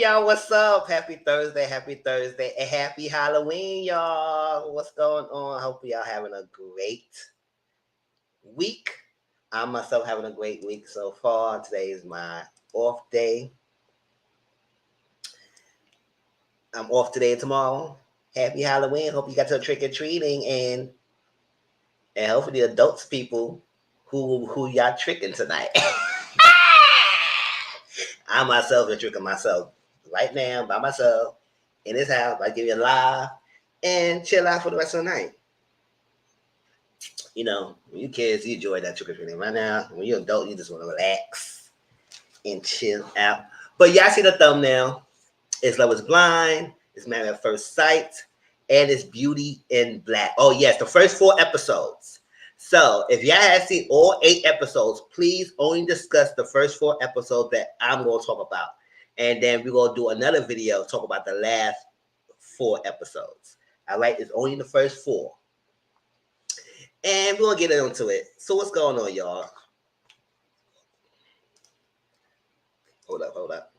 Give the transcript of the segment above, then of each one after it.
y'all, what's up? Happy Thursday, and happy Halloween, y'all. What's going on? Hope y'all having a great week. I myself having a great week so far. Today is my off day. I'm off today and tomorrow. Happy Halloween. Hope you got your trick or treating and hopefully adults people who y'all tricking tonight. I myself am tricking myself right now by myself in this house. I give you a live and chill out for the rest of the night. You know, when you kids, you enjoy that trick or treating. Right now, when you're an adult, you just want to relax and chill out. But y'all see the thumbnail. It's Love is Blind, it's Married at First Sight, and it's Beauty in Black. Oh, yes, the first 4 episodes. So if y'all have seen all 8 episodes, please only discuss the first 4 episodes that I'm going to talk about. And then we're going to do another video talk about the last 4 episodes. All right, it's only the first 4. And we're going to get into it. So what's going on, y'all? Hold up.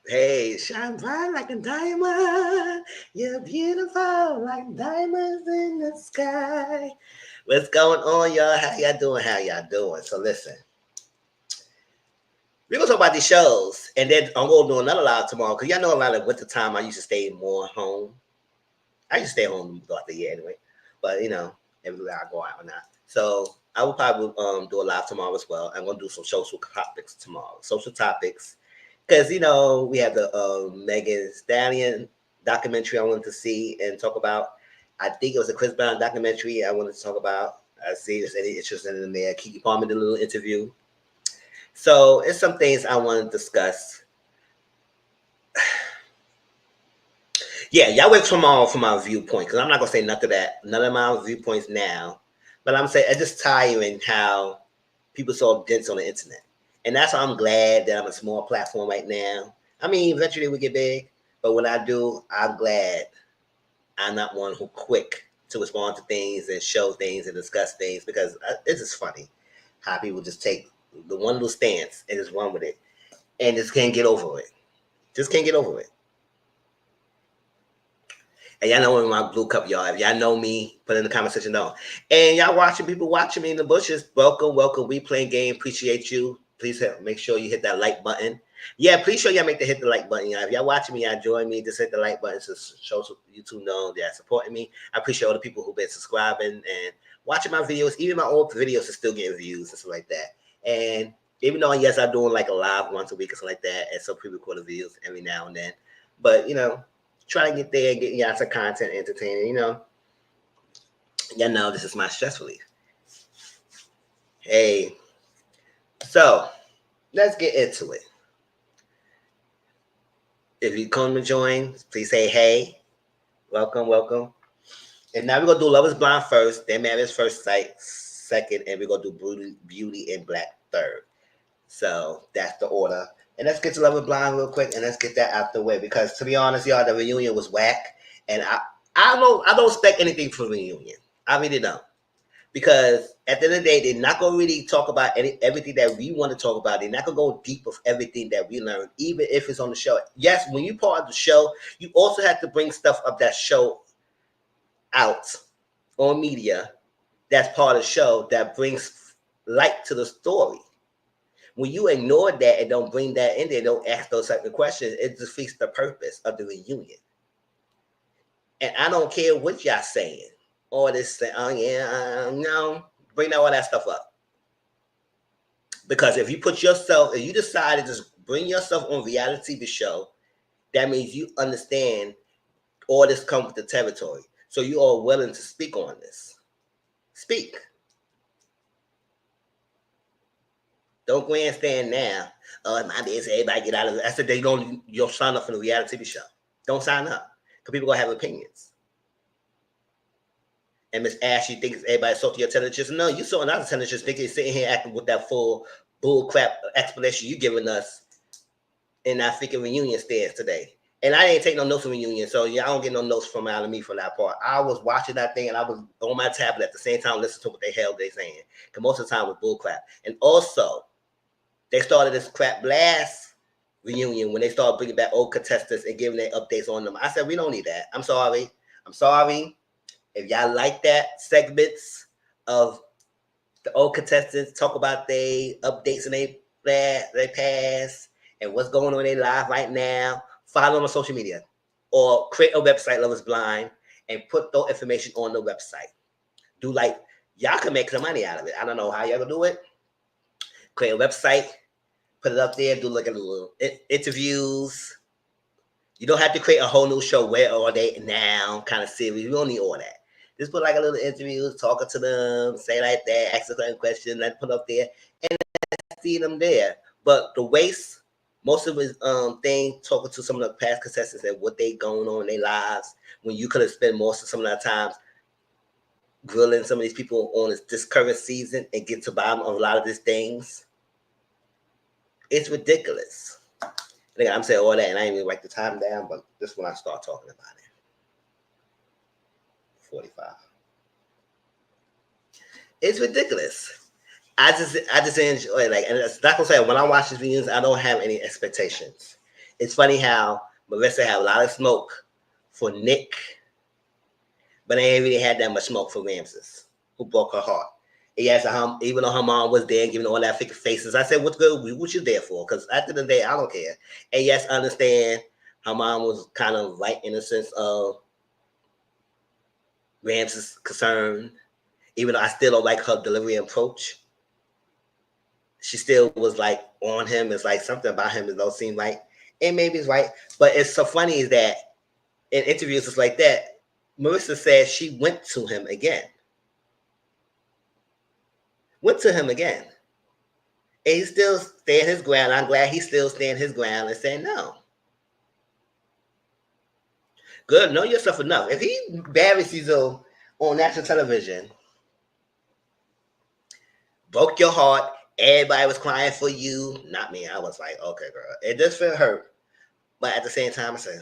Hey, shine bright like a diamond. You're beautiful like diamonds in the sky. What's going on, y'all? How y'all doing? So listen. We're going to talk about these shows. And then I'm going to do another live tomorrow. Because y'all know a lot of winter time, I used to stay more home. I used to stay home throughout the year anyway. But, you know, every day I go out or not. So I will probably do a live tomorrow as well. I'm going to do some social topics tomorrow. Social topics. Because, you know, we have the Megan Stallion documentary I wanted to see and talk about. I think it was a Chris Brown documentary I wanted to talk about. I see if there's any interest in there. Keke Palmer did a little interview. So it's some things I want to discuss. Yeah, y'all wait tomorrow for my viewpoint. Because I'm not going to say none of my viewpoints now. But I'm saying it's just tiring how people so dense on the internet. And that's why I'm glad that I'm a small platform right now. I mean, eventually we get big, but when I do, I'm glad I'm not one who quick to respond to things and show things and discuss things because it's just funny how people just take the one little stance and just run with it and just can't get over it. Just can't get over it. And y'all know in my blue cup, y'all. If y'all know me, put it in the comment section down. And y'all people watching me in the bushes, welcome. We playing game. Appreciate you. Please make sure you hit that like button. Yeah, please sure y'all hit the like button. Y'all. If y'all watching me, y'all join me. Just hit the like button to show YouTube know they're supporting me. I appreciate all the people who've been subscribing and watching my videos. Even my old videos are still getting views and stuff like that. And even though, yes, I'm doing like a live once a week or something like that, and some pre-recorded videos every now and then. But, you know, try to get there and get y'all some content entertaining, you know. Y'all know this is my stress relief. Hey. So, let's get into it. If you come to join, please say hey. Welcome. And now we're going to do Love is Blind first, then Married at First Sight second, and we're going to do Beauty in Black third. So, that's the order. And let's get to Love is Blind real quick, and let's get that out the way. Because, to be honest, y'all, the reunion was whack. And I don't expect anything from the reunion. I really don't. Because at the end of the day, they're not going to really talk about everything that we want to talk about. They're not going to go deep with everything that we learned, even if it's on the show. Yes, when you're part of the show, you also have to bring stuff of that show out on media that's part of the show that brings light to the story. When you ignore that and don't bring that in there, don't ask those certain questions, it defeats the purpose of the reunion. And I don't care what y'all saying. All this, no, bring all that stuff up. Because if you decide to just bring yourself on reality TV show, that means you understand all this comes with the territory. So you are willing to speak on this. Speak. Don't grandstand now. Oh, it might be everybody get out of it. I said you'll sign up for the reality TV show. Don't sign up. Because people are going to have opinions. And Miss Ashley thinks everybody's so to your intelligence. No, you saw another intelligence thinking sitting here acting with that full bull crap explanation you giving us in that freaking reunion stairs today. And I didn't take no notes from reunion, so y'all don't get no notes from out of me for that part. I was watching that thing and I was on my tablet at the same time listening to what the hell they saying. Because most of the time it was bull crap. And also, they started this crap blast reunion when they started bringing back old contestants and giving their updates on them. I said, we don't need that. I'm sorry. If y'all like that segments of the old contestants talk about their updates and they past and what's going on in their life right now, follow them on social media or create a website, Love is Blind, and put those information on the website. Do like, y'all can make some money out of it. I don't know how y'all gonna do it. Create a website, put it up there, do like a little interviews. You don't have to create a whole new show, Where Are They Now kind of series. You don't need all that. Just put like a little interviews, talking to them, say like that, ask a question, then put up there, and see them there. But the waste, most of his thing, talking to some of the past contestants and what they going on in their lives, when you could have spent most of some of the times grilling some of these people on this current season and get to the bottom of a lot of these things. It's ridiculous. I'm saying all that, and I ain't even write the time down, but this is when I start talking about it. 45. It's ridiculous. I just enjoy it. Like, and it's not gonna say when I watch these videos, I don't have any expectations. It's funny how Melissa had a lot of smoke for Nick, but they ain't really had that much smoke for Ramses, who broke her heart. And yes, even though her mom was there and giving all that fake faces, I said, "What's good? What you there for?" Because at the end of the day, I don't care. And yes, I understand her mom was kind of right in the sense of Ramses' concern, even though I still don't like her delivery and approach. She still was like on him. It's like something about him that don't seem right. And maybe it's right. But it's so funny is that in interviews it's like that, Marissa said she went to him again. And he still staying his ground. I'm glad he's still staying his ground and saying no. Good, know yourself enough. If he buries you on national television, broke your heart, everybody was crying for you, not me. I was like, okay, girl. It does feel hurt. But at the same time, I said,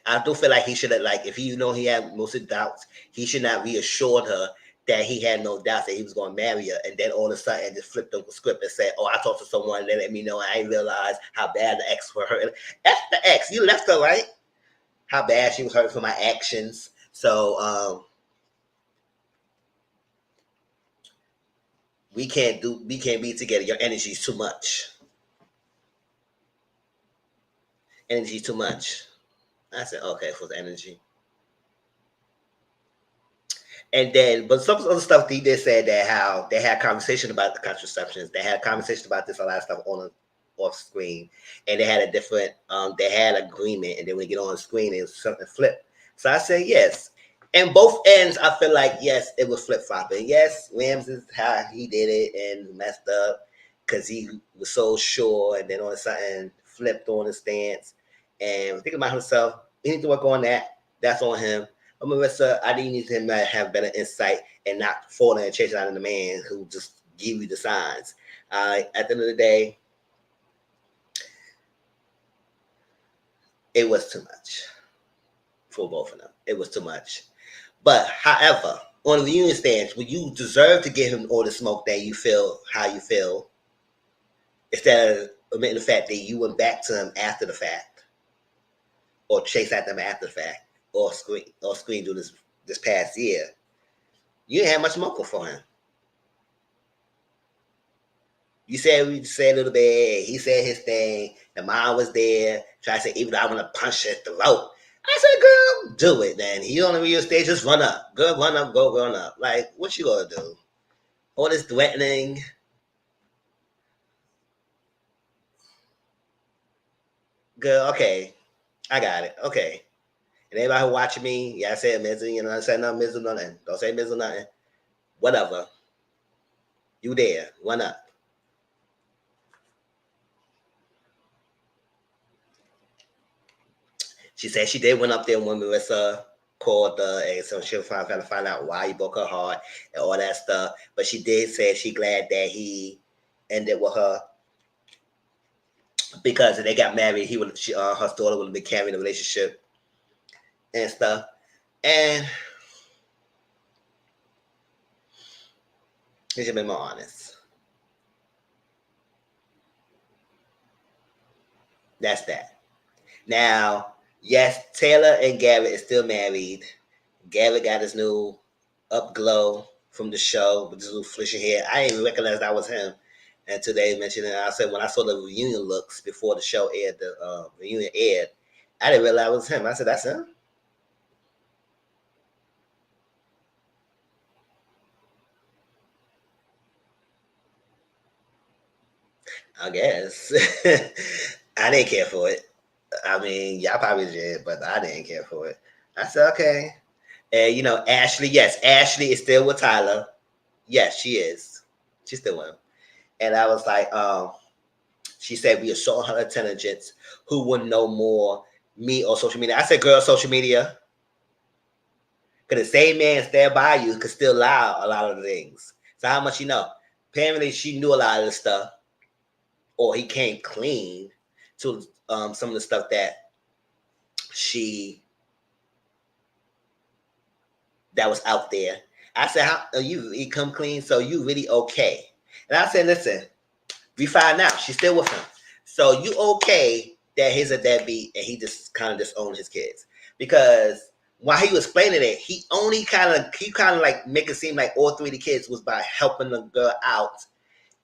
I do feel like he should have, like, if he he had most of the doubts, he should not reassured her that he had no doubts that he was going to marry her, and then all of a sudden just flipped the script and said, "Oh, I talked to someone, and they let me know, I didn't realize how bad the ex were hurt." That's the ex. You left her, right? How bad she was hurt for my actions. So we can't be together. Your energy's too much. Energy too much. I said, okay, for the energy. And then, but some other stuff they did say that how they had conversation about the contraceptions. They had conversation about this, a lot of stuff on off screen, and they had a different, they had agreement, and then when you get on the screen, it was something flip. So I say yes. And both ends, I feel like yes, it was flip flopping. Yes, Rams is how he did it and messed up because he was so sure, and then all of a sudden flipped on his stance and thinking about himself. He needs to work on that. That's on him. But Marissa, I need him to have better insight and not falling and chasing out of the man who just give you the signs. At the end of the day, it was too much for both of them. It was too much. But however, on the reunion stance, would you deserve to give him all the smoke that you feel how you feel, instead of admitting the fact that you went back to him after the fact, or chase at them after the fact, or screen through this past year? You didn't have much smoke for him. You said we said a little bit. He said his thing. The mom was there. Try to say, even though I want to punch at the throat. I said, girl, do it then. He on the real stage, just run up. Girl, run up, go run up. Like, what you gonna do? All this threatening. Girl, okay. I got it. Okay. And everybody who watching me, yeah, I said Mizzle, I said nothing, Mizzle, nothing. Don't say Mizzle, nothing. Whatever. You there. Run up. She said she did went up there when Marissa called and so she was trying to find out why he broke her heart and all that stuff. But she did say she glad that he ended with her because if they got married, her daughter would have been carrying the relationship and stuff. And he should be more honest. That's that. Now, yes, Taylor and Garrett is still married. Garrett got his new up glow from the show with his little flishing hair. I didn't even recognize that was him until they mentioned it. I said when I saw the reunion looks before the show aired, the reunion aired, I didn't realize it was him. I said, that's him? I guess. I didn't care for it. I mean, y'all probably did, but I didn't care for it. I said, okay. And, Ashley, yes, Ashley is still with Tyler. Yes, she is. She's still with him. And I was like, she said, we assault her intelligence. Who would know more, me or social media? I said, girl, social media. Because the same man stand by you could still lie a lot of the things. So how much you know? Apparently, she knew a lot of the stuff, or he came clean to some of the stuff that that was out there. I said, how you come clean? So you really okay? And I said, listen, we find out she's still with him. So you okay that he's a deadbeat and he just kind of disowned his kids? Because while he was explaining it, he kind of like make it seem like all three of the kids was by helping the girl out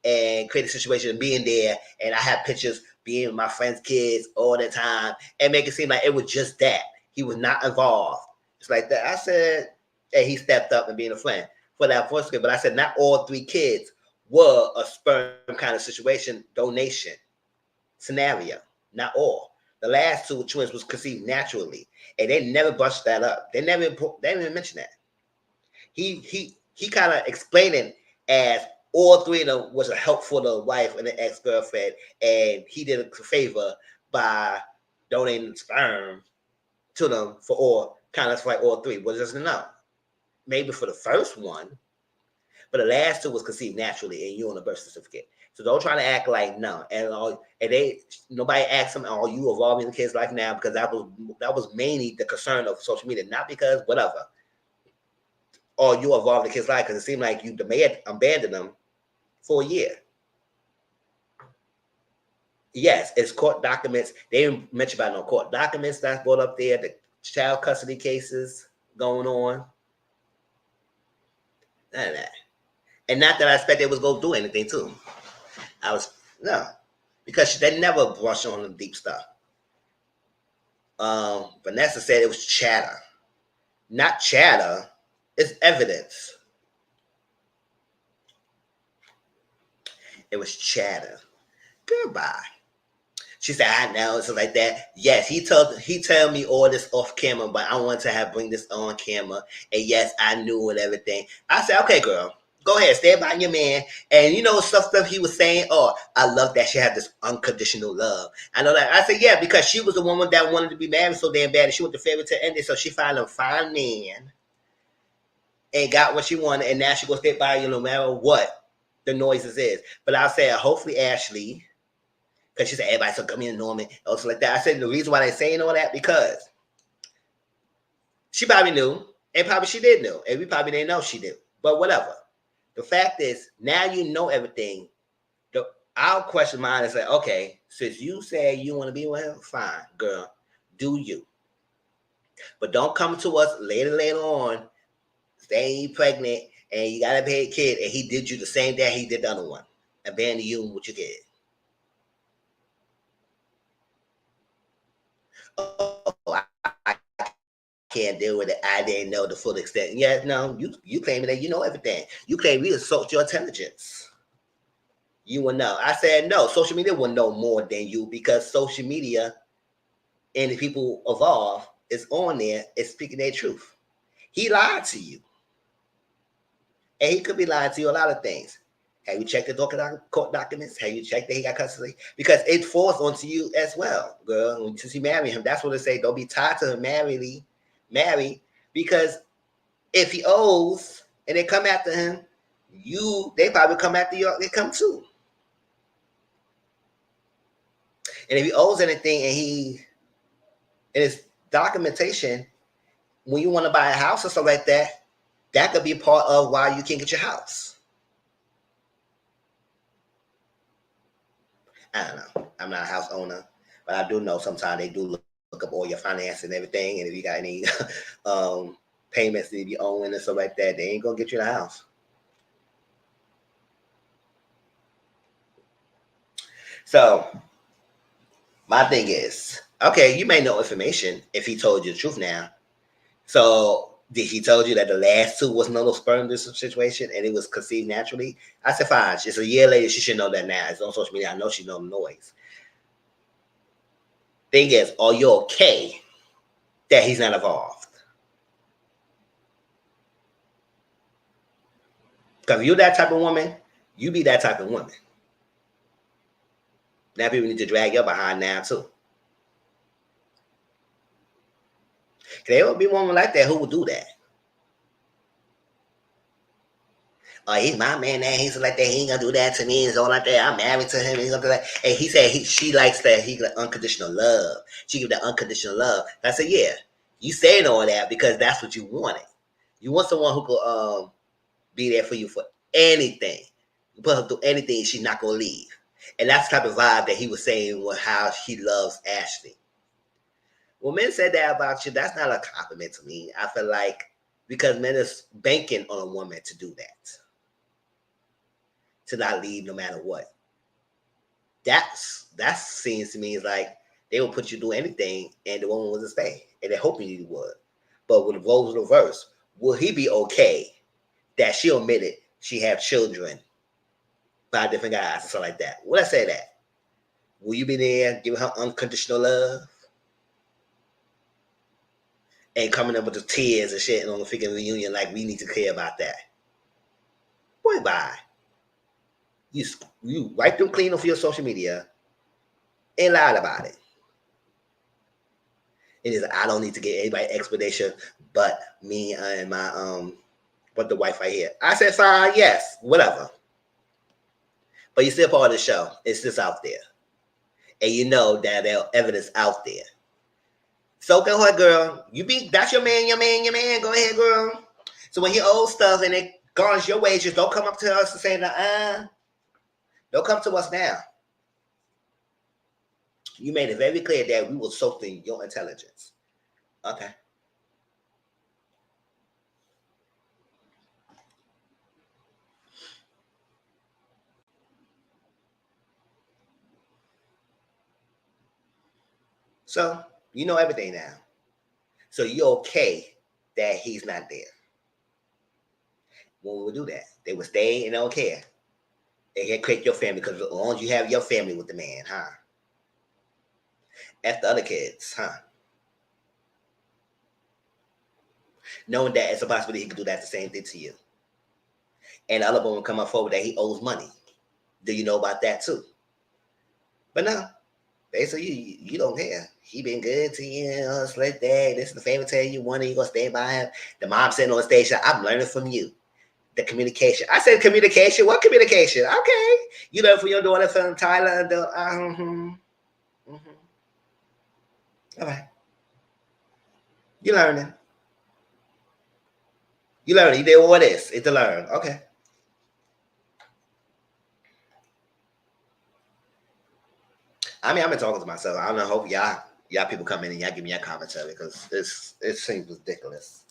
and create a situation of being there. And I have pictures being with my friends' kids all the time and make it seem like it was just that. He was not involved. It's like that. I said, hey, he stepped up and being a friend for that first kid. But I said not all three kids were a sperm kind of situation, donation scenario. Not all. The last two twins was conceived naturally. And they never brushed that up. They didn't even mention that. He kind of explained it as all three of them was a help for the wife and the ex-girlfriend, and he did a favor by donating sperm to them for all, kind of like all three. But doesn't know. Maybe for the first one, but the last two was conceived naturally, and you on the birth certificate. So don't try to act like no. And nobody asked them, "Are you involved in the kid's life now?" Because that was mainly the concern of social media, not because whatever. Or you involved in the kid's life because it seemed like you abandoned them for a year. Yes, it's court documents. They didn't mention about no court documents that's brought up there. The child custody cases going on. None of that. And not that I expect they was going to do anything to them. No, because they never brush on the deep stuff. Vanessa said it was chatter. Not chatter. It's evidence. It was chatter. Goodbye. She said, I know, it's like that. Yes, he told me all this off camera, but I wanted to bring this on camera. And yes, I knew and everything. I said, okay, girl, go ahead, stand by your man. And stuff he was saying, oh, I love that she had this unconditional love. I know that. I said, yeah, because she was the woman that wanted to be married so damn bad, and she went to fairy tale ending, so she found a fine man and got what she wanted, and now she gonna stay by you no matter what the noises is. But I said, hopefully Ashley, because she said everybody's so gummy and Norman, also like that. I said the reason why they're saying all that because she probably knew, and probably she did know, and we probably didn't know she did. But whatever. The fact is, now you know everything. Our question mine is like, okay, since you say you want to be with him, fine, girl, do you? But don't come to us later on, saying you pregnant and you got to pay a kid, and he did you the same day he did the other one, abandon you with your kid. Oh, I can't deal with it. I didn't know the full extent. Yeah, no, you claiming that you know everything. You claim we assault your intelligence. You will know. I said no. Social media will know more than you because social media and the people evolve is on there. Is speaking their truth. He lied to you, and he could be lying to you a lot of things. Have you checked the court documents? Have you checked that he got custody? Because it falls onto you as well, girl. Since you marry him, that's what they say. Don't be tied to him, marry, because if he owes and they come after him, they probably come after you. They come too. And if he owes anything and his documentation, when you want to buy a house or something like that, that could be part of why you can't get your house. I don't know. I'm not a house owner, But I do know sometimes they do look up all your finance and everything, and if you got any payments that you owe and stuff like that, they ain't gonna get you the house. So my thing is, okay, you may know information if he told you the truth now. So did he told you that the last two was no sperm this situation and it was conceived naturally? I said fine. It's a year later. She should know that now. It's on social media. I know she know the noise. Thing is, are you okay that he's not involved? Because if you're that type of woman, you be that type of woman. Now people need to drag your behind now too. There will be women like that who will do that. Oh, he's my man now. He's like that. He ain't gonna do that to me. It's all like that. I'm married to him. He's gonna do that. And he said she likes that. He like unconditional love. She give that unconditional love. I said, yeah, you saying all that because that's what you wanted. You want someone who could be there for you for anything. You put her through anything, she's not gonna leave. And that's the type of vibe that he was saying with how he loves Ashley. When men said that about you, that's not a compliment to me. I feel like because men is banking on a woman to do that. To not leave no matter what. That seems to me is like they will put you through anything and the woman will stay. And they're hoping you would. But with the roles reversed, will he be okay that she admitted she have children by different guys and stuff like that? Will I say that? Will you be there giving her unconditional love? And coming up with the tears and shit on the freaking reunion like we need to care about that. Boy, bye. You wipe them clean off your social media and lied about it. It is I don't need to get anybody explanation but me and my but the wife right here. I said fine, yes, whatever. But you're still part of the show. It's just out there. And you know that there's evidence out there. So go ahead, girl. That's your man. Go ahead, girl. So when you old stuff and it garnish your wages, don't come up to us and say, don't come to us now. You made it very clear that we will soak in your intelligence. Okay. So you know everything now. So you're okay that he's not there. When we would do that, they would stay and don't care. They can create your family because as long as you have your family with the man, huh? F the other kids, huh? Knowing that it's a possibility he could do that the same thing to you. And the other woman come up forward that he owes money. Do you know about that too? But no, basically you don't care. He been good to you, like that. This is the favorite tale you wanted. You gonna stay by him. The mom sitting on the station. I'm learning from you. The communication. I said communication. What communication? Okay, you learn from your daughter from Tyler. All right, you learning. You learning. You did all this. It's to learn. Okay. I mean, I've been talking to myself. I don't know. Hope y'all people come in and y'all give me your commentary because it seems ridiculous.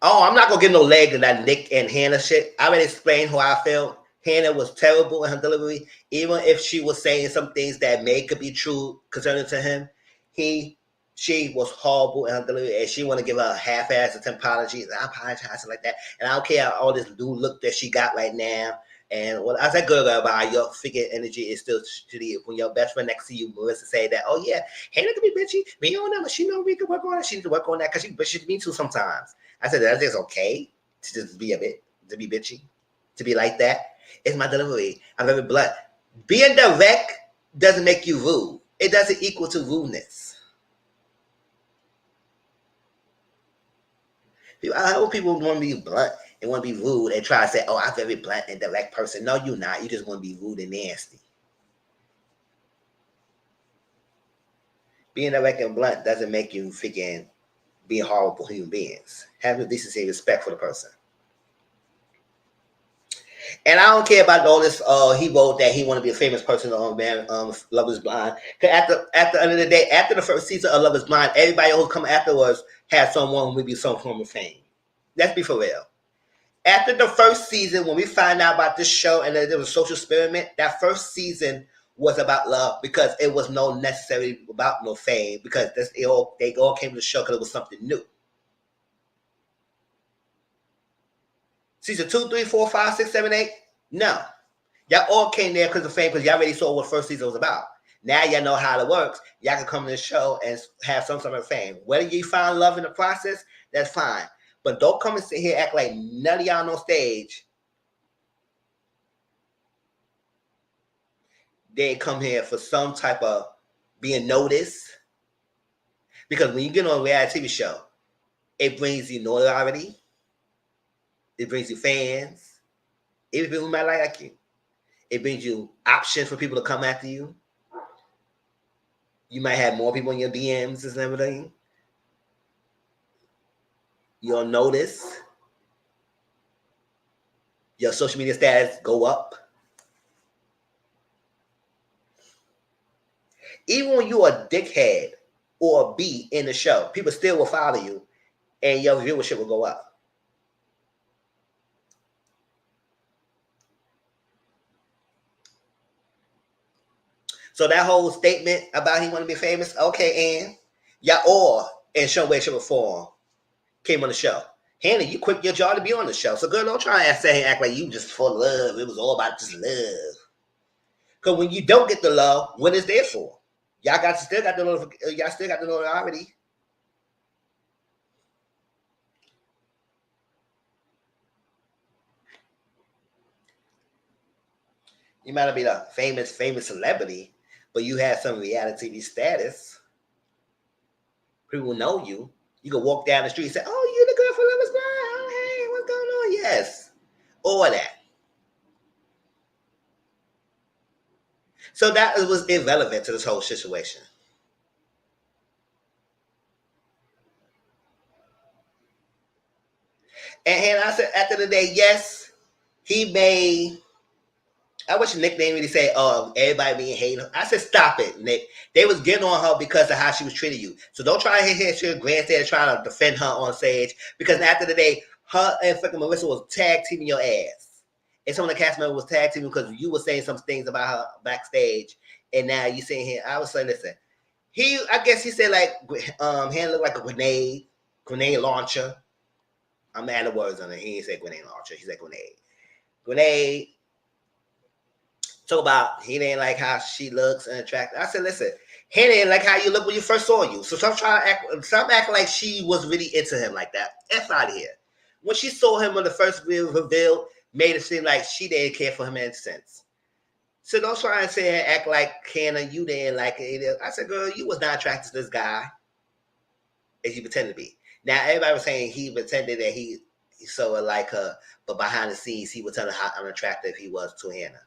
Oh, I'm not gonna give no leg to that Nick and Hannah shit. I already explained how I felt. Hannah was terrible in her delivery, even if she was saying some things that may could be true concerning to him. She was horrible in her delivery, and she want to give her a half-ass apology. I apologize like that, and I don't care all this new look that she got right now. And what I said, good about your freaking energy is still shitty. When your best friend next to you, Melissa, say that, oh yeah, Hannah can be bitchy. Me on that, but she know we can work on it. She needs to work on that because she bitches me too sometimes. I said that's just okay to just be a bit to be bitchy, to be like that. It's my delivery. I'm very blunt. Being direct doesn't make you rude. It doesn't equal to rudeness. I hope people want to be blunt and want to be rude and try to say, oh, I'm a very blunt and direct person. No, you're not. You just want to be rude and nasty. Being direct and blunt doesn't make you freaking be horrible human beings. Have a decency and respect for the person. And I don't care about all this. He wrote that he want to be a famous person on Man, Love Is Blind. Cause at the end of the day, after the first season of Love Is Blind, everybody who come afterwards had someone with some form of fame. Let's be for real. After the first season, when we find out about this show and that there was a social experiment, that first season was about love because it was no necessarily about no fame because they all came to the show because it was something new. Season 2, 3, 4, 5, 6, 7, 8? No. Y'all all came there because of fame because y'all already saw what first season was about. Now y'all know how it works. Y'all can come to the show and have some sort of fame. Whether you find love in the process, that's fine. But don't come and sit here and act like none of y'all on stage. They come here for some type of being noticed. Because when you get on a reality TV show, it brings you notoriety. It brings you fans. Even people who might like you. It brings you options for people to come after you. You might have more people in your DMs and everything. You'll notice. Your social media status go up. Even when you're a dickhead or a B in the show, people still will follow you and your viewership will go up. So that whole statement about he want to be famous, okay, and y'all all in some way, shape, or form came on the show. Hannah, you quit your job to be on the show. So girl, don't try and say act like you just for love. It was all about just love. Because when you don't get the love, what is there for? Y'all still got the notoriety. You might not be the famous celebrity, but you have some reality TV status. People know you. You can walk down the street and say, "Oh, you the girl from Love Is Blind. Oh, hey, what's going on?" Yes, all that. So that was irrelevant to this whole situation. And I said, at the end of the day, yes, he may. I wish Nick didn't really say, "Oh, everybody being hating." I said, "Stop it, Nick." They was getting on her because of how she was treating you. So don't try to hit your grandstand trying to defend her on stage because after the day, her and freaking Marissa was tag teaming your ass. And some of the cast members was tag teaming because you were saying some things about her backstage, and now you saying here. I was saying, listen, I guess he said like, hand looked like a grenade launcher. I'm adding words on it. He didn't say grenade launcher. He said grenade. Talk about he didn't like how she looks and attractive. I said, listen, he didn't like how you look when you first saw you. So stop acting like she was really into him like that. F out of here. When she saw him on the first reveal, made it seem like she didn't care for him in a sense. So don't try and say and act like Hannah, you didn't like it. I said, girl, you was not attracted to this guy as you pretended to be. Now everybody was saying he pretended that he so like her, but behind the scenes he was telling her how unattractive he was to Hannah.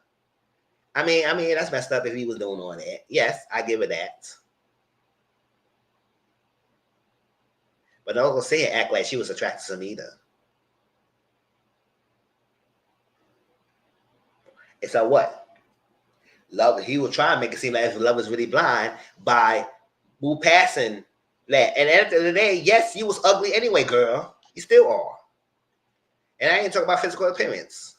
I mean, that's messed up if he was doing all that. Yes, I give it that. But don't go say and act like she was attracted to him either. And so what? Love, he was trying to make it seem like Love Is Really Blind by move passing that. And at the end of the day, yes, you was ugly anyway, girl. You still are. And I ain't talking about physical appearance.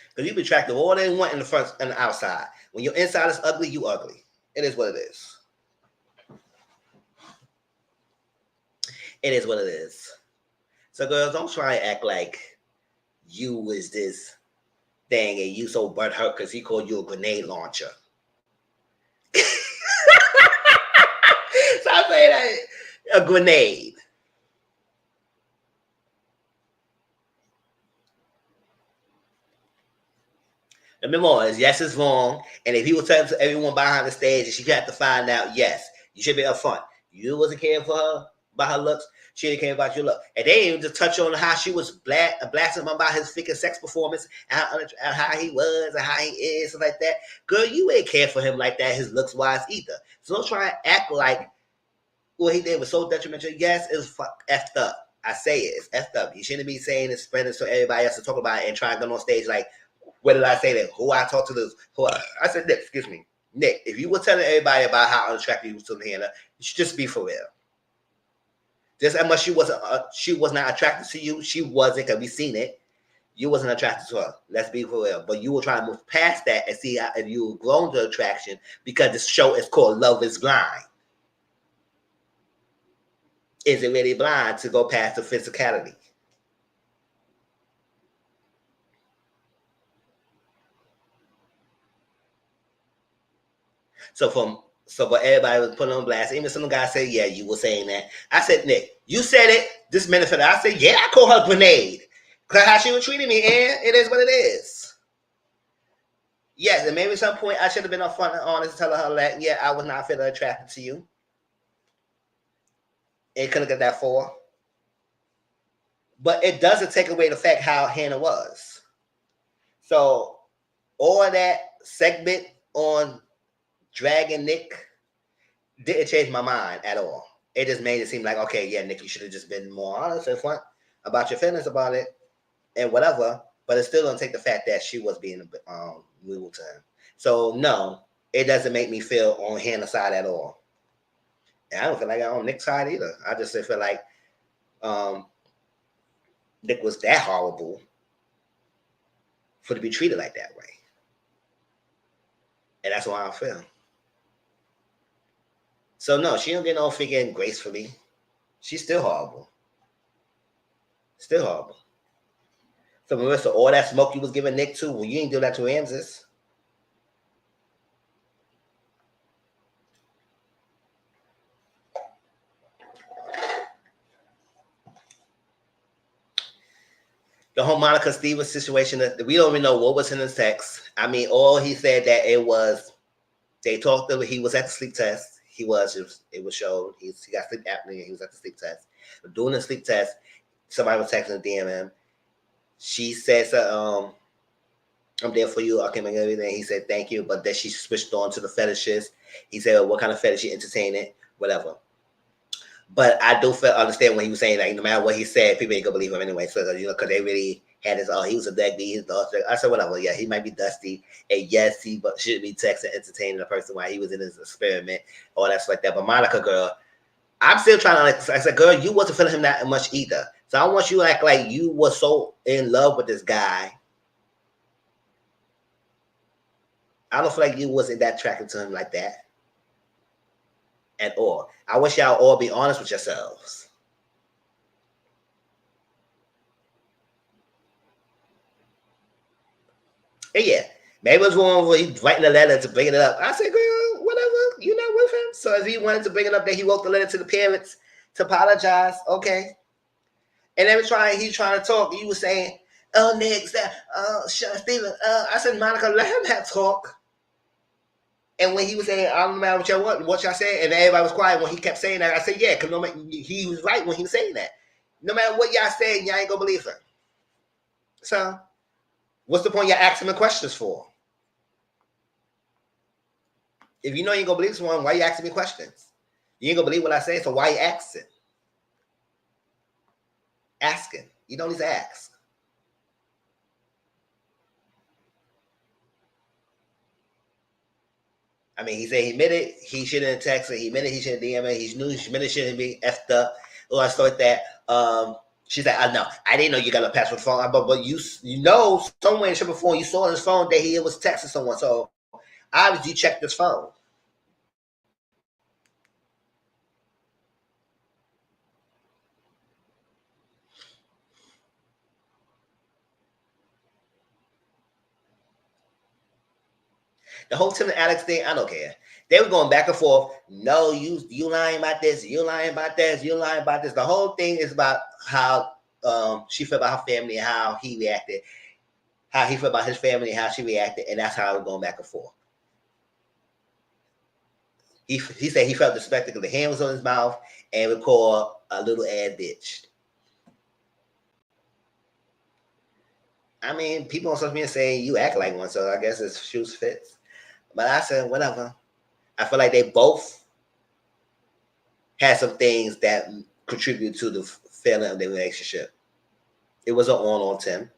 Because you be attractive all they want in the front and the outside. When your inside is ugly, you ugly. It is what it is. It is what it is. So girls, don't try and act like you was this thing and you so butthurt because he called you a grenade launcher. Stop saying that. A grenade. Remember, yes, it's wrong. And if he was telling to everyone behind the stage and she had to find out, yes, you should be upfront. You wasn't caring for her about her looks. She didn't care about your look. And they didn't even just touch on how she was blasting him about his freaking sex performance and how he was and how he is and like that. Girl, you ain't care for him like that, his looks wise either. So don't try and act like what he did was so detrimental. Yes, it was effed up. I say it. It's effed up. You shouldn't be saying it, spreading so everybody else to talk about it and trying to go on stage like, what did I say that? Who I talked to this? I said, Nick, excuse me. Nick, if you were telling everybody about how unattractive you was to Hannah, you should just be for real. Just as much she was not attracted to you, she wasn't, because we seen it. You wasn't attracted to her. Let's be for real. But you were trying to move past that and see if you grown to attraction, because the show is called Love is Blind. Is it really blind to go past the physicality? So but everybody was putting on blast. Even some guys said, yeah, you were saying that. I said, Nick, you said it this minute for that. I said, yeah, I call her grenade. Because how she was treating me, and it is what it is. Yes, and maybe at some point I should have been upfront and honest, telling her that, yeah, I was not feeling attracted to you. And couldn't get that far. But it doesn't take away the fact how Hannah was. So all of that segment on dragging Nick didn't change my mind at all. It just made it seem like, okay, yeah, Nick, you should have just been more honest and front about your feelings about it and whatever. But it still don't take the fact that she was being rude to him. So no, it doesn't make me feel on Hannah's side at all. And I don't feel like I'm on Nick's side either. I just feel like Nick was that horrible for to be treated like that way. And that's why I feel. So no, she don't get no figure gracefully. She's still horrible. Still horrible. So Marissa, all that smoke you was giving Nick too, well, you ain't do that to Ramses. The whole Monica Stevens situation, we don't even know what was in the text. I mean, all he said that it was, they talked, he was at the sleep test. It was showed. He got sleep apnea. He was at the sleep test. Doing the sleep test, somebody was texting the DMM. She said, I'm there for you. I can make everything. He said, thank you. But then she switched on to the fetishes. He said, what kind of fetish you entertaining? Whatever. But I do understand when he was saying, like, no matter what he said, people ain't gonna believe him anyway. So, because they really had his, he was a deadbeat. I said, whatever. Yeah, he might be dusty. And yes, he should be texting, entertaining a person while he was in his experiment, all that stuff like that. But Monica, girl, I'm still trying to, I said, girl, you wasn't feeling him that much either. So I want you to act like you were so in love with this guy. I don't feel like you wasn't that attracted to him like that at all. I wish y'all all be honest with yourselves. And yeah, maybe it was one where he's writing a letter to bring it up. I said, girl, whatever, you're not with him. So if he wanted to bring it up, that he wrote the letter to the parents to apologize, okay. And every time he's trying to talk, you were saying, oh, Nick, Steven, I said, Monica, let him have talk. And when he was saying, I don't know what y'all said, and everybody was quiet when he kept saying that, I said, yeah, because he was right when he was saying that. No matter what y'all saying, y'all ain't going to believe him. So, what's the point y'all asking me questions for? If you know you ain't going to believe someone, why you asking me questions? You ain't going to believe what I say, so why you asking? Asking. You don't need to ask. I mean, he said he admitted he shouldn't text it. He admitted he shouldn't DM it. He knew he admitted shouldn't be effed up. All that stuff like that. She's like, I know. I didn't know you got a password phone. But you know, somewhere in your phone, you saw on his phone that he was texting someone. So obviously you checked his phone. The whole Tim and Alex thing, I don't care. They were going back and forth. No, you lying about this. You lying about this. You lying about this. The whole thing is about how she felt about her family and how he reacted. How he felt about his family and how she reacted. And that's how it was going back and forth. He said he felt disrespected because the hand was on his mouth and would call a little ad bitch. I mean, people on social media saying you act like one, so I guess it's shoes fits. But I said, whatever. I feel like they both had some things that contribute to the failing of their relationship. It was an on 10.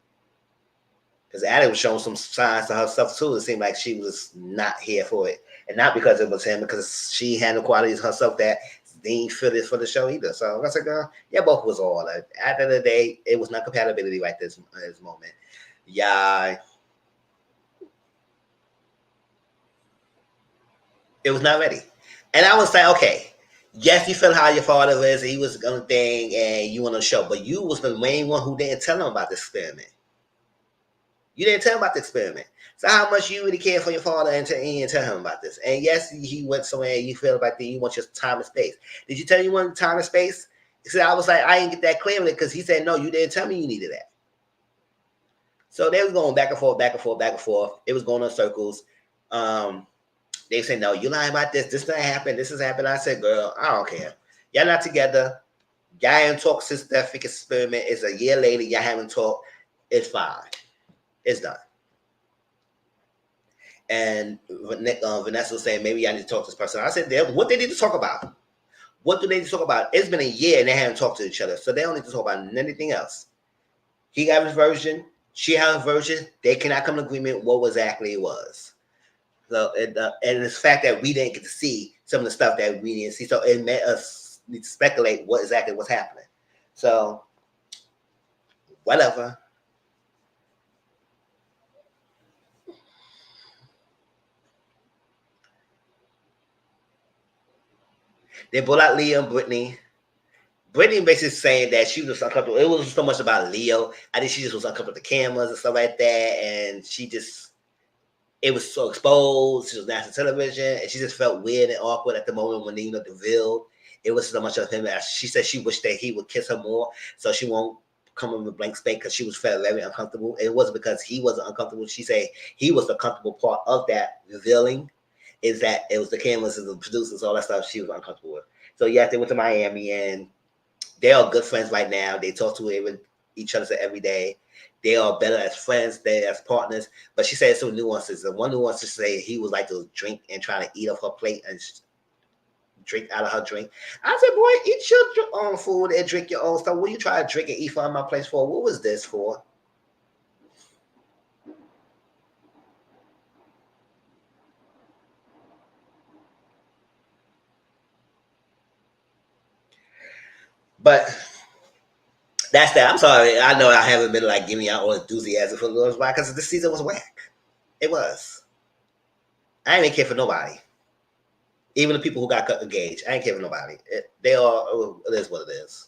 Because Addie was showing some signs to herself too. It seemed like she was not here for it. And not because it was him, because she had the qualities herself that didn't fit it for the show either. So I said, girl, yeah, both was all. At the end of the day, it was not compatibility right this moment. Yeah. It was not ready. And I was like, okay, yes, you feel how your father is, he was gonna thing, and you want to show, but you was the main one who didn't tell him about the experiment. You didn't tell him about the experiment. So how much you really care for your father and didn't tell him about this? And yes, he went somewhere and you feel like that you want your time and space. Did you tell him you wanted time and space? So I was like, I didn't get that clear with it because he said, no, you didn't tell me you needed that. So they was going back and forth, back and forth, back and forth. It was going in circles. They said, no, you lying about this. This didn't happen. This has happened. I said, girl, I don't care. Y'all not together. Y'all haven't talked since that freaking experiment. It's a year later. Y'all haven't talked. It's fine. It's done. And Vanessa was saying, maybe I need to talk to this person. I said, what they need to talk about? What do they need to talk about? It's been a year and they haven't talked to each other. So they don't need to talk about anything else. He got his version. She had a version. They cannot come to agreement what exactly it was. So, and it's the fact that we didn't get to see some of the stuff that we didn't see. So it made us need to speculate what exactly was happening. So, whatever. They brought out Leo and Brittany. Brittany basically saying that she was uncomfortable. It wasn't so much about Leo. I think she just was uncomfortable with the cameras and stuff like that. And she just, it was so exposed. She was national television. And she just felt weird and awkward at the moment when, the revealed. It was so much of him. She said she wished that he would kiss her more so she won't come in with blank space because she was felt very uncomfortable. It wasn't because he wasn't uncomfortable. She said he was the comfortable part of that revealing. Is that it was the cameras and the producers, all that stuff she was uncomfortable with. So yes, they went to Miami and they are good friends right now. They talk to each other every day. They are better as friends than as partners. But she said some nuances. And one nuance to say he was like to drink and try to eat off her plate and drink out of her drink. I said, boy, eat your own food and drink your own stuff. What you try to drink and eat from my place for? What was this for? But that's that. I'm sorry. I know I haven't been like giving y'all all enthusiasm for Lord's Why because this season was whack. It was. I didn't care for nobody. Even the people who got engaged. I ain't care for nobody. It is what it is.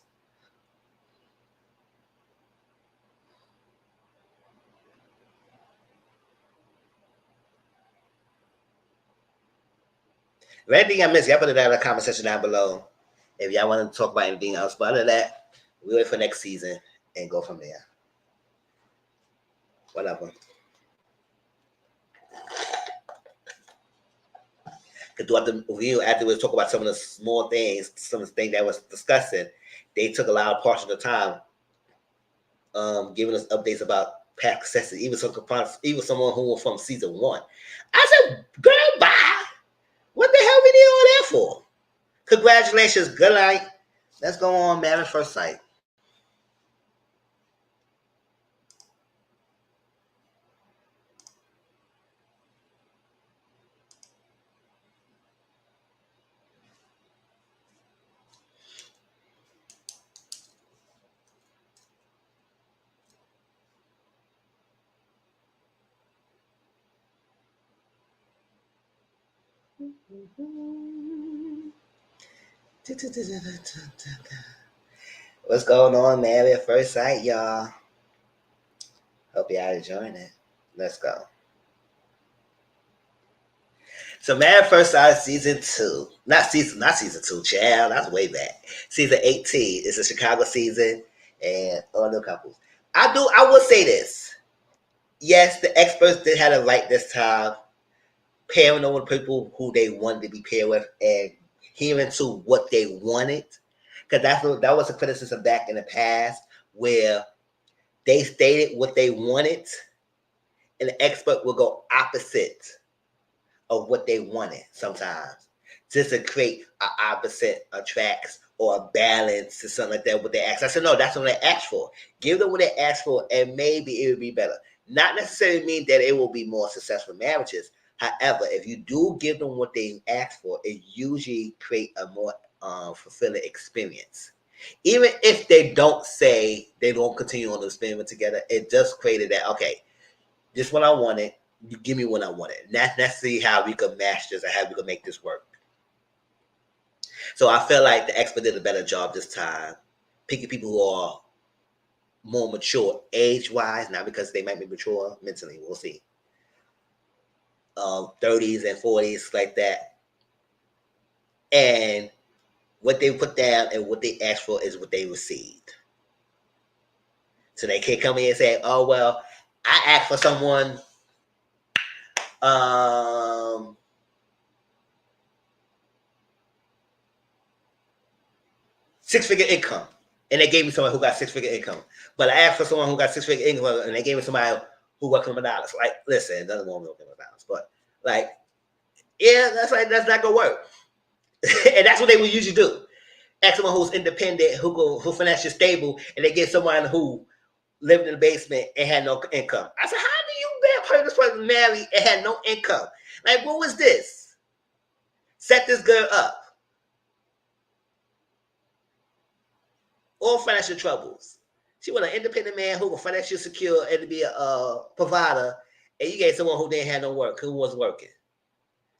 If anything I missed, y'all put it down in the comment section down below. If y'all want to talk about anything else. But other than that, we'll wait for next season and go from there. Whatever. Because throughout the review, afterwards, talk about some of the small things, some of the things that was discussing. They took a lot of parts of the time giving us updates about past successes, even someone who was from season 1. I said, girl, bye. What the hell we need all that for? Congratulations. Good night. Let's go on Married First Sight. What's going on, Married at First Sight, y'all? Hope y'all enjoying it. Let's go. So Married First Sight season 2. Not season 2, child. That's way back. Season 18 is a Chicago season and all the couples. I will say this. Yes, the experts did have it right this time. Pairing over people who they wanted to be paired with and hearing to what they wanted. Because that was a criticism back in the past where they stated what they wanted and the expert will go opposite of what they wanted sometimes. Just to create an opposite attracts or a balance or something like that, what they ask. I said, no, that's what they asked for. Give them what they asked for, and maybe it would be better. Not necessarily mean that it will be more successful marriages. However, if you do give them what they asked for, it usually create a more fulfilling experience. Even if they don't say they don't continue on the experiment together, it just created that, okay, this is what I wanted. You give me what I wanted. Let's see how we could match this and how we could make this work. So I feel like the expert did a better job this time, picking people who are more mature age-wise, not because they might be mature mentally. We'll see. 30s and 40s like that. And what they put down and what they asked for is what they received. So they can't come in and say, oh, well, I asked for someone 6-figure income. And they gave me someone who got 6-figure income. But I asked for someone who got 6-figure income, and they gave me somebody who worked for McDonald's. Like, listen, nothing wrong with McDonald's. But, like, yeah, that's not going to work. And that's what they would usually do. Ask someone who's independent, who financially stable, and they get someone who lived in the basement and had no income. I said, how do you get this person married and had no income? Like, what was this? Set this girl up. All financial troubles. She want an independent man who will financially secure and to be a provider, and you get someone who didn't have no work, who was working.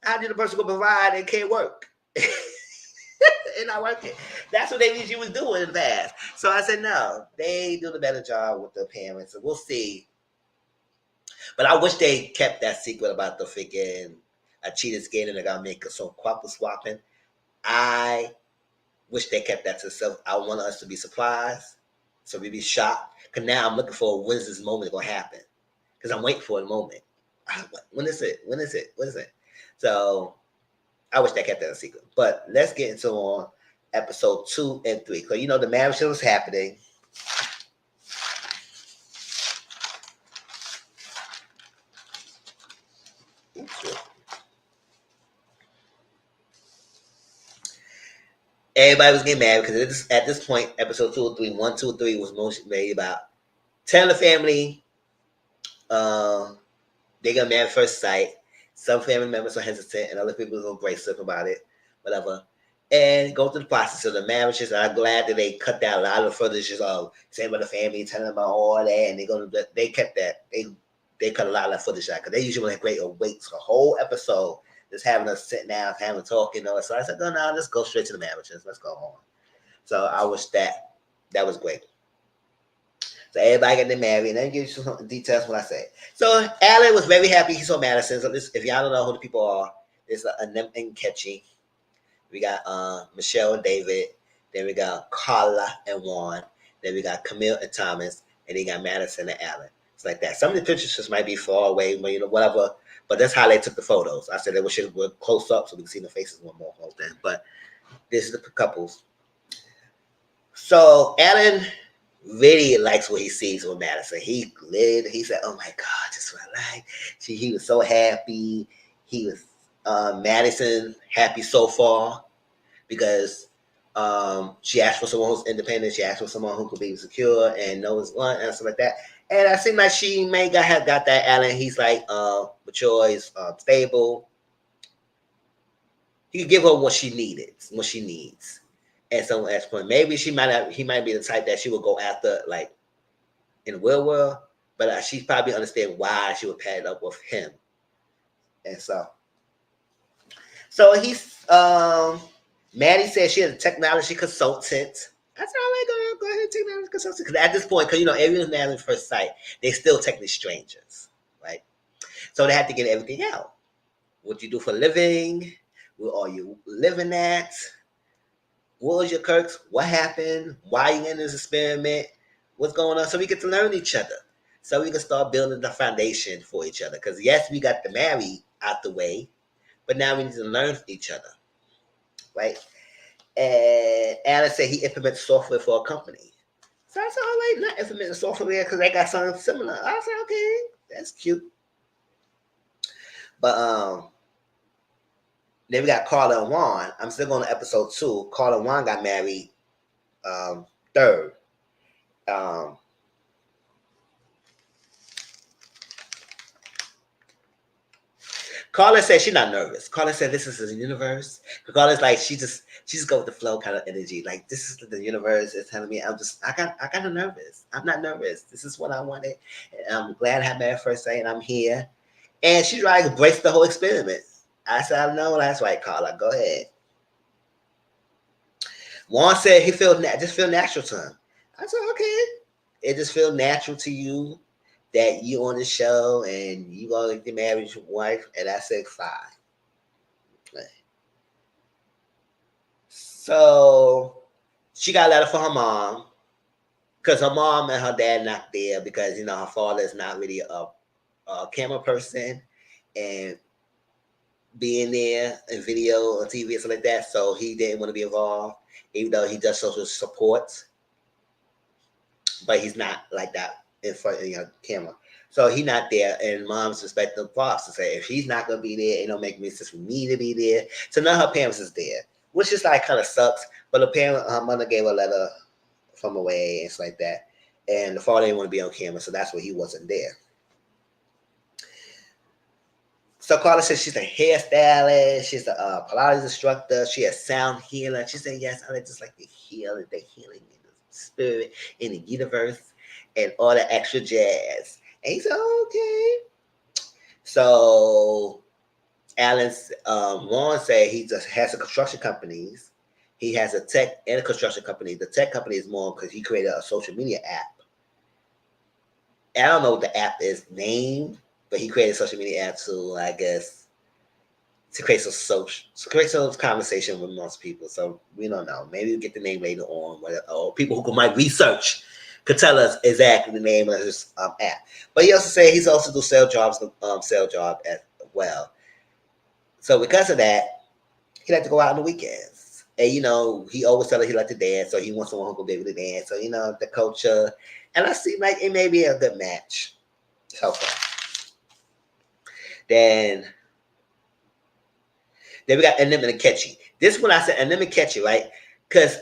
How did the person go provide and can't work? They're not working. That's what they usually was doing in the past. So I said, no, they do the better job with the parents. So we'll see. But I wish they kept that secret about the freaking a cheated skin and they got to make some couple swapping. I wish they kept that to themselves. I want us to be surprised. So we be shocked. Because now I'm looking for when's this moment going to happen. Because I'm waiting for the moment. When is it? When is it? When is it? So I wish they kept that a secret. But let's get into on episode 2 and 3. Because you know the marriage was happening. Everybody was getting married because at this point, episode 2 or 3, 1, 2, or 3 was mostly about telling the family they got married at first sight. Some family members are hesitant and other people are abrasive about it, whatever. And go through the process of the marriages. And I'm glad that they cut down a lot of the footage of saying about the family, telling them about all that, and they kept that. They cut a lot of that footage out because they usually want to wait a whole episode just having us sit down, having a talk, you know. So I said, no, let's go straight to the marriages. Let's go on. So I wish that was great. So everybody getting married, and then give you some details what I say. So Alan was very happy he saw Madison. So this, if y'all don't know who the people are, there's Anem and Ketchy. We got Michelle and David. Then we got Carla and Juan. Then we got Camille and Thomas. And then you got Madison and Alan. It's like that. Some of the pictures just might be far away, you know, whatever. But that's how they took the photos. I said they wish it were close up so we can see the faces one more whole thing. But this is the couples. So Alan really likes what he sees with Madison. He glittered. He said, "Oh my God, this is what I like." He was so happy. He was Madison happy so far because she asked for someone who's independent. She asked for someone who could be secure and knows one and stuff like that. And I seem like she may have got that. Alan, he's like mature, he's stable. He could give her what she needs. At some point, maybe he might be the type that she would go after, like in the real world, but she probably understand why she would pair it up with him. And so he's Maddie said she is a technology consultant. I said, all right, go ahead, technology consultant. Because at this point, because you know, everyone's married at first sight, they still technically strangers, right? So they have to get everything out. What you do for a living? Where are you living at? What was your quirks? What happened? Why are you in this experiment? What's going on? So we get to learn each other. So we can start building the foundation for each other. Because yes, we got the marry out the way, but now we need to learn from each other, right? And Alan said he implements software for a company. So I said, all right, not implementing software because they got something similar. I said, okay, that's cute. But Then we got Carla and Juan. I'm still going to episode 2. Carla and Juan got married third. Um, Carla said she's not nervous. Carla said this is the universe. Carla's like she just go with the flow kind of energy. Like this is the universe is telling me. I got nervous. I'm not nervous. This is what I wanted. And I'm glad I had married first sight and I'm here. And she's trying to embrace the whole experiment. I said, I know that's right, Carla. Go ahead. Juan said he just feel natural to him. I said, okay. It just feel natural to you that you on the show and you gonna get married to your wife, and I said fine. So she got a letter from her mom because her mom and her dad not there because her father is not really a camera person and being there in video or TV and stuff like that. So he didn't want to be involved, even though he does social support, but he's not like that in front of the camera. So he not there, and mom's respecting the pops to say if he's not gonna be there, it don't make any sense for me to be there. So now her parents is there, which is like kind of sucks. But her mother gave her a letter from away and stuff like that, and the father didn't want to be on camera, so that's why he wasn't there. So Carla says she's a hairstylist, she's a Pilates instructor, she a sound healer. She said, yes, I just like the healing in the spirit, in the universe, and all the extra jazz. And he said, okay. So Juan said he just has a construction companies. He has a tech and a construction company. The tech company is more because he created a social media app. I don't know what the app is named, but he created a social media app to, I guess, to create some conversation with most people. So we don't know. Maybe we'll get the name later on, or people who might research could tell us exactly the name of his app. But he also said he's also do sales job as well. So because of that, he like to go out on the weekends. And he always tell her he like to dance, so he wants someone who can be able to dance. So the culture, and I see like it may be a good match so far. Then we got Enem and Akechi. This one I said Enem and Akechi, right? Because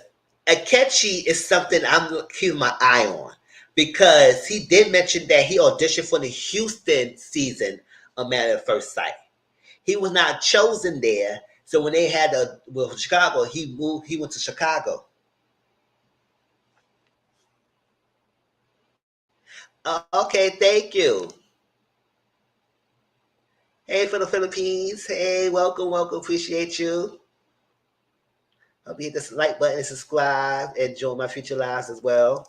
Akechi is something I'm keeping my eye on because he did mention that he auditioned for the Houston season of Married at First Sight. He was not chosen there, so when they had Chicago, he moved. He went to Chicago. Okay, thank you. Hey, for the Philippines. Hey, welcome. Appreciate you. Hope you hit this like button and subscribe and join my future lives as well.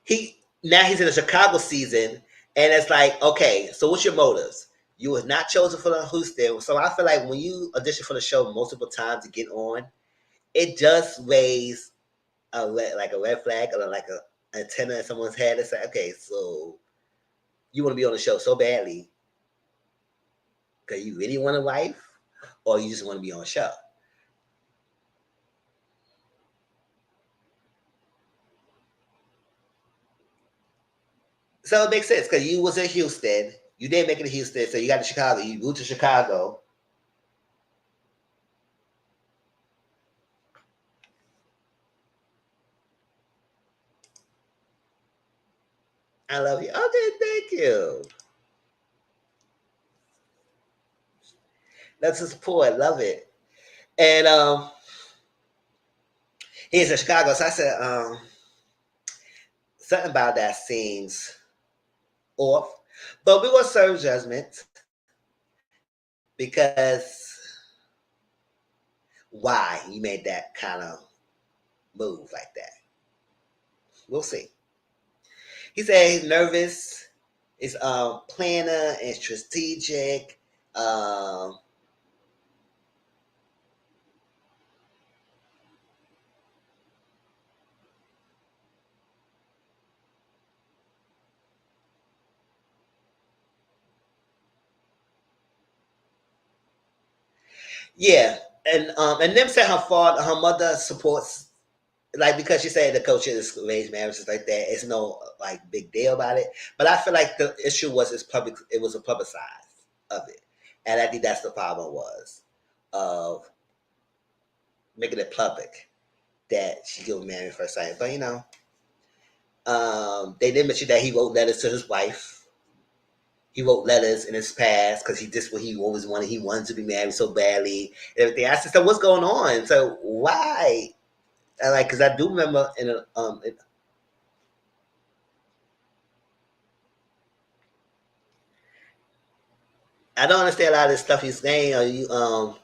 He's in the Chicago season, and it's like, okay, so what's your motives? You was not chosen for the Houston, so I feel like when you audition for the show multiple times to get on, it just raise like a red flag or like a antenna in someone's head. It's like, okay, so you want to be on the show so badly because you really want a wife, or you just want to be on the show. So it makes sense because you was in Houston. You didn't make it to Houston, so you got to Chicago. You moved to Chicago. I love you. Okay, thank you. That's the support. Love it. And he's in Chicago. So I said, something about that seems off. But we will serve judgment because why you made that kind of move like that. We'll see. He said he's nervous, is planner and strategic. Um, yeah, and them said her mother supports like because she said the culture is arranged marriages like that, it's no like big deal about it. But I feel like the issue was it's public. It was a publicized of it, and I think that's the problem was of making it public that she got married first sight. But they did mention that he wrote letters to his wife. He wrote letters in his past because he just what he always wanted. He wanted to be married so badly. And everything. I said, so what's going on? So why? And like, because I do remember I don't understand a lot of this stuff he's saying. Or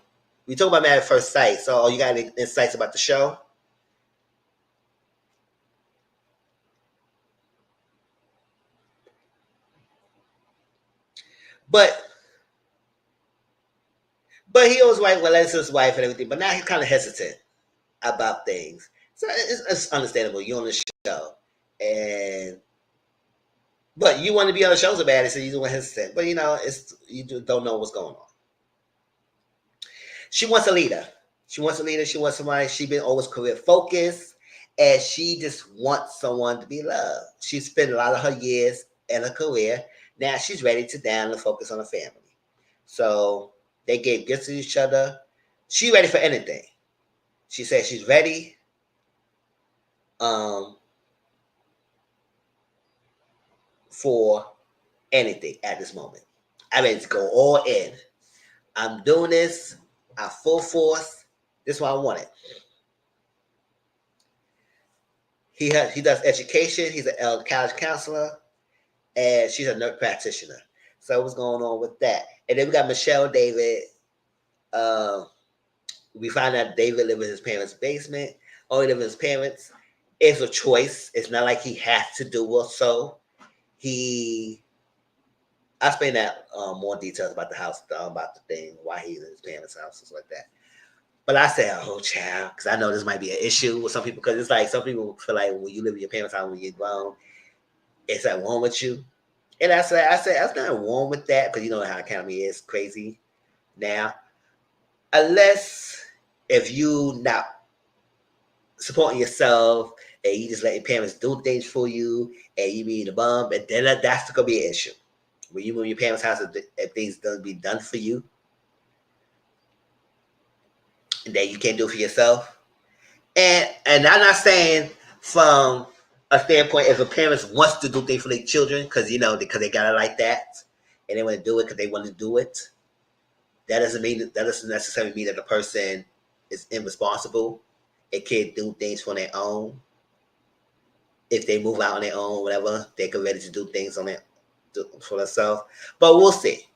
we talk about Married at First Sight. So you got any insights about the show? But he always like well that's his wife and everything. But now he's kind of hesitant about things. So it's understandable. You're on the show, and but you want to be on the show so bad, so you don't hesitant. But it's you don't know what's going on. She wants a leader. She wants a leader. She wants somebody. She's been always career focused, and she just wants someone to be loved. She spent a lot of her years in her career. Now she's ready to down and focus on her family. So they gave gifts to each other. She's ready for anything. She said she's ready. Um, for anything at this moment. I'm ready to go all in. I'm doing this. I'm full force. This is what I wanted. He does education. He's a college counselor, and she's a nurse practitioner. So what's going on with that? And then we got Michelle David. Uh, we find out David lived in his parents' basement. Only lived with his parents. It's a choice. It's not like he has to do it. So I explain that more details about the house, about the thing, why he's in his parents' house, stuff like that. But I said, oh, child, because I know this might be an issue with some people, because it's like some people feel like when you live in your parents' house when you're grown, it's like wrong with you. And I said, that's not wrong with that, because you know how economy is crazy now. Unless if you not supporting yourself and you just let your parents do things for you and you being a bum, and then that's gonna be an issue. When you move your parents' house, if things don't be done for you, and that you can't do it for yourself. And I'm not saying from a standpoint if a parent wants to do things for their children because they got it like that and they want to do it because they want to do it. That doesn't necessarily mean that the person is irresponsible. It can't do things for their own. If they move out on their own, whatever, they can ready to do things on it for themselves. But we'll see.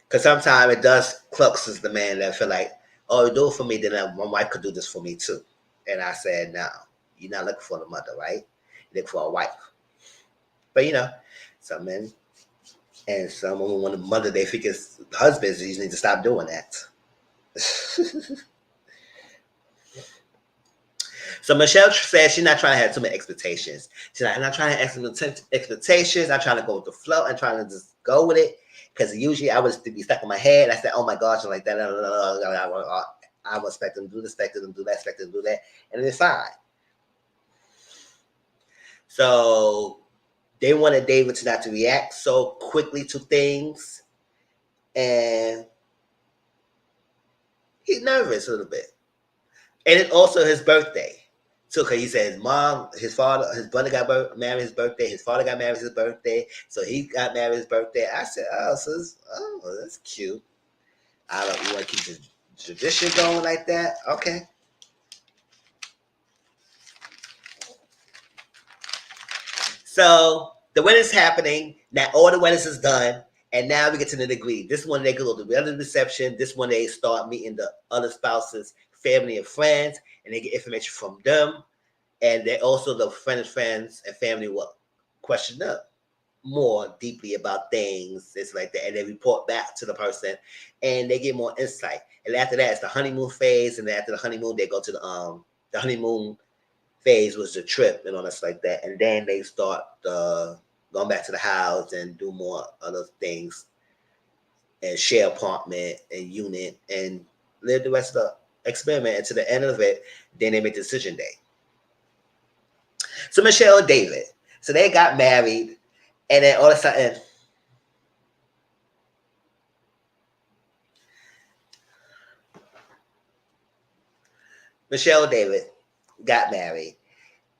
Because sometimes it does cluxes the man that feel like, oh, you do it for me, then my wife could do this for me too. And I said, no, you're not looking for the mother, right? You're looking for a wife. But some men and some women want to mother their freaking husbands. You need to stop doing that. So Michelle said she's not trying to have too many expectations. She's like, I'm not trying to have expectations. I'm trying to go with the flow. I'm trying to just go with it. Because usually I would be stuck in my head. I said, oh my gosh, I'm like that. I would expect them to do this, expect them to do that, expect them to do that. And it's fine. So they wanted David to not to react so quickly to things. And he's nervous a little bit. And it's also his birthday. So, cause he said his brother got married his birthday. His father got married his birthday. So he got married his birthday. I said, oh, that's cute. I don't. You want to keep the tradition going like that? Okay. So the wedding's happening now. All the weddings is done, and now we get to the degree. This one they go to the other reception. This one they start meeting the other spouses, family and friends, and they get information from them. And they also the friends and family will question them more deeply about things. It's like that, and they report back to the person, and they get more insight. And after that, it's the honeymoon phase, and then after the honeymoon, they go to the honeymoon phase was the trip and all that like that, and then they start going back to the house and do more other things, and share apartment and unit and live the rest of the experiment. And to the end of it, then they make the decision day. So Michelle and David. So they got married, and then all of a sudden, Michelle and David got married.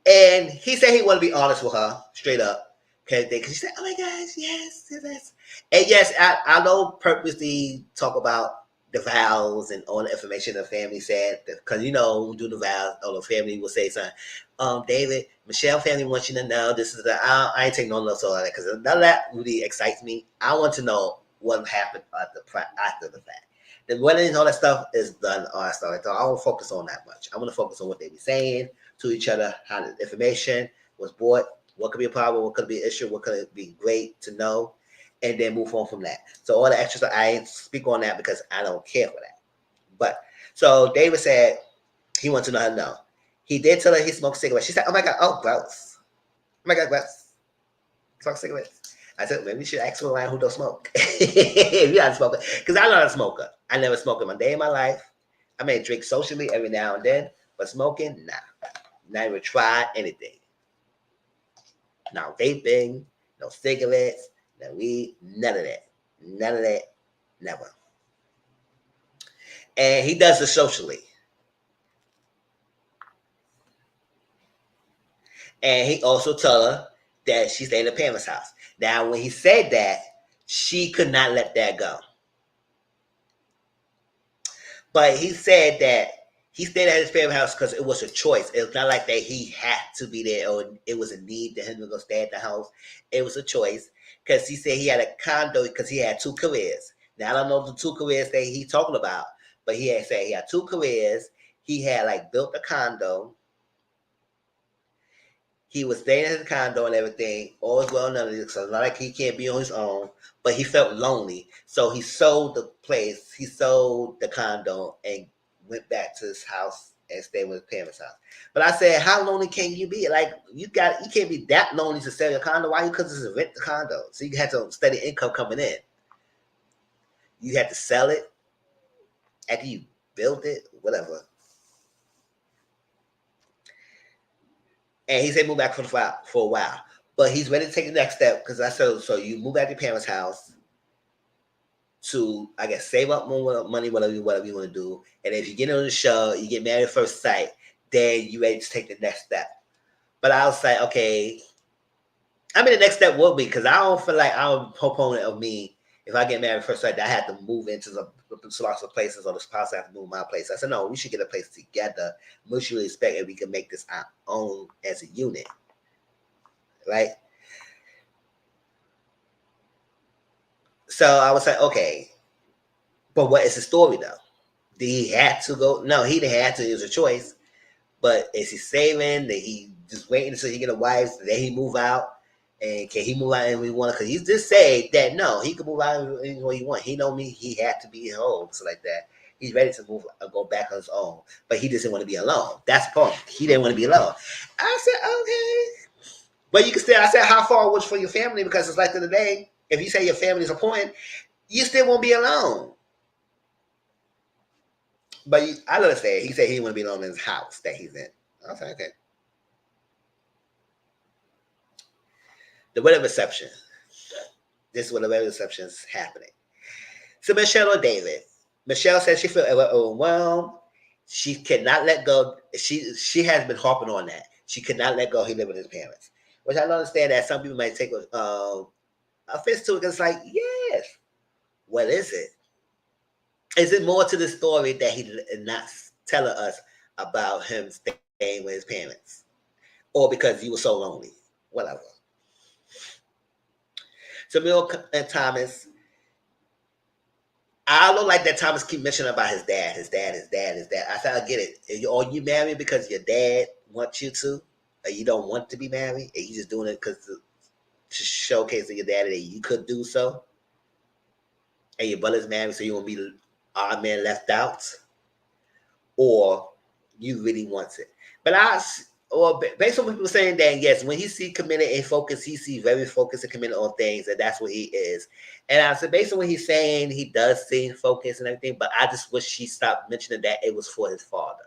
And he said he wanted to be honest with her, straight up. Because she said, oh my gosh, yes, yes. And yes, I don't purposely talk about the vows and all the information the family said. Because, you know, we do the vows, or the family will say something. David, Michelle family wants you to know this is I ain't taking no notes on that because none of that really excites me. I want to know what happened after the fact. The wedding and all that stuff is done, all that stuff. So I don't focus on that much. I want to focus on what they be saying to each other, how the information was brought, what could be a problem, what could be an issue, what could be great to know, and then move on from that. So all the extra stuff, I ain't speak on that because I don't care for that. But so David said he wants to know how to know. He did tell her he smoked cigarettes. She said, oh my God, oh, gross. Oh my God, gross. Smoke cigarettes. I said, maybe we should ask someone who don't smoke. If you're not a smoker. Because I'm not a smoker. I never smoked in a day in my life. I may drink socially every now and then, but smoking, nah. Not even tried anything. No vaping, no cigarettes, no weed, none of that. None of that, never. And he does it socially. And he also told her that she stayed in the parents' house. Now, when he said that, she could not let that go. But he said that he stayed at his parents' house because it was a choice. It was not like that he had to be there or it was a need to him to go stay at the house. It was a choice because he said he had a condo because he had two careers. Now, I don't know the two careers that he talking about, but he had said he had two careers. He had like built a condo. He was staying in his condo and everything. All is well and none of this. So it's not like he can't be on his own, but he felt lonely. So he sold the place. He sold the condo and went back to his house and stayed with his parents' house. But I said, how lonely can you be? Like you can't be that lonely to sell your condo. Why? Because it's a rent the condo. So you had to steady income coming in. You had to sell it after you built it, whatever. And he said move back for a while. But he's ready to take the next step because I said, so you move back to your parents' house to, I guess, save up more money, whatever you want to do. And if you get on the show, you get married at first sight, then you're ready to take the next step. But I was like, okay. I mean, the next step will be because I don't feel like I'm a proponent of me. If I get married at first sight, I have to move into some lots of places or the spouse have to move my place. I said, no, we should get a place together, mutually respect, and we can make this our own as a unit. Right? So I was like, okay, but what is the story though? Did he have to go? No, he didn't have to. It was a choice. But is he saving? Did he just waiting until he get a wife? Then he move out? And can he move out when he want? Because he just said that no, he could move out anywhere he want. He know me. He had to be home, so like that. He's ready to move, go back on his own, but he doesn't want to be alone. That's the point. He didn't want to be alone. I said, okay, but you can still. I said, how far was for your family? Because it's like the other day. If you say your family is important, you still won't be alone. But I understand. He said he didn't want to be alone in his house that he's in. I was like, okay. The wedding reception. This is where the wedding reception is happening. So Michelle or David. Michelle said she felt overwhelmed. She cannot let go. She has been harping on that. She could not let go. He lived with his parents, which I understand that some people might take offense to it. Because it's like, yes, what is it? Is it more to the story that he did not telling us about him staying with his parents, or because he was so lonely? Whatever. So Bill and Thomas, I don't like that Thomas keep mentioning about his dad. I said, I get it. Are you married because your dad wants you to, or you don't want to be married, and you just doing it because to showcase to your daddy that you could do so, and your brother's married, so you won't be odd man left out, or you really want it. But based on what people saying that, yes, when he see committed and focused, he see very focused and committed on things, and that's what he is. And I said, based on what he's saying, he does seem focused and everything, but I just wish she stopped mentioning that it was for his father.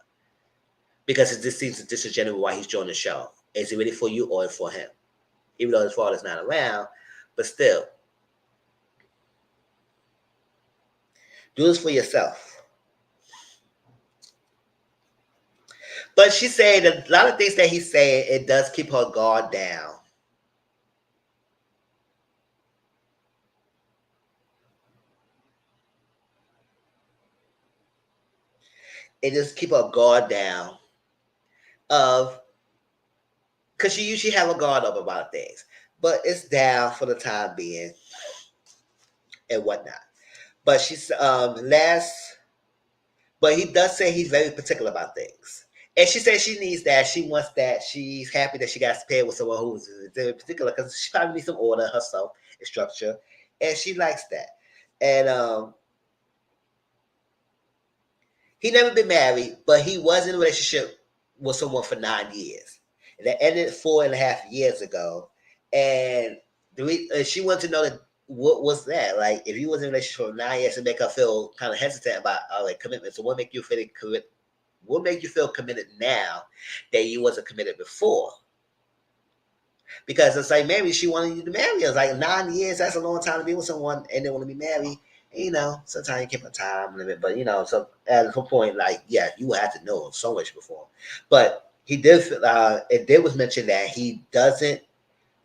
Because it just seems disingenuous why he's joining the show. Is it really for you or for him? Even though his father's not around, but still, do this for yourself. But she said that a lot of things that he's saying, it does keep her guard down. It just keep her guard down of, because she usually have a guard up about things, but it's down for the time being and whatnot. But she's but he does say he's very particular about things. And she says she needs that. She wants that. She's happy that she got paired with someone who's very particular because she probably needs some order herself and structure. And she likes that. And he never been married, but he was in a relationship with someone for 9 years. And that ended 4.5 years ago. And she wanted to know that what was that? Like, if you was in a relationship for 9 years, it make her feel kind of hesitant about like commitment. So what make you feel what make you feel committed now that you wasn't committed before? Because it's like maybe she wanted you to marry us. Like 9 years, that's a long time to be with someone and they want to be married. Sometimes you keep a time limit, but so at some point, like, yeah, you would have to know so much before. But he did. It did was mentioned that he doesn't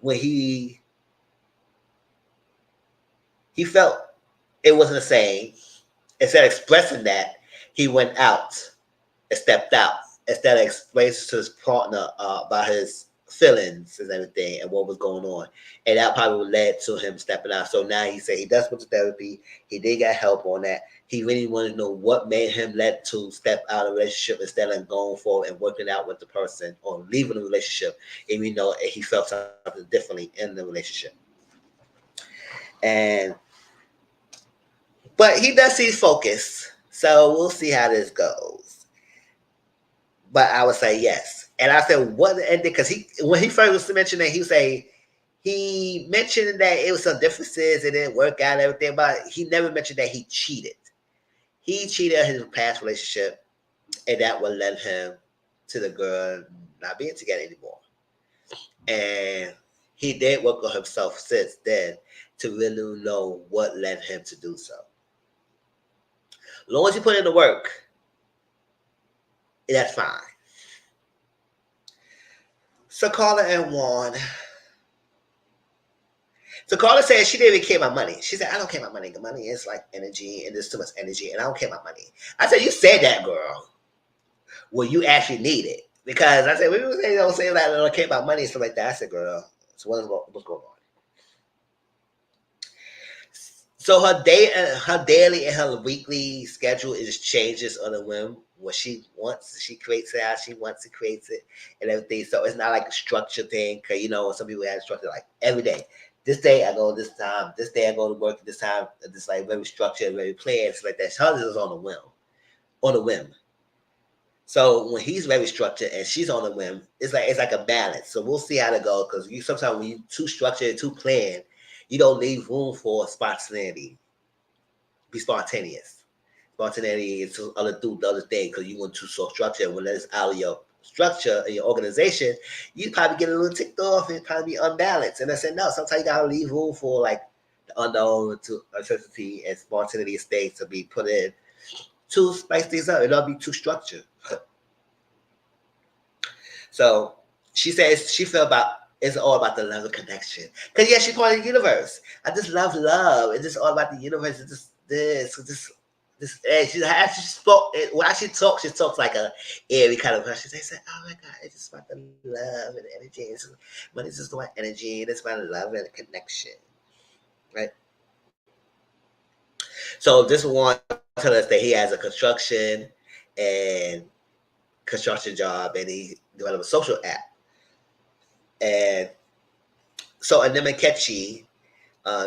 when he felt it wasn't the same. Instead of expressing that, he went out and stepped out instead of explaining to his partner about his feelings and everything and what was going on. And that probably led to him stepping out. So now he said he does go to therapy. He did get help on that. He really wanted to know what made him let to step out of a relationship instead of going forward and working out with the person or leaving the relationship. Even though he felt something differently in the relationship. But he does see focus. So we'll see how this goes. But I would say yes. And I said, what ended? Because when he first mentioned that, he mentioned that it was some differences, it didn't work out and everything, but he never mentioned that he cheated. He cheated in his past relationship, and that would led him to the girl not being together anymore. And he did work on himself since then to really know what led him to do so. As long as you put in the work, that's fine. So Carla and Juan. So Carla said she didn't even care about money. She said, I don't care about money. The money is like energy, and there's too much energy, and I don't care about money. I said, you said that, girl. Well, you actually need it. Because I said, when people say that I don't care about money and stuff like that, I said, girl, so what's going on? So her daily and her weekly schedule is changes on a whim. What she wants, she creates it out. She wants to create it and everything. So it's not like a structured thing. Cause some people have structure like every day. This day I go this time. This day I go to work this time. It's like very structured, very planned. It's like that. Hers is on a whim. On a whim. So when he's very structured and she's on a whim, it's like a balance. So we'll see how to go. Because sometimes when you too structured, too planned, you don't leave room for spontaneity. Be spontaneous. Spontaneity is to do the other thing because you want to so structure. When it's out of your structure and your organization, you probably get a little ticked off and probably be unbalanced. And I said, no, sometimes you gotta leave room for like the unknown to uncertainty and spontaneity states to be put in to spice things up. It don't be too structured. So she says she felt it's all about the love and connection. Because yeah, she's part of the universe. I just love love. It's just all about the universe. It's just this. And she spoke. When she talks like a airy kind of person. She said, "Oh my God, it's just about the love and the energy. Money is just about energy. And it's about love and connection, right?" So this one tell us that he has a and construction job, and he developed a social app. And so Anemekechi,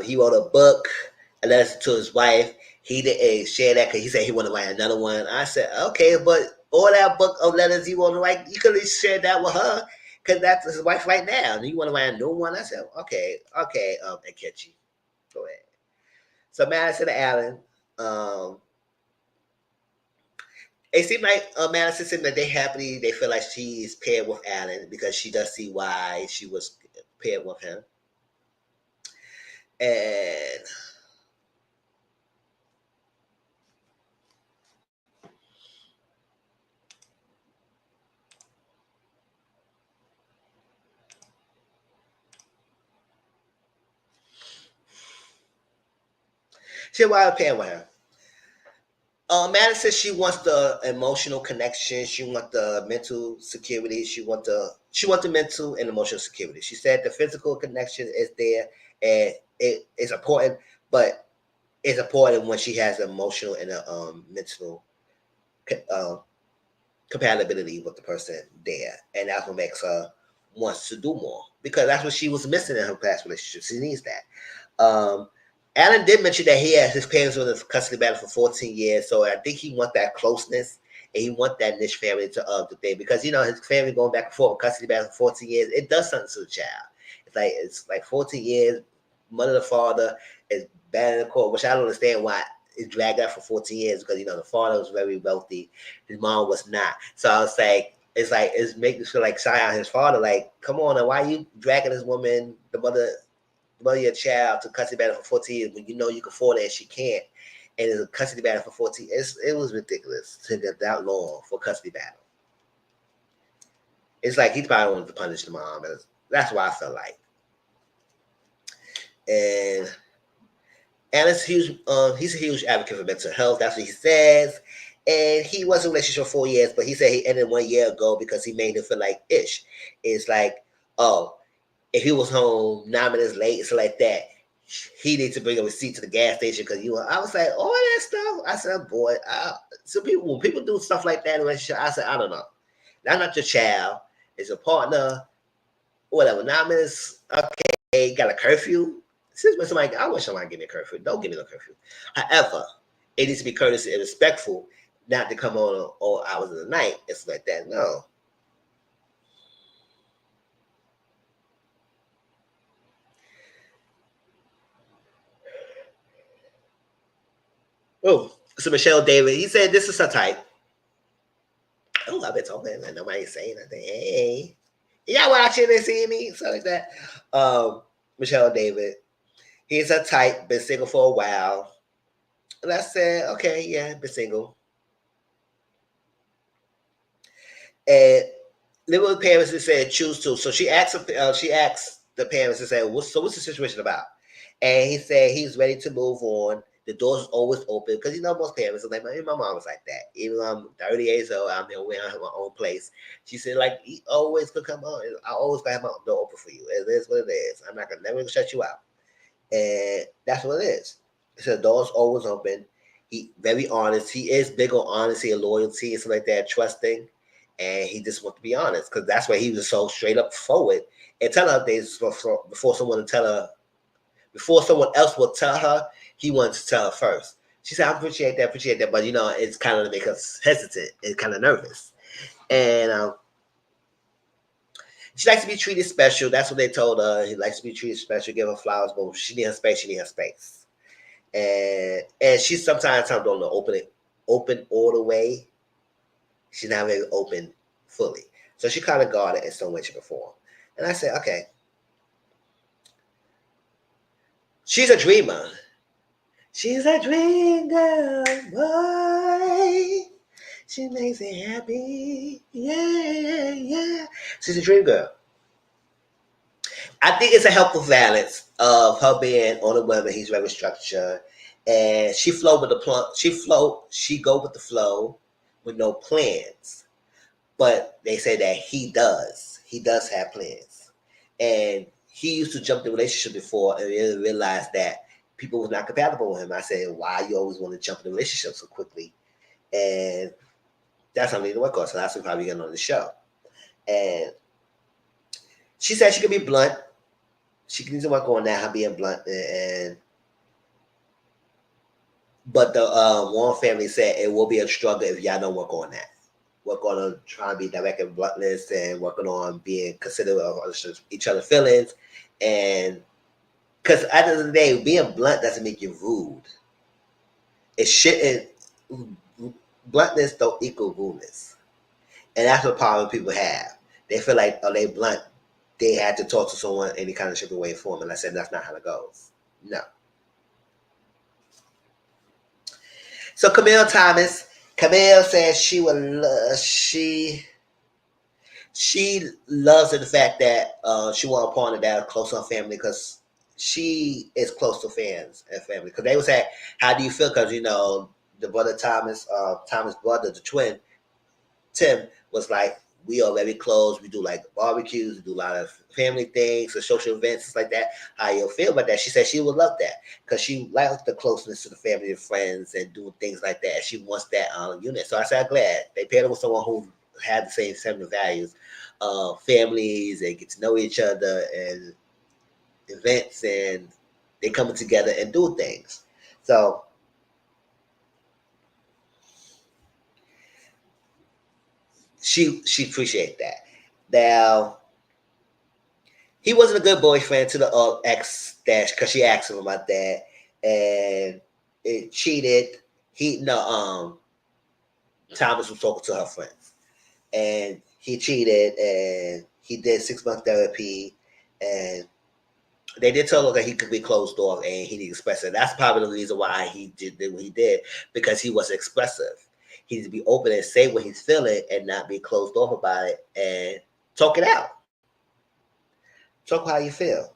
he wrote a book, a letter to his wife. He didn't share that because he said he wanted to write another one. I said, okay, but all that book of letters he want to write, you could at least share that with her because that's his wife right now. And you want to write a new one? I said, okay, Akechi, go ahead. So Madison Allen, It seemed like Madison said that they feel like she's paired with Alan because she does see why she was paired with him. And she was paired with him. Madison, she wants the emotional connection. She wants the mental security. She wants the mental and emotional security. She said the physical connection is there and it is important, but it's important when she has emotional and mental um, compatibility with the person there, and that's what makes her wants to do more because that's what she was missing in her past relationship. She needs that. Alan did mention that he had his parents were in a custody battle for 14 years, so I think he wants that closeness and he wants that niche family to thing because his family going back and forth in custody battle for 14 years. It does something to the child. It's like 14 years. Mother and father is bad in the court, which I don't understand why it dragged out for 14 years because the father was very wealthy, his mom was not. So I was like it's making me feel like Sion, his father, like, come on, now why are you dragging this woman, the mother of your child, to custody battle for 14 years when you know you can afford it and she can't, and it's a custody battle for 14. It was ridiculous to get that long for custody battle. It's like he probably wanted to punish the mom. That's why I felt like. And Alan's huge. He's a huge advocate for mental health. That's what he says. And he was in a relationship for 4 years, but he said he ended 1 year ago because he made him feel like ish. It's like, oh, if he was home 9 minutes late, so like that, he needs to bring a receipt to the gas station because I was like, all that stuff. I said, boy, so when people do stuff like that in a relationship, I said, I don't know. That's not your child. It's your partner. Whatever. 9 minutes. Okay, got a curfew. Since when I wish somebody give me a curfew. Don't give me no curfew. However, it needs to be courteous and respectful, not to come on all hours of the night. It's like that. No. Oh, so Michelle David, he said this is her type. Oh, I've been talking and nobody saying nothing. Hey, y'all watching and seeing me? Something like that. Michelle David, he's a type, been single for a while. And I said, okay, yeah, been single. And live with parents and said choose to. So she asked the parents and said, what's the situation about? And he said he's ready to move on. The door's always open because most parents are like my mom was like that. Even though I'm 30 years old, I'm here where I have my own place. She said like he always could come on. I always gotta have my door open for you. It is what it is. I'm not gonna never shut you out. And that's what it is. So the door's always open. He very honest. He is big on honesty and loyalty and stuff like that, trusting. And he just wants to be honest because that's why he was so straight up forward and tell her things before someone else will tell her. He wanted to tell her first. She said, "I appreciate that, but it's kind of to make us hesitant and kind of nervous." And she likes to be treated special. That's what they told her. He likes to be treated special, give her flowers, but she needs her space. She needs her space. And she sometimes don't know open all the way. She's not very open fully. So she kind of guarded in some way, shape, or form. And I said, okay. She's a dreamer. She's a dream girl, boy. She makes it happy. Yeah, yeah. She's a dream girl. I think it's a helpful balance of her being on a woman. He's very structured. And she flow with the plump. She go with the flow with no plans. But they say that he does. He does have plans. And he used to jump the relationship before and really realized that people was not compatible with him. I said, why you always want to jump in the relationship so quickly? And that's something to work on. So that's what probably getting on the show. And she said she could be blunt. She needs to work on that, her being blunt. But the Warren family said it will be a struggle if y'all don't work on that. Work on trying to be direct and bluntness and working on being considerate of each other's feelings. And because at the end of the day, being blunt doesn't make you rude. It shouldn't. bluntness don't equal rudeness. And that's what problem people have. They feel like, oh, they blunt. They had to talk to someone any kind of shape or way form. And I said, that's not how it goes. No. So Camille Thomas, Camille says she would she loves the fact that she want a partner that is close to her family because she is close to fans and family. Because they would say, how do you feel? Because, you know, the brother Thomas, Thomas' brother, the twin, Tim, was like, we are very close. We do like barbecues, we do a lot of family things, or social events, stuff like that. How you feel about that? She said she would love that because she likes the closeness to the family and friends and doing things like that. She wants that unit. So I said, I'm glad they paired her with someone who had the same similar values, families, and get to know each other and events, and they coming together and do things. So she appreciate that. Now, he wasn't a good boyfriend to the ex dash because she asked him about that, and it cheated. He no Thomas was talking to her friends, and he cheated, and he did 6 month therapy, and they did tell him that he could be closed off and he didn't express it. That's probably the reason why he did what he did, because he was expressive. He needs to be open and say what he's feeling and not be closed off about it and talk it out. Talk how you feel.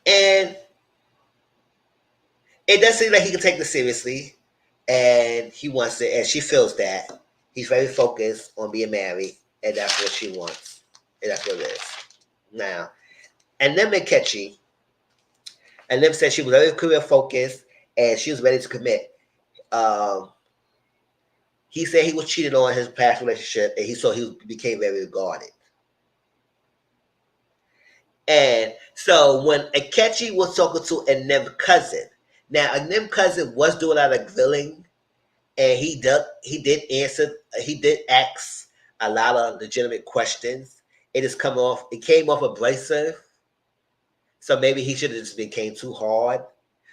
And it does seem like he can take this seriously, and he wants it, and she feels that. He's very focused on being married, and that's what she wants. And that's what it is. Now, and then McKetchy, and Lim said she was very career focused and she was ready to commit. Um, he said he was cheated on in his past relationship, and he became very guarded. And so when Akechi was talking to a Nim cousin, now a Nim cousin was doing a lot of grilling, and he did ask a lot of legitimate questions. It came off abrasive, so maybe he should have just became too hard.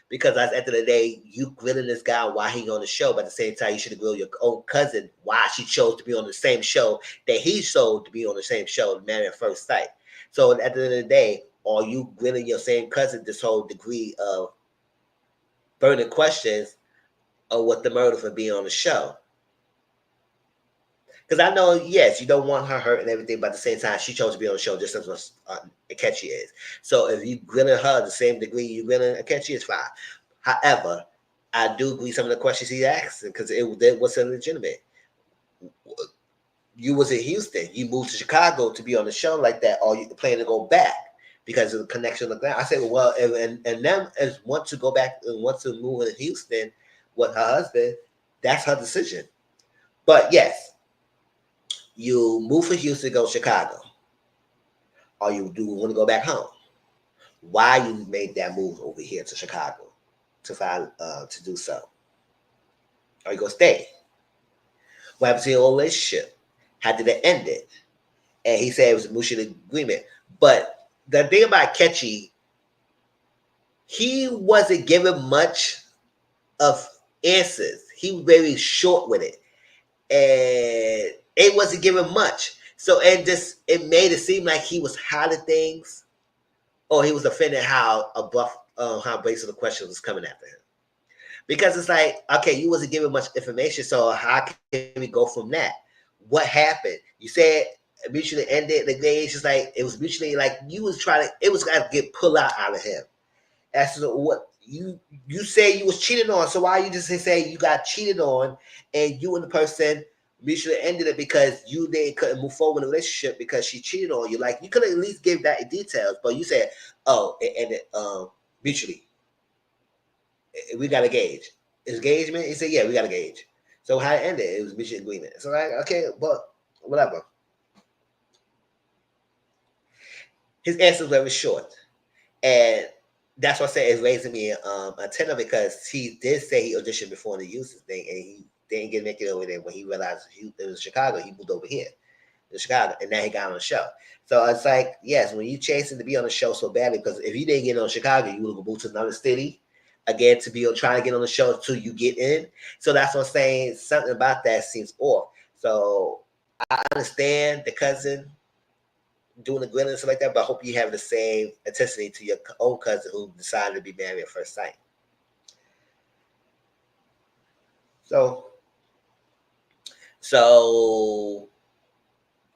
Because at the end of the day, you grilling this guy while he on the show, but at the same time, you should have grilled your own cousin why she chose to be on the same show that he chose to be on the same show, Married at First Sight. So at the end of the day, are you grilling your same cousin this whole degree of burning questions of what the murder for being on the show? Because I know, yes, you don't want her hurt and everything, but at the same time, she chose to be on the show just as much Akechi is. So if you grilling her the same degree you grilling Akechi, it's fine. However, I do agree some of the questions he asked because it wasn't legitimate. You was in Houston, you moved to Chicago to be on the show like that, or you plan to go back because of the connection of that. I said, well, and them as want to go back and want to move in Houston with her husband, that's her decision. But yes, you move from Houston to go to Chicago, or you do want to go back home. Why you made that move over here to Chicago to do so? Are you gonna stay? What happened to your old relationship? How did it end it? And he said it was a mutual agreement. But the thing about Ketchy, he wasn't given much of answers. He was very short with it, and it wasn't given much. So it made it seem like he was hiding things, or he was offended how abrupt, how basic the question was coming after him. Because it's like, okay, you wasn't given much information, so how can we go from that? What happened? You said mutually ended the engagement. It's like it was mutually like you was trying to. It was going to get pulled out of him. As to what you say you was cheated on, so why you just say you got cheated on, and you and the person mutually ended it because you couldn't move forward in a relationship because she cheated on you? Like you could at least give that details, but you said, oh, it ended mutually. We got engaged. Engagement? He said, yeah, we got engaged. So how it ended? It was mutual agreement. So like, okay, but whatever. His answer was very short, and that's what I said it's raising me antenna, because he did say he auditioned before the uses thing, and he didn't get make it over there. When he realized it was Chicago, he moved over here. in Chicago, and now he got on the show. So it's like, yes, when you chasing to be on the show so badly, because if you didn't get on Chicago, you would go move to another city again to be trying to get on the show until you get in. So that's what I'm saying. Something about that seems off. So I understand the cousin doing the grilling and stuff like that, but I hope you have the same intensity to your own cousin who decided to be married at first sight. So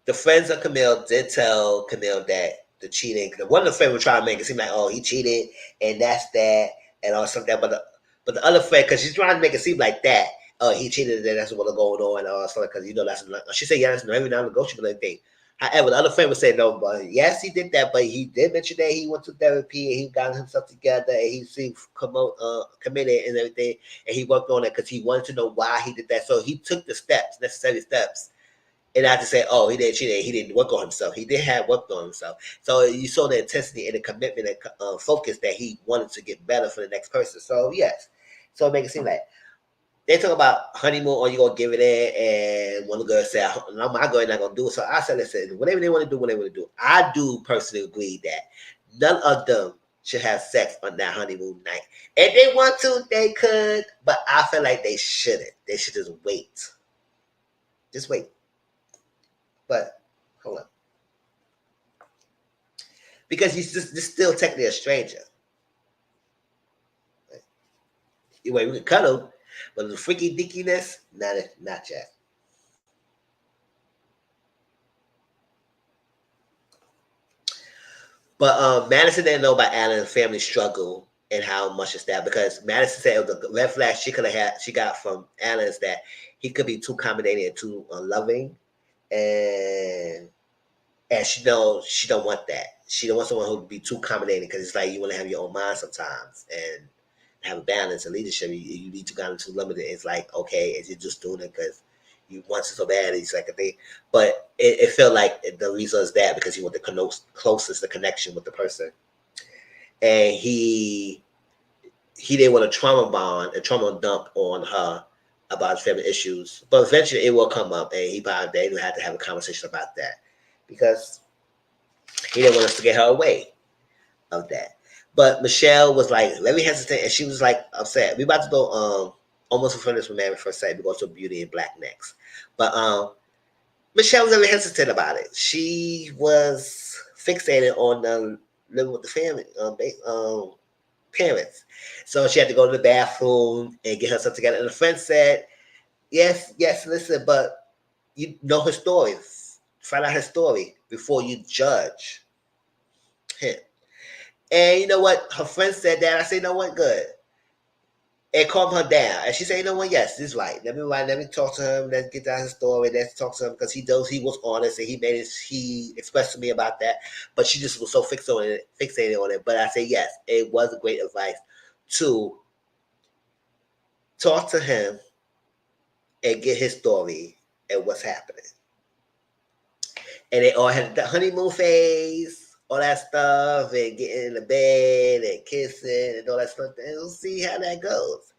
the friends of Camille did tell Camille that the cheating. One of the friends was trying to make it seem like, oh, he cheated and that's that and all something. But the other friend, because she's trying to make it seem like that, oh, he cheated and that's what's going on and all something. Because that's she said yes, no, every now and then she like thing. However, the other friend would say no, but yes, he did that, but he did mention that he went to therapy and he got himself together and he seemed committed and everything, and he worked on it because he wanted to know why he did that. So he took the necessary steps. And not to say, oh, he didn't cheat, he didn't work on himself. He did have worked on himself. So you saw the intensity and the commitment and focus that he wanted to get better for the next person. So yes, so it makes it seem like they talk about honeymoon, or you gonna give it in, and one of the girls said, "No, my girl not gonna do it." So I said, "Listen, whatever they want to do, whatever they want to do." I do personally agree that none of them should have sex on that honeymoon night. If they want to, they could, but I feel like they shouldn't. They should just wait. Just wait. But hold on, because he's just still technically a stranger. Anyway, we can cuddle, but the freaky dinkiness, not yet. But Madison didn't know about Alan's family struggle and how much is that, because Madison said it was a red flag she got from Alan is that he could be too accommodating and too loving, and she don't want that. She don't want someone who would be too accommodating, because it's like you want to have your own mind sometimes and have a balance and leadership. You need to kind of too limited. It's like, okay, is you just doing it because you want it so bad? It's like a thing. But it felt like the reason is that because you want the closest, the connection with the person, and he didn't want a trauma dump on her about his family issues. But eventually it will come up, and they would have to have a conversation about that, because he didn't want us to get her away of that. But Michelle was like very hesitant, and she was like upset. We about to go almost in front of this from Married at First Sight. We go to Beauty and Black next. But Michelle was very hesitant about it. She was fixated on living with the family parents. So she had to go to the bathroom and get herself together. And the friend said, yes, listen, but you know her story. Find out her story before you judge him. And you know what? Her friend said that. I said, you know what? Good. And calmed her down. And she said, you know what? Yes, this is right. Let me talk to him. Let's get down his story. Let's talk to him, because he was honest, and he expressed to me about that. But she just was so fixated on it. But I say, yes, it was a great advice to talk to him and get his story and what's happening. And they all had the honeymoon phase, all that stuff, and getting in the bed and kissing and all that stuff. And we'll see how that goes.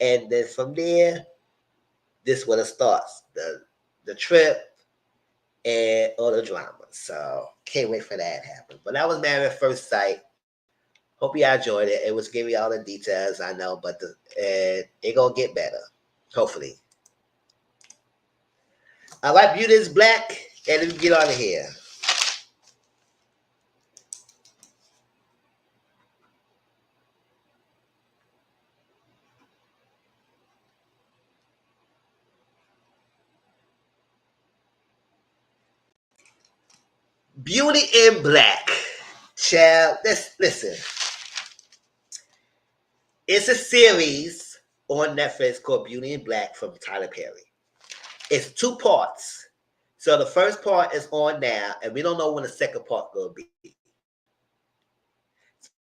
And then from there, this is what it starts. The trip and all the drama. So can't wait for that to happen. But that was Married at First Sight. Hope y'all enjoyed it. It was giving you all the details, I know, but it gonna get better. Hopefully. All right, Beauty is Black, and let me get out of here. Beauty in Black. Child, listen. It's a series on Netflix called Beauty in Black from Tyler Perry. It's 2 parts. So the first part is on now, and we don't know when the second part will be.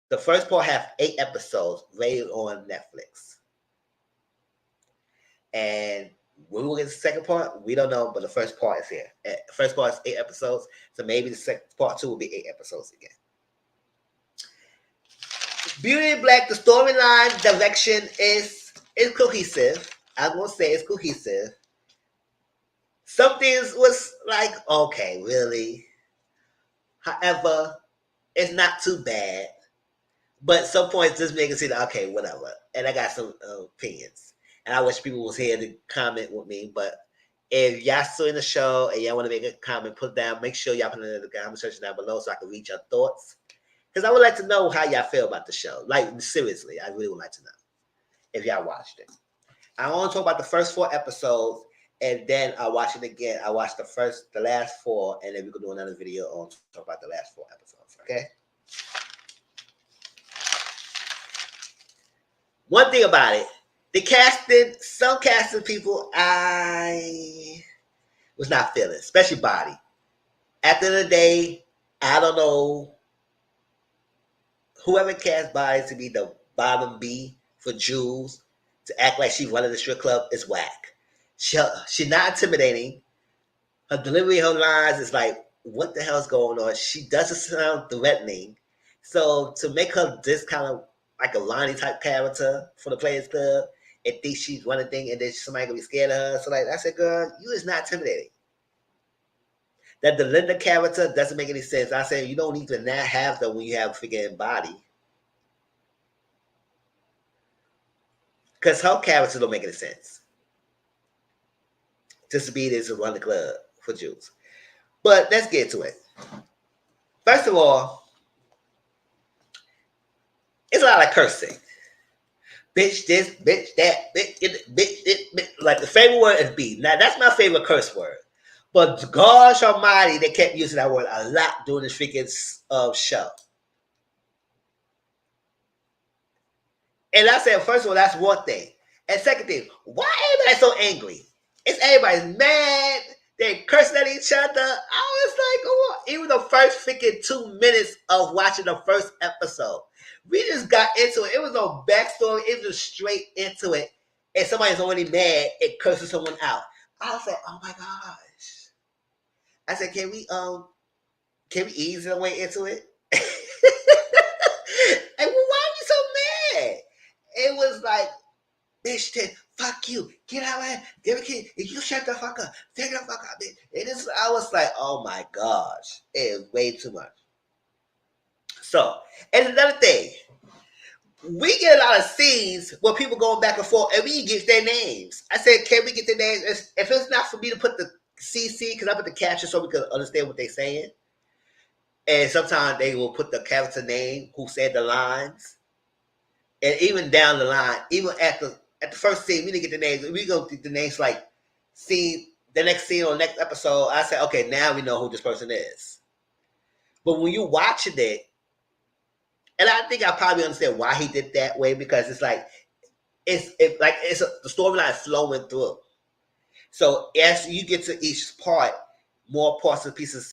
The first part has 8 episodes rated on Netflix. And when we will get the second part, we don't know, but the first part is here. The first part is 8 episodes, so maybe the second part 2 will be 8 episodes again. Beauty in Black, the storyline direction is cohesive. I'm gonna say it's cohesive. Some things was like, okay, really. However, it's not too bad. But some points just make it seem like, okay, whatever. And I got some opinions. And I wish people was here to comment with me. But if y'all still in the show and y'all want to make a comment, put it down. Make sure y'all put it in the comment section down below so I can read your thoughts. Because I would like to know how y'all feel about the show. Like, seriously, I really would like to know if y'all watched it. I want to talk about the first 4 episodes, and then I'll watch it again. I watched the last 4, and then we can do another video on talk about the last 4 episodes. Okay. One thing about it, some casting people I was not feeling, especially Body. At the end of the day, I don't know. Whoever cast Body to be the bottom B for Jules, to act like she's running the strip club is whack. She's not intimidating. Her delivery, her lines is like, what the hell's going on? She doesn't sound threatening. So to make her this kind of like a Lonnie type character for the Players Club and think she's running thing and then somebody gonna be scared of her. So like I said, girl, you is not intimidating. That the Linda character doesn't make any sense. I said you don't need to not have them when you have a freaking Body. Because her character don't make any sense. Just to be there to run the club for Jules. But let's get to it. First of all, it's a lot of cursing. Bitch this, bitch that, bitch this, bitch. Like the favorite word is B. Now that's my favorite curse word. But gosh almighty, they kept using that word a lot during this freaking show. And I said, first of all, that's one thing. And second thing, why everybody so angry? It's everybody's mad. They cursing at each other. I was like, oh, even the first freaking 2 minutes of watching the first episode, we just got into it. It was no backstory. It was just straight into it. And somebody's already mad and cursing someone out. I was like, oh my gosh. I said, can we ease our way into it? And why are you so mad? It was like, bitch, then fuck you. Get out of here. Give a kid. You shut the fuck up. Take the fuck up, bitch. And this, I was like, oh my gosh. It is way too much. So, and another thing, we get a lot of scenes where people going back and forth and we get their names. I said, can we get their names? If it's not for me to put the CC, because I put the caption so we can understand what they're saying. And sometimes they will put the character name who said the lines. And even down the line, even at the first scene, we didn't get the names. We go through the names like the next scene or next episode. I said, okay, now we know who this person is. But when you're watching it, and I think I probably understand why he did that way, because it's like the storyline flowing through. So as you get to each part, more parts of the pieces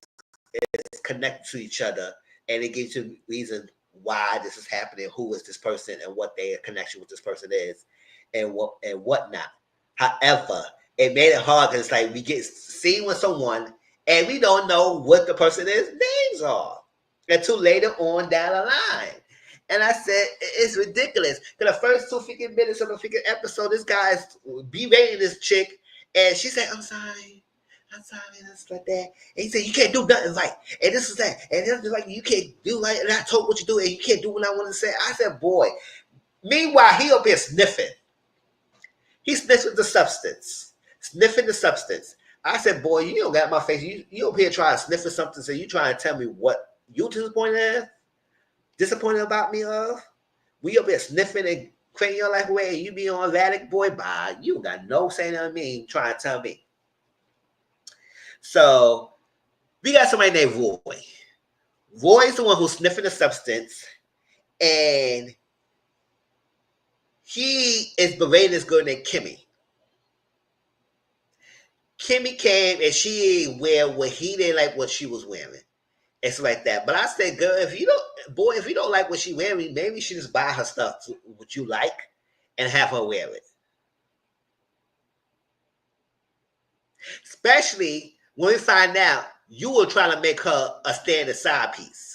is connected to each other, and it gives you reason why this is happening, who is this person, and what their connection with this person is, and whatnot. However, it made it hard because it's like we get seen with someone and we don't know what the person's names are until later on down the line. And I said, it's ridiculous. Because the first 2 freaking minutes of the freaking episode, this guy's berating this chick, and she said, I'm sorry, and it's like that. And he said, you can't do nothing right. And this is that. And this is like, you can't do right. And I told what you do, and you can't do what I want to say. I said, boy. Meanwhile, he up here sniffing. He's sniffing the substance. I said, boy, you don't got my face. You up here trying to sniff something, so you trying to tell me what you disappointed about me of? We up here sniffing and creating your life away, and you be on Vatic, boy, bye. You got no saying on me trying to tell me. So we got somebody named Roy. Roy is the one who's sniffing the substance, and he is berating this girl named Kimmy. Kimmy came and she didn't wear what he didn't like what she was wearing. It's like that. But I said, girl, if you don't like what she wearing, maybe you should just buy her stuff what you like and have her wear it. Especially when we find out you were trying to make her a standard side piece.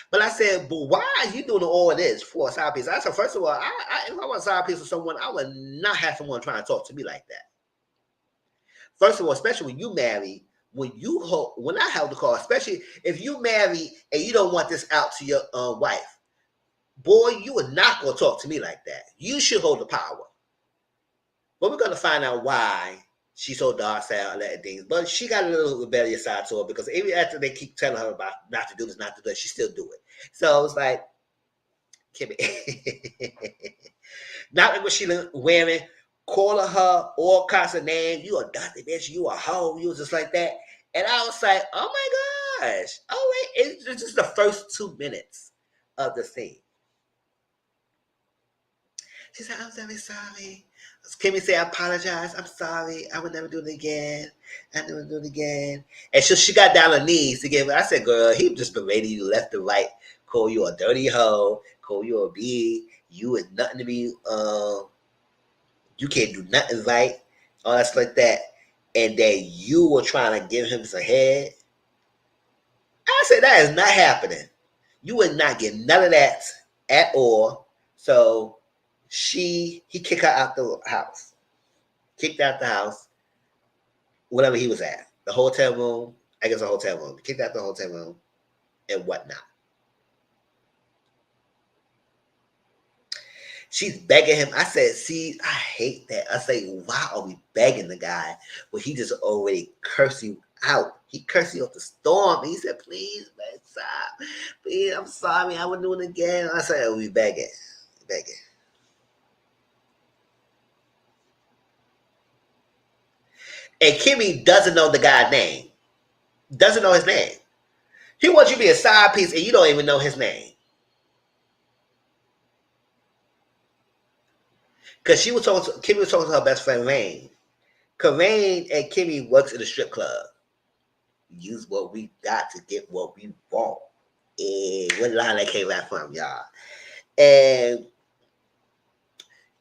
But I said, but why are you doing all of this for a side piece? I said, first of all, if I want a side piece with someone, I would not have someone trying to talk to me like that. First of all, especially when you marry, when I held the call, especially if you marry and you don't want this out to your wife, boy, you are not going to talk to me like that. You should hold the power. But we're going to find out why she's so docile and that things. But she got a little rebellious side to her because even after they keep telling her about not to do this, not to do that, she still do it. So it's like, Kimmy, not like what she wearing, calling her all kinds of names. You a dirty bitch, you a hoe, you was just like that. And I was like, oh my gosh. Oh, wait, it's just the first 2 minutes of the scene. She said, I'm very sorry. Kimmy said, I apologize. I'm sorry. I would never do it again. I never do it again. And so she got down on her knees to give it. I said, girl, he just berated you left and right. Call you a dirty hoe. Call you a B. You is nothing to be, you can't do nothing right. All that stuff like that. And that you were trying to give him some head. I said, that is not happening. You would not get none of that at all. So he kicked her out the house. Kicked out the house, whatever he was at. The hotel room, I guess a hotel room. Kicked out the hotel room and whatnot. She's begging him. I said, see, I hate that. I say, why are we begging the guy when he just already cursed you out? He cursed you off the storm. And he said, please, man, stop. Please, I'm sorry. I wouldn't do it again. I said, we begging. Begging. And Kimmy doesn't know the guy's name. Doesn't know his name. He wants you to be a side piece and you don't even know his name. Because Kimmy was talking to her best friend, Rain. Because Rain and Kimmy works in a strip club. Use what we got to get what we want. And what line that came out from, y'all? And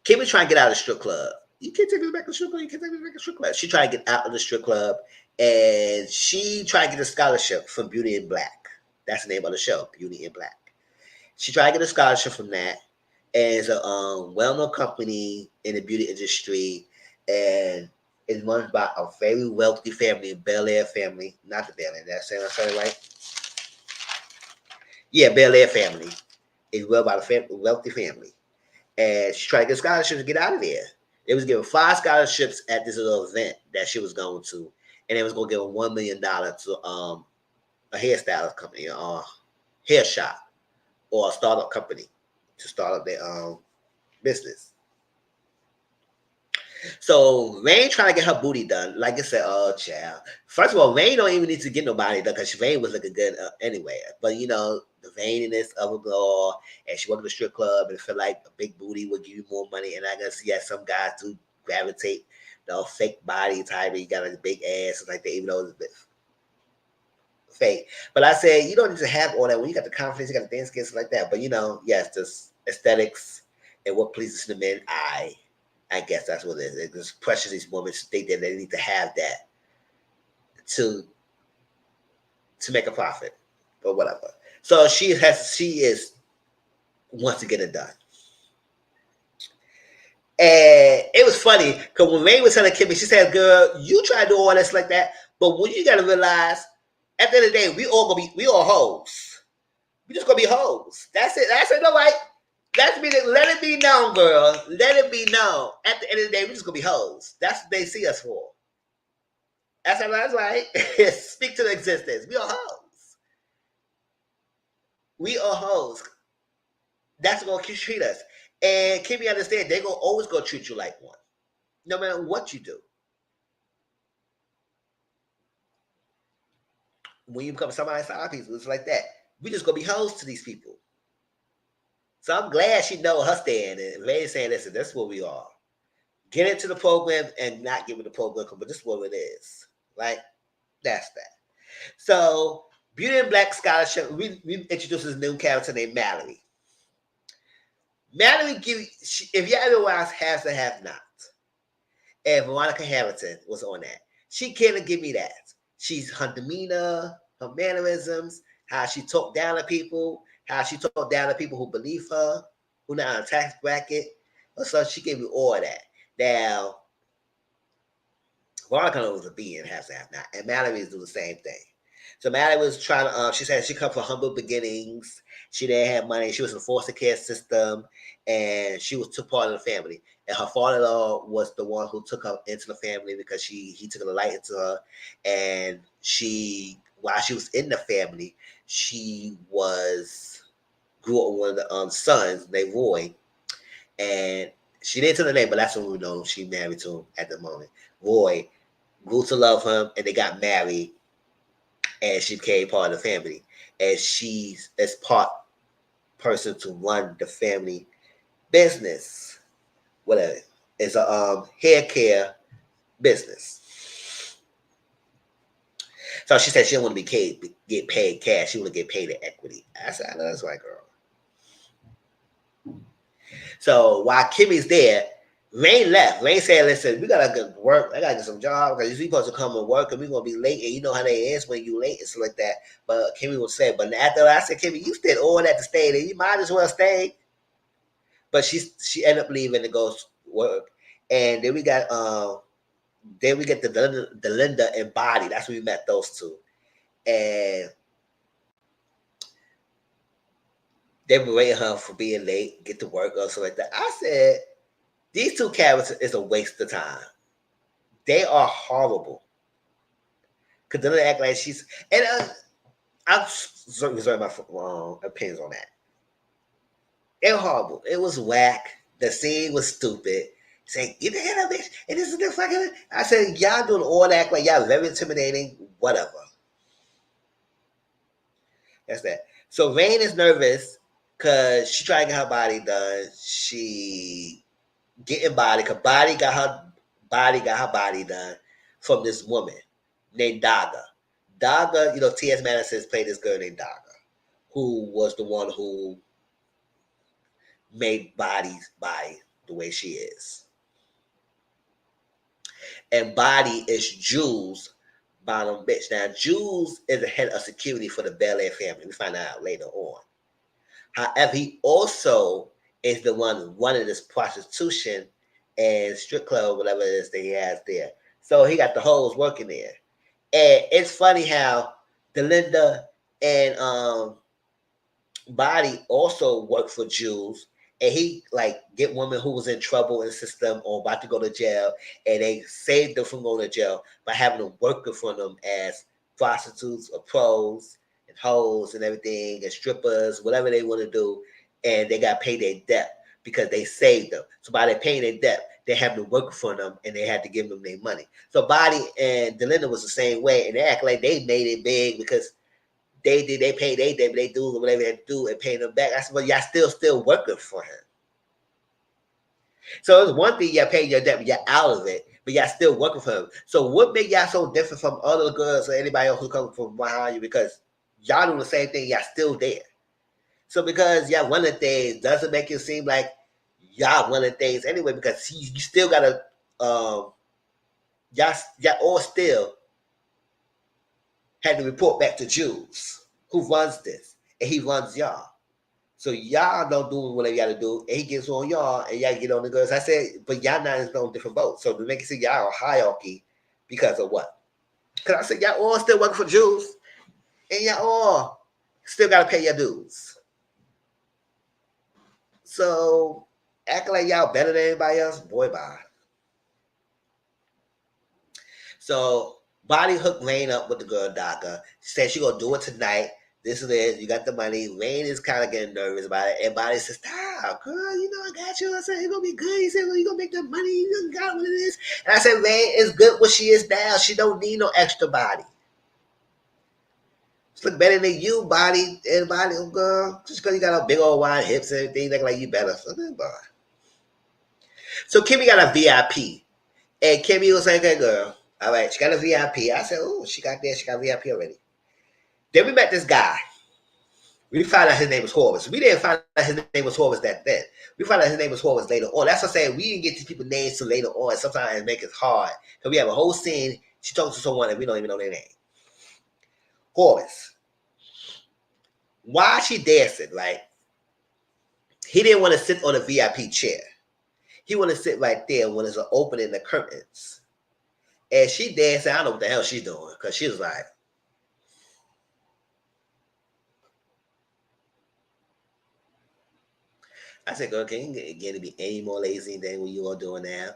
Kimmy trying to get out of the strip club. You can't take me back to the strip club. You can't take me back to the strip club. She trying to get out of the strip club. And she tried to get a scholarship from Beauty in Black. That's the name of the show, Beauty in Black. She tried to get a scholarship from that. And it's a well-known company in the beauty industry. And it's run by a very wealthy family, Bel Air family. Not the Bel Air. That's saying I said it right? Yeah, Bel Air family. It's run by a wealthy family. And she tried to get scholarships to get out of there. They was giving 5 scholarships at this little event that she was going to. And they was going to give $1 million to a hairstylist company, hair shop, or a startup company to start up their business. So Rain trying to get her booty done. Like I said, oh child. First of all, Rain don't even need to get nobody done because Rain was looking good anyway. But you know, the vaininess of a girl, and she worked at a strip club and feel like a big booty would give you more money. And I guess yeah, some guys do gravitate the fake body type. You got a big ass like that, even though it's a bit fake. But I said you don't need to have all that when you got the confidence, you got the dance skills like that. But you know, yes, just aesthetics and what pleases the men. I guess that's what it is. It just pressures these women to think that they need to have that to make a profit or whatever. So she wants to get it done. And it was funny because when Rain was telling Kimmy, she said, girl, you try to do all this like that, but when you gotta realize at the end of the day, we all hoes. We just gonna be hoes. That's it. That's it. No, right? Let it be known, girl. Let it be known. At the end of the day, we're just gonna be hoes. That's what they see us for. That's right. Speak to the existence. We are hoes. We are hoes. That's gonna treat us. And Kimmy understand they're gonna always gonna treat you like one. No matter what you do. When you become somebody's side piece, it's like that. We just gonna be hoes to these people. So I'm glad she know her stand and Ray saying, listen, that's what we are. Get into the program and not give it the program, but this is what it is. Right? That's that. So Beauty in Black Scholarship, we introduced this new character named Mallory. Mallory if you ever watch Has to Have Not, and Veronica Harrington was on that. She can't give me that. She's her demeanor, her mannerisms, how she talked down to people, how she talked down to people who believe her, who not on a tax bracket. So she gave me all of that. Now, Veronica was a B and half staff now, and Mallory is doing the same thing. So Mallory was trying to. She said she come from humble beginnings. She didn't have money. She was in the foster care system, and she was took part of the family. And her father-in-law was the one who took her into the family because he took a light into her, and while she was in the family, she grew up with one of the sons named Roy, and she didn't tell the name, but that's what we know she married to him at the moment. Roy grew to love him, and they got married, and she became part of the family. And she's as part person to run the family business. Whatever. It's a hair care business. So she said she didn't want to get paid cash. She want to get paid in equity. I said, I know that's right, girl. So while Kimmy's there, Rain left. Rain said, listen, we gotta get work. I gotta get some job because you're supposed to come and work and we're gonna be late. And you know how they is when you late and stuff like that. But Kimmy would say, but after I said, Kimmy, you did all that to stay there. You might as well stay. But she ended up leaving to go work. And then we got the Linda and Body. That's when we met those two. And they were waiting her for being late, get to work or something like that. I said, these two characters is a waste of time. They are horrible. Because they're act like she's... And I'm reserving my opinions on that. They were horrible. It was whack. The scene was stupid. Saying, get the hell out of bitch. And this is the fucking... I said, y'all doing all that like y'all very intimidating. Whatever. That's that. So Rain is nervous because she trying to get her body done. She getting body because body got her body done from this woman named Daga. Daga, you know, T.S. Madison played this girl named Daga, who was the one who made Body's body the way she is. And Body is Jules' bottom bitch. Now, Jules is the head of security for the Bel Air family. We find that out later on. However, he also is the one running this prostitution and strip club, whatever it is that he has there. So he got the hoes working there. And it's funny how Delinda and Body also work for Jules. And he like get women who was in trouble in the system or about to go to jail, and they saved them from going to jail by having them working for them as prostitutes or pros and hoes and everything and strippers, whatever they want to do, and they got paid their debt because they saved them. So by they paying their debt, they have them working for them, and they had to give them their money. So Body and Delinda was the same way, and they act like they made it big because they pay they debt, they do whatever they do and pay them back. I said, well, y'all still working for him. So it's one thing y'all pay your debt, but y'all out of it, but y'all still working for him. So what make y'all so different from other girls or anybody else who comes from behind you? Because y'all doing the same thing, y'all still there. So because y'all running things doesn't make it seem like y'all running things anyway, because you still gotta y'all all still had to report back to Jules, who runs this, and he runs y'all. So y'all don't do whatever y'all to do, and he gets on y'all, and y'all get on the girls. I said, but y'all not in no different boats. So to make it seem y'all are hierarchy because of what? Because I said y'all all still working for Jules, and y'all all still got to pay your dues. So acting like y'all better than anybody else, boy, bye. So Body hooked Rain up with the girl Daka. She said she gonna do it tonight. This is it. You got the money. Rain is kind of getting nervous about it. And Body says, stop, girl. You know I got you. I said, it's going to be good. He said, well, you going to make the money. You got what it is. And I said, Rain is good what she is now. She don't need no extra body. She look better than you, Body. And Body, oh, girl. Just because you got a big old wide hips and everything, look like you better. So Kimmy got a VIP. And Kimmy was like, hey, girl. All right, she got a VIP. I said, oh, she got VIP already. Then we met this guy. We found out his name was Horus. We didn't find out his name was Horus that then. We found out his name was Horus later on. That's what I'm saying. We didn't get these people's names till later on. Sometimes it makes it hard. Because we have a whole scene. She talks to someone and we don't even know their name. Horus. While she dancing, right? He didn't want to sit on a VIP chair. He wanted to sit right there when there's an opening in the curtains. And she dancing. I don't know what the hell she's doing because she was like, I said, girl, can you get to be any more lazy than what you are doing now?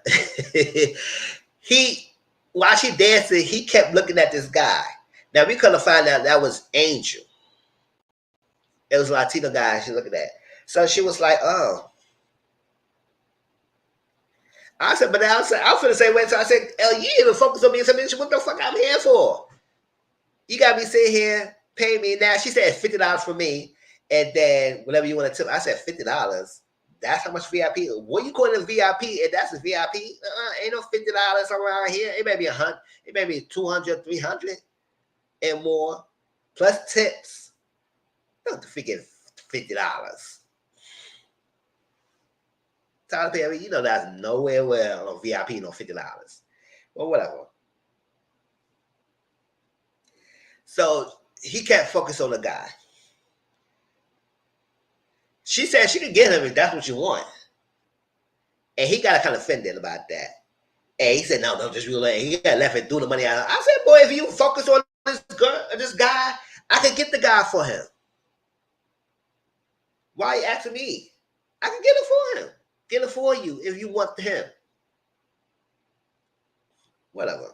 While she dancing, he kept looking at this guy. Now we couldn't find out that was Angel. It was a Latino guy she looking at. So she was like, oh. I said, but I was finna say, wait, so I said, you didn't even focus on me and said, what the fuck I'm here for? You got me sitting here, pay me. Now she said $50 for me, and then whatever you want to tip. I said $50. That's how much VIP. What you calling a VIP? And that's a VIP? Ain't no $50 around here. It may be 100. It may be 200, 300, and more, plus tips. Don't forget $50. Tyler Perry, you know that's nowhere well on VIP no $50. Well, whatever. So he kept focused on the guy. She said she could get him if that's what you want. And he got kind of offended about that. And he said, no, just real. He got left and threw the money out. I said, boy, if you focus on this guy, I could get the guy for him. Why are you asking me? I can get it for him. Get it for you if you want him. Whatever.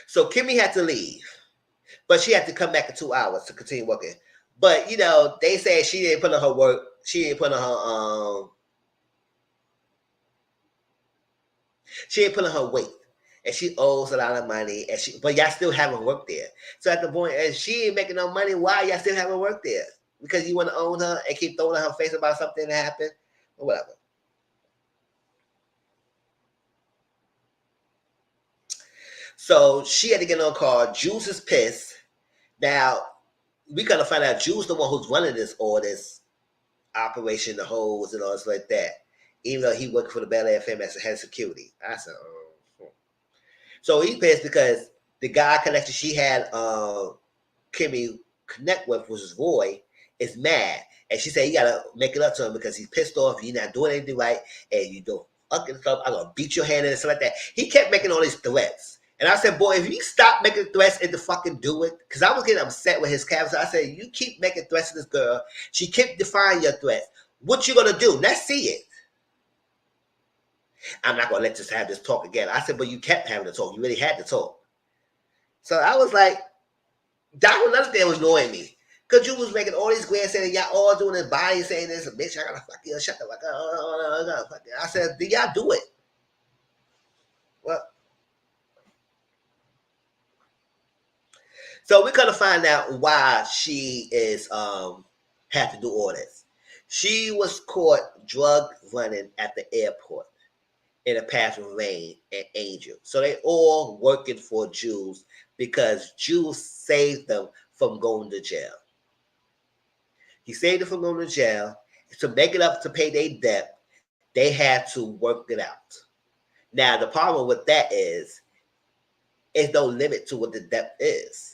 So Kimmy had to leave. But she had to come back in 2 hours to continue working. But, you know, they said she didn't put on her work. She didn't put on her weight. And she owes a lot of money. But y'all still haven't worked there. So at the point, and she ain't making no money, why y'all still haven't worked there? Because you want to own her and keep throwing in her face about something that happened? Or whatever. So she had to get on a call. Juice is pissed. Now, we gotta find out Juice the one who's running all this operation, the holes and all this like that. Even though he worked for the Bel Air FM as a head of security. I said, So he pissed because the guy connection she had Kimmy connect with, which is Roy, is mad. And she said, you gotta make it up to him because he's pissed off, you're not doing anything right, and you don't fucking stuff, I'm gonna beat your hand and stuff like that. He kept making all these threats. And I said, boy, if you stop making threats and to fucking do it, because I was getting upset with his character. So I said, you keep making threats to this girl. She kept defying your threats. What you gonna do? Let's see it. I'm not gonna let us have this talk again. I said, but you kept having the talk. You really had to talk. So I was like, that was another thing that was annoying me. Because you was making all these grand saying, y'all all doing this body saying this, bitch, I gotta fuck you, shut the fuck up. I said, did y'all do it? Well, so we're gonna find out why she is had to do all this. She was caught drug running at the airport in a path with Rain and Angel. So they all working for Jules because Jules saved them from going to jail. He saved them from going to jail. To make it up to pay their debt, they had to work it out. Now the problem with that is there's no limit to what the debt is.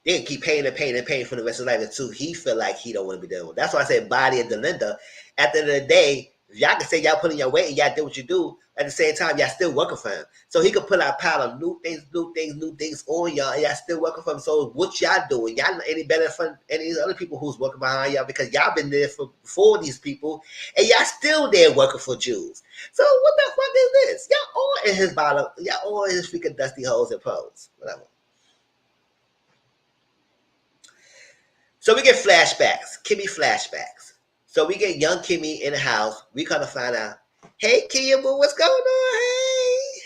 They can keep paying and paying and paying for the rest of his life until he feel like he don't want to be done with. That's why I said Body and Delinda. At the end of the day, y'all can say y'all put in your weight and y'all did what you do. At the same time, y'all still working for him. So he could put out a pile of new things on y'all, and y'all still working for him. So what y'all doing? Y'all not any better than any other people who's working behind y'all because y'all been there before these people, and y'all still there working for Jews. So what the fuck is this? Y'all all in his bottom. Y'all all in his freaking dusty holes and pros. Whatever. So we get flashbacks, Kimmy flashbacks. So we get young Kimmy in the house. We kind of find out, hey, Kimmy, what's going on? Hey.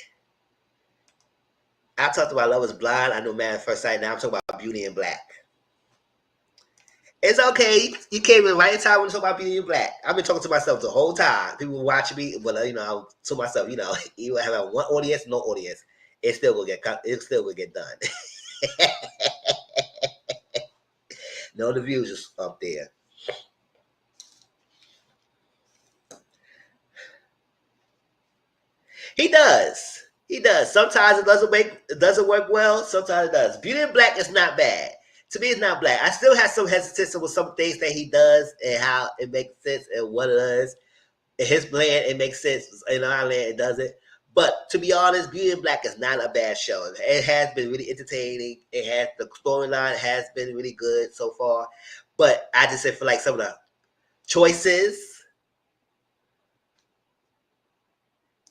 I talked about Love is Blind. I know Man at First Sight. Now I'm talking about Beauty in Black. It's okay. You came in right in time when you talk about Beauty in Black. I've been talking to myself the whole time. People watching me, but I'm to myself, you have one audience, no audience. It still will get done. No, the views is up there. He does. Sometimes it doesn't work well. Sometimes it does. Beauty in Black is not bad. To me, it's not black. I still have some hesitancy with some things that he does and how it makes sense and what it is. In his land, it makes sense. In our land, it doesn't. But to be honest, Beauty and Black is not a bad show. It has been really entertaining. It has the storyline has been really good so far. But I just feel like some of the choices.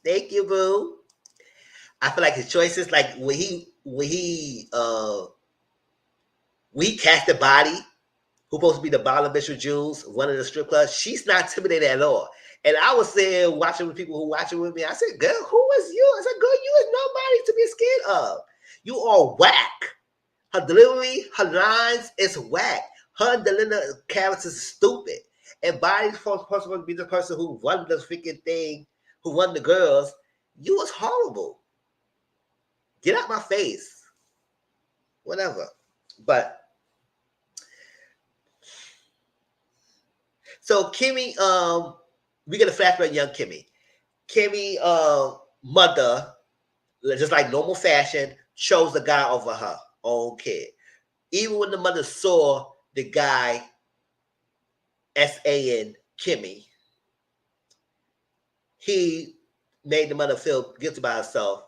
Thank you, boo. I feel like his choices, like when he cast the body, who's supposed to be the bottom bitch with Jules, one of the strip clubs, she's not intimidated at all. And I was saying, watching with people who watching with me, I said, girl, who is you? I said, girl, you is nobody to be scared of. You are whack. Her delivery, her lines is whack. Her delivery characters is stupid. And Body's supposed to be the person who run the freaking thing, who run the girls. You was horrible. Get out my face. Whatever. But so Kimmy, we get a flashback young Kimmy. Kimmy, mother, just like normal fashion, chose the guy over her own kid. Even when the mother saw the guy S.A.N. Kimmy, he made the mother feel guilty about herself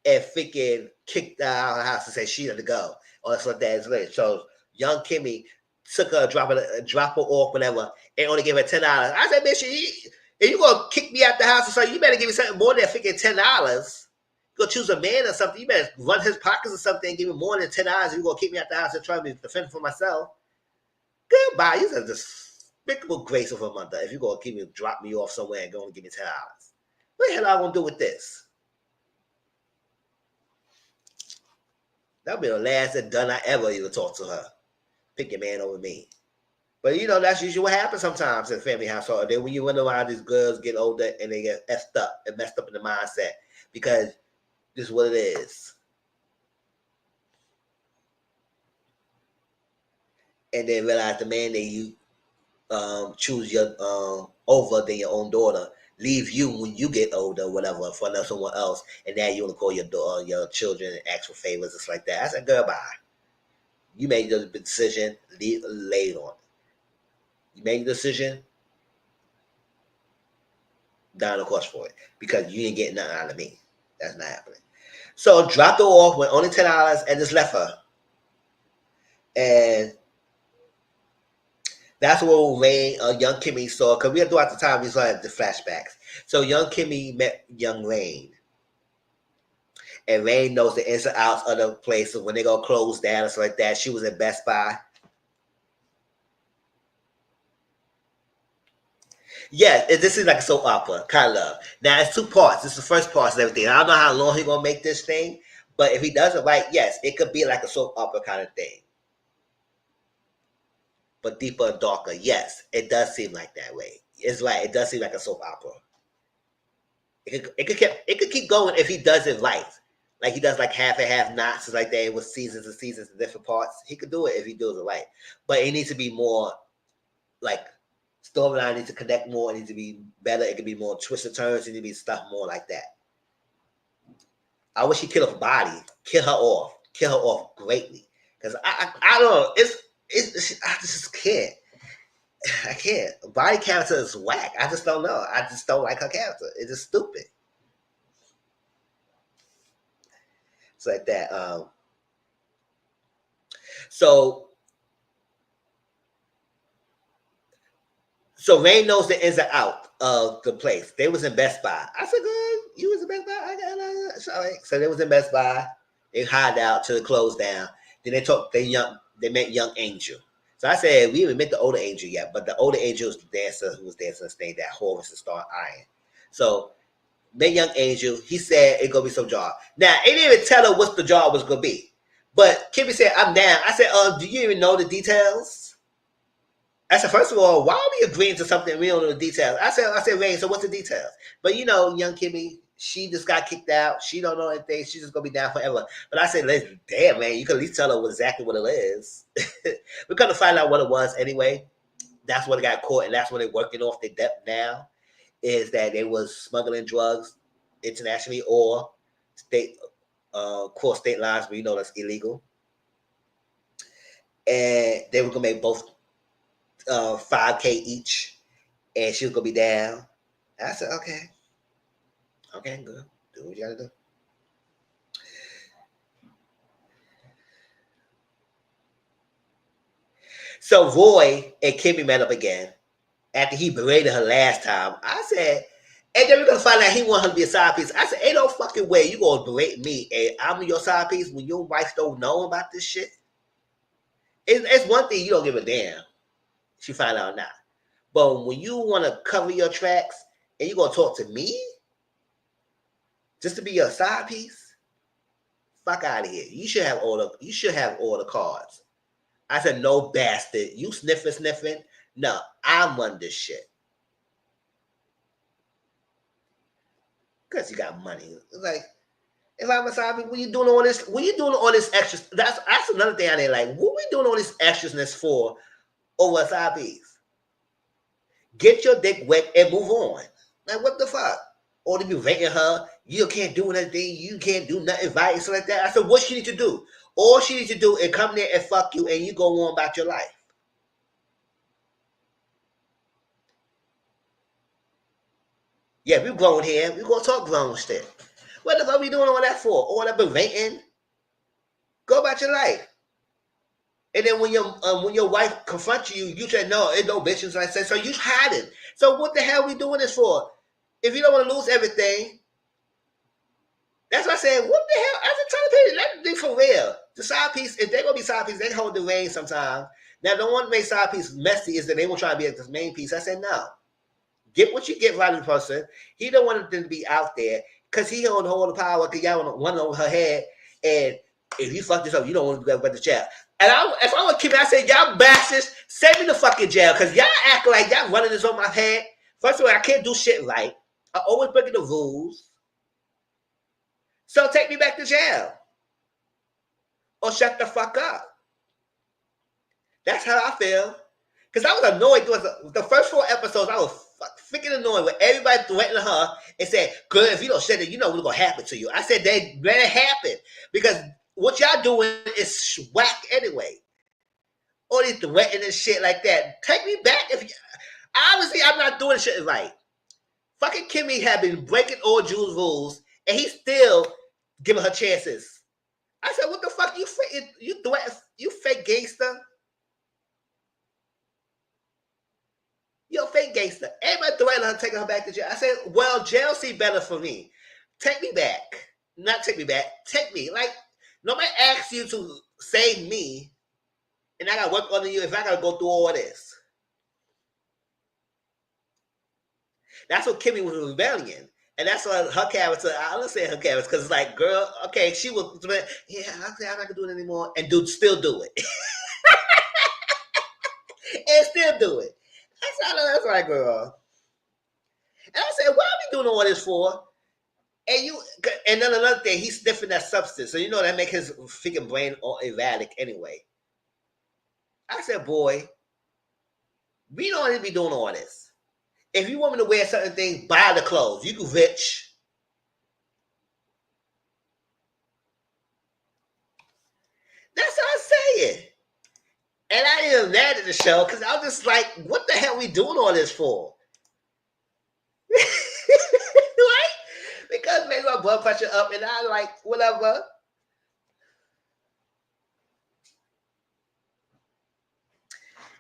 and freaking kicked her out of her house and said she had to go. Or that's what that is. So young Kimmy took her, drop her off, whatever, and only gave her $10. I said, bitch, if you gonna kick me out the house or something, you better give me something more than freaking $10. You gonna choose a man or something, you better run his pockets or something and give me more than $10 if you gonna kick me out the house and try to defend for myself. Goodbye. You said despicable grace of a mother if you gonna keep me drop me off somewhere and go and give me $10. What the hell am I gonna do with this? That'll be the last and done I ever even talk to her. Pick your man over me. But you know, that's usually what happens sometimes in family household. Then when you wonder why these girls get older and they get messed up in the mindset, because this is what it is. And then realize the man that you choose your over than your own daughter leave you when you get older, whatever, for someone else, and now you want to call your children and ask for favors, just like that. I said, girl, bye. You made the decision, lay it on. You made the decision, down the course for it, because you ain't getting nothing out of me. That's not happening. So dropped her off with only $10 and just left her. And that's what Rain, young Kimmy saw, because we had throughout the time we saw the flashbacks. So young Kimmy met young Rain. And Rain knows the ins and outs of the place. So when they go close down and stuff like that, she was in Best Buy. Yeah, this is like a soap opera, kind of. Now, it's two parts. This is the first part and everything. I don't know how long he's going to make this thing, but if he does it right, yes, it could be like a soap opera kind of thing. But deeper and darker, yes, it does seem like that way. It's like, it does seem like a soap opera. It could keep going if he does it right. Like he does like half and half knots, like that with seasons and seasons and different parts. He could do it if he does it right. But it needs to be more like storyline needs to connect more. It needs to be better. It could be more twists and turns. It needs to be stuff more like that. I wish he killed her body, kill her off greatly. Because I don't know. It's I just can't. I can't. Body character is whack. I just don't know. I just don't like her character. It's just stupid. It's like that. So Rain knows the ins and out of the place. They was in Best Buy. I said, "Good, you was in Best Buy." Sorry. So they was in Best Buy. They hide out till it closed down. Then they met young Angel. So I said, we haven't met the older Angel yet, but the older Angel is the dancer who was dancing on stage that Horace and Star Iron. So met young Angel. He said it's gonna be some job. Now, it didn't even tell her what the job was gonna be. But Kimmy said, "I'm down." I said, do you even know the details? I said, first of all, why are we agreeing to something we don't know the details? I said, Rain, so what's the details? But you know, young Kimmy, she just got kicked out. She don't know anything. She's just gonna be down forever. But I said, damn, man, you can at least tell her exactly what it is. We're gonna find out what it was anyway. That's what got caught, and that's what they're working off the depth now. Is that they was smuggling drugs internationally or state cross state lines, but you know that's illegal. And they were gonna make both $5K each, and she was gonna be down. I said, okay. Okay, good. Do what you gotta do. So Roy and Kimmy met up again after he berated her last time. I said, and then we're gonna find out he want her to be a side piece. I said, ain't no fucking way you gonna berate me and I'm your side piece when your wife don't know about this shit. It's one thing you don't give a damn. She find out now. But when you want to cover your tracks and you gonna talk to me just to be your side piece, fuck out of here. You should have all the cards. I said, no bastard. You sniffing. No, I'm on this shit. Because you got money. It's like, if I'm a side piece, what you doing all this? What you doing all this extra? That's another thing I didn't like. What we doing all this extraness for over a side piece? Get your dick wet and move on. Like, what the fuck? Or to be rating her, you can't do anything, you can't do nothing right, and stuff like that. I said, what she need to do? All she needs to do is come there and fuck you, and you go on about your life. Yeah, we grown here. We gonna talk grown shit. What the fuck we doing all that for? All that berating? Go about your life. And then when your wife confronts you, you say no, it's no bitches. And I said, so you hiding. So what the hell are we doing this for? If you don't want to lose everything, that's what I said. What the hell? I was trying to pay. Let them be for real. The side piece, if they're gonna be side piece, they hold the reins sometimes. Now, the one make side piece messy is that they won't try to be the main piece. I said no. Get what you get right in the person. He don't want them to be out there because he don't hold the power because y'all want one over her head. And if you fuck this up, you don't want to go back to jail. And if I was Kimmy, I said, y'all bastards, send me the fucking jail because y'all act like y'all running this on my head. First of all, I can't do shit right. I always breaking the rules. So take me back to jail. Or shut the fuck up. That's how I feel. Because I was annoyed. The first 4 episodes, I was freaking annoyed with everybody threatening her and saying, good, if you don't shut it, you know what's going to happen to you. I said, they let it happen. Because what y'all doing is whack anyway. All these threatening and shit like that. Take me back. Obviously, I'm not doing shit right. Fucking Kimmy had been breaking all Jules' rules, and he's still giving her chances. I said, what the fuck? You fake gangster? You're a fake gangster. Everybody threatening her, taking her back to jail. I said, well, jail see better for me. Take me back. Not take me back. Take me. Like, nobody asks you to save me, and I got to work on you if I got to go through all this. That's what Kimmy was rebellion. And that's why her character, I don't say her character, because it's like, girl, okay, she was, yeah, I'm not going to do it anymore. And still do it. And still do it. That's right, girl. And I said, what are we doing all this for? And then another thing, he's sniffing that substance. So you know that make his freaking brain all erratic anyway. I said, boy, we don't need to be doing all this. If you want me to wear certain things, buy the clothes. You can rich. That's what I'm saying. And I didn't mad at the show because I was just like, what the hell are we doing all this for? Right? Because maybe my blood pressure up and I like, whatever.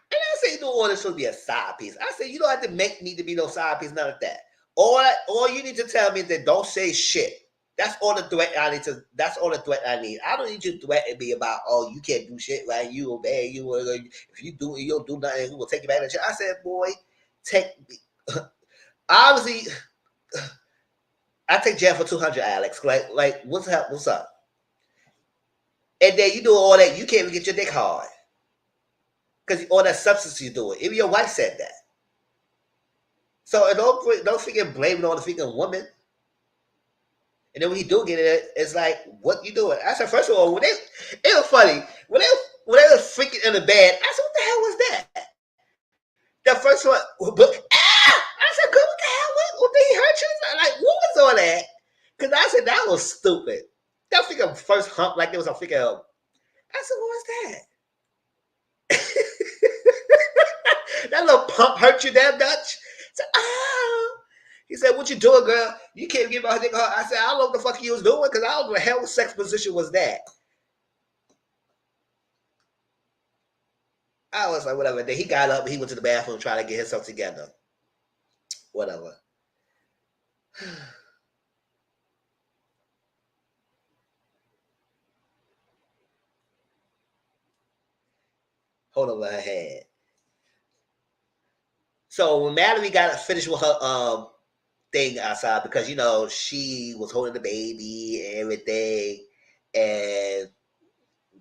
And I say, you know, all this should be a side piece. I said, you don't have to make me to be no side piece, none of that. All you need to tell me is that don't say shit. That's all the threat I need to. That's all the threat I need. I don't need you to threaten me about, oh, you can't do shit, right? You obey. If you don't do nothing, we will take you back to jail. I said, boy, take me. Obviously, I take jail for 200, Alex. Like what's up? What's up? And then you do all that, you can't even get your dick hard because all that substance you doing. Even your wife said that. So don't freaking blame it on the freaking woman. And then when you do get it, it's like, what you doing? I said, first of all, it was funny. When they were freaking in the bed, I said, what the hell was that? The first one, I said, good, what the hell? What did he hurt you? Like, what was all that? Because I said, that was stupid. That freaking first hump, like it was a freaking, I said, what was that? That little pump hurt you that much? So, He said, "What you doing, girl? You can't give my nigga hug." I said, "I don't know what the fuck he was doing because I don't know what the hell sex position was that." I was like, whatever. Then he got up. He went to the bathroom trying to get himself together. Whatever. Hold over her head. So when Mallory got finished with her thing outside, because she was holding the baby and everything, and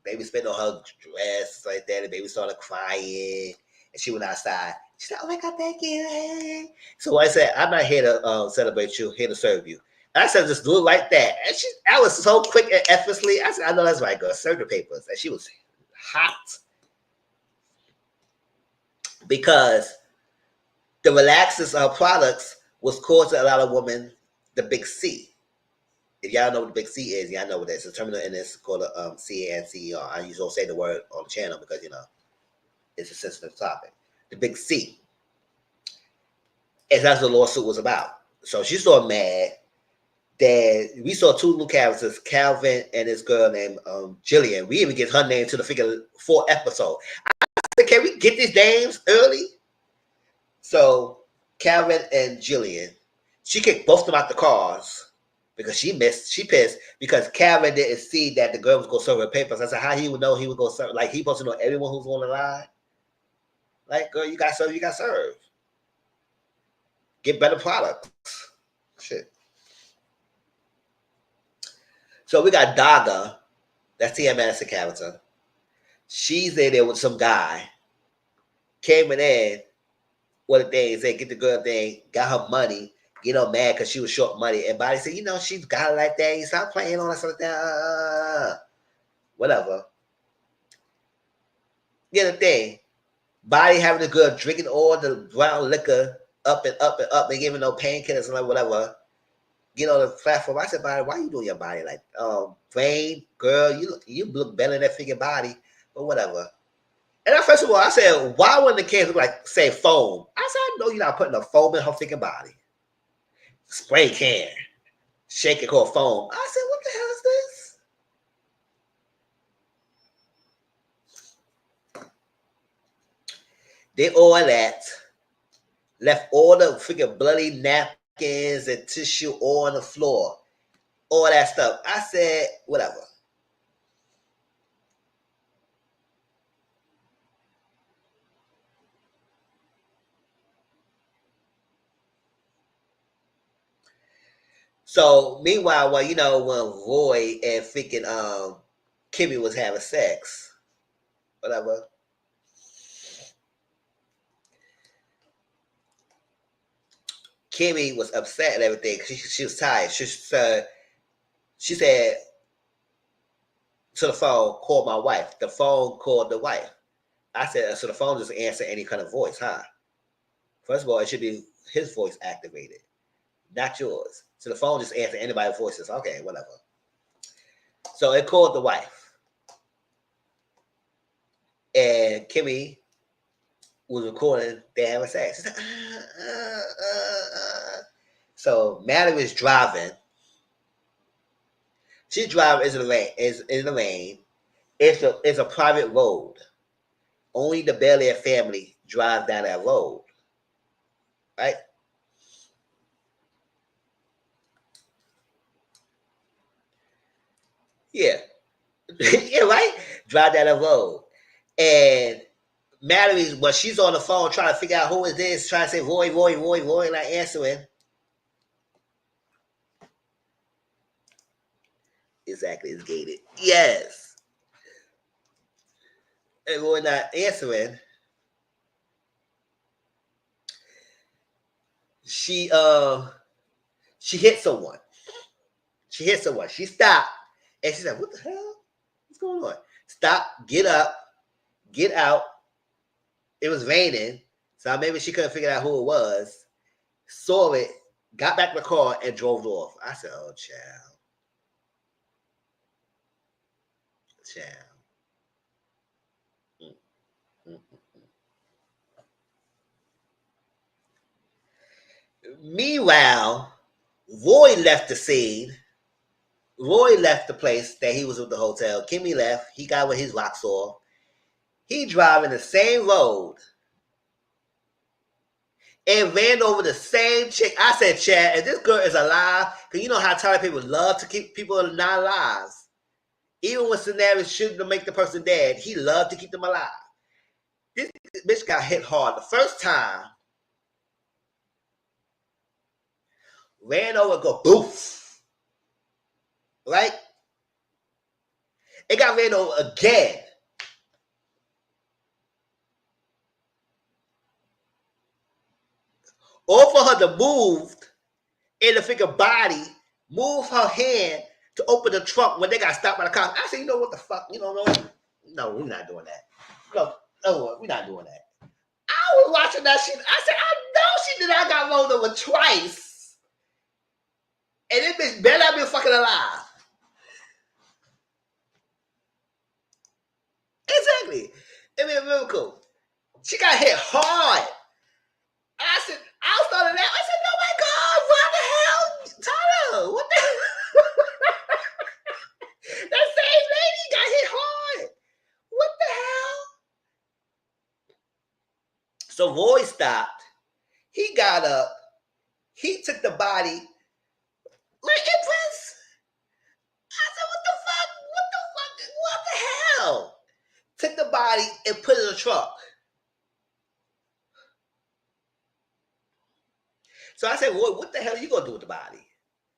baby spit on her dress like that, and baby started crying, and she went outside. She said, "Oh my God, thank you." So I said, "I'm not here to celebrate you, here to serve you." And I said, "Just do it like that." And I was so quick and effortlessly. I said, "I know that's right, girl. Serve the papers." And she was hot because the relaxers products was causing a lot of women the big C. If y'all know what the big C is, y'all know what that is. It's a terminal and it's called a CANCER. I usually don't say the word on the channel because it's a sensitive topic. The big C. And that's what the lawsuit was about. So she's so mad that we saw two little characters, Calvin and this girl named Jillian. We even get her name to the figure 4 episode. I said, can we get these names early? So Calvin and Jillian, she kicked both of them out the cars because she pissed because Calvin didn't see that the girl was going to serve her papers. I said, how he would know he was going to serve? Like, he supposed to know everyone who's going to lie? Like, girl, you got to serve, you got to serve. Get better products. Shit. So we got Daga. That's Tia Madison character. She's in there with some guy. Came in what a thing, said, get the girl thing, got her money, get her mad because she was short money. And Body said, she's got it like that. You stop playing on that sort of thing. Whatever. Get the thing. Body having the girl drinking all the brown liquor up and up and up and giving no painkillers and like whatever. Get on the platform. I said, Body, why you doing your body like Rain, girl, you look better than that figure body, but whatever. And first of all, I said, why wouldn't the kids look like, say, foam? I said, I know you're not putting a foam in her freaking body. Spray can. Shake it called foam. I said, what the hell is this? Did all that. Left all the freaking bloody napkins and tissue all on the floor. All that stuff. I said, whatever. So meanwhile, when Roy and freaking Kimmy was having sex, whatever. Kimmy was upset and everything. She was tired. She said to the phone, call my wife. The phone called the wife. I said, so the phone doesn't answer any kind of voice, huh? First of all, it should be his voice activated, not yours. So the phone just answers anybody's voices. Okay, whatever. So it called the wife. And Kimmy was recording they having sex. She's like, So Maddie was driving. She's driving in the lane. It's a private road. Only the Belair family drives down that road. Right? Yeah. Yeah, right? Drive down that road. And Mallory, when she's on the phone trying to figure out who is this, trying to say Roy, not answering. Exactly, it's gated. Yes. And Roy not answering. She hit someone. She stopped and she said, what the hell? What's going on? Stop, get up, get out. It was raining. So maybe she couldn't figure out who it was. Saw it, got back in the car and drove off. I said, oh child. Child. Meanwhile, Roy left the scene. Roy left the place that he was with the hotel. Kimmy left. He got with his rocks off. He driving the same road and ran over the same chick. I said, Chad, if this girl is alive, because you know how Tyler people love to keep people not alive. Even when scenarios shouldn't make the person dead, he loved to keep them alive. This bitch got hit hard the first time. Ran over, go boof. Right? It got ran over again. All for her to move in the figure body, move her hand to open the trunk when they got stopped by the cops. I said, you know what the fuck? You don't know what? No, we're not doing that. No, we're not doing that. I was watching that shit. I said, I know she did. I got rolled over twice. And this bitch better not be fucking alive. Exactly. It was a miracle. She got hit hard. I said, I was starting that. I said, oh my God, what the hell? Tyler, what the hell? That same lady got hit hard. What the hell? So Roy stopped. He got up. He took the body. Like, Empress. I said, what the fuck? What the hell? Took the body and put it in the truck. So I said, Roy, what the hell are you gonna do with the body?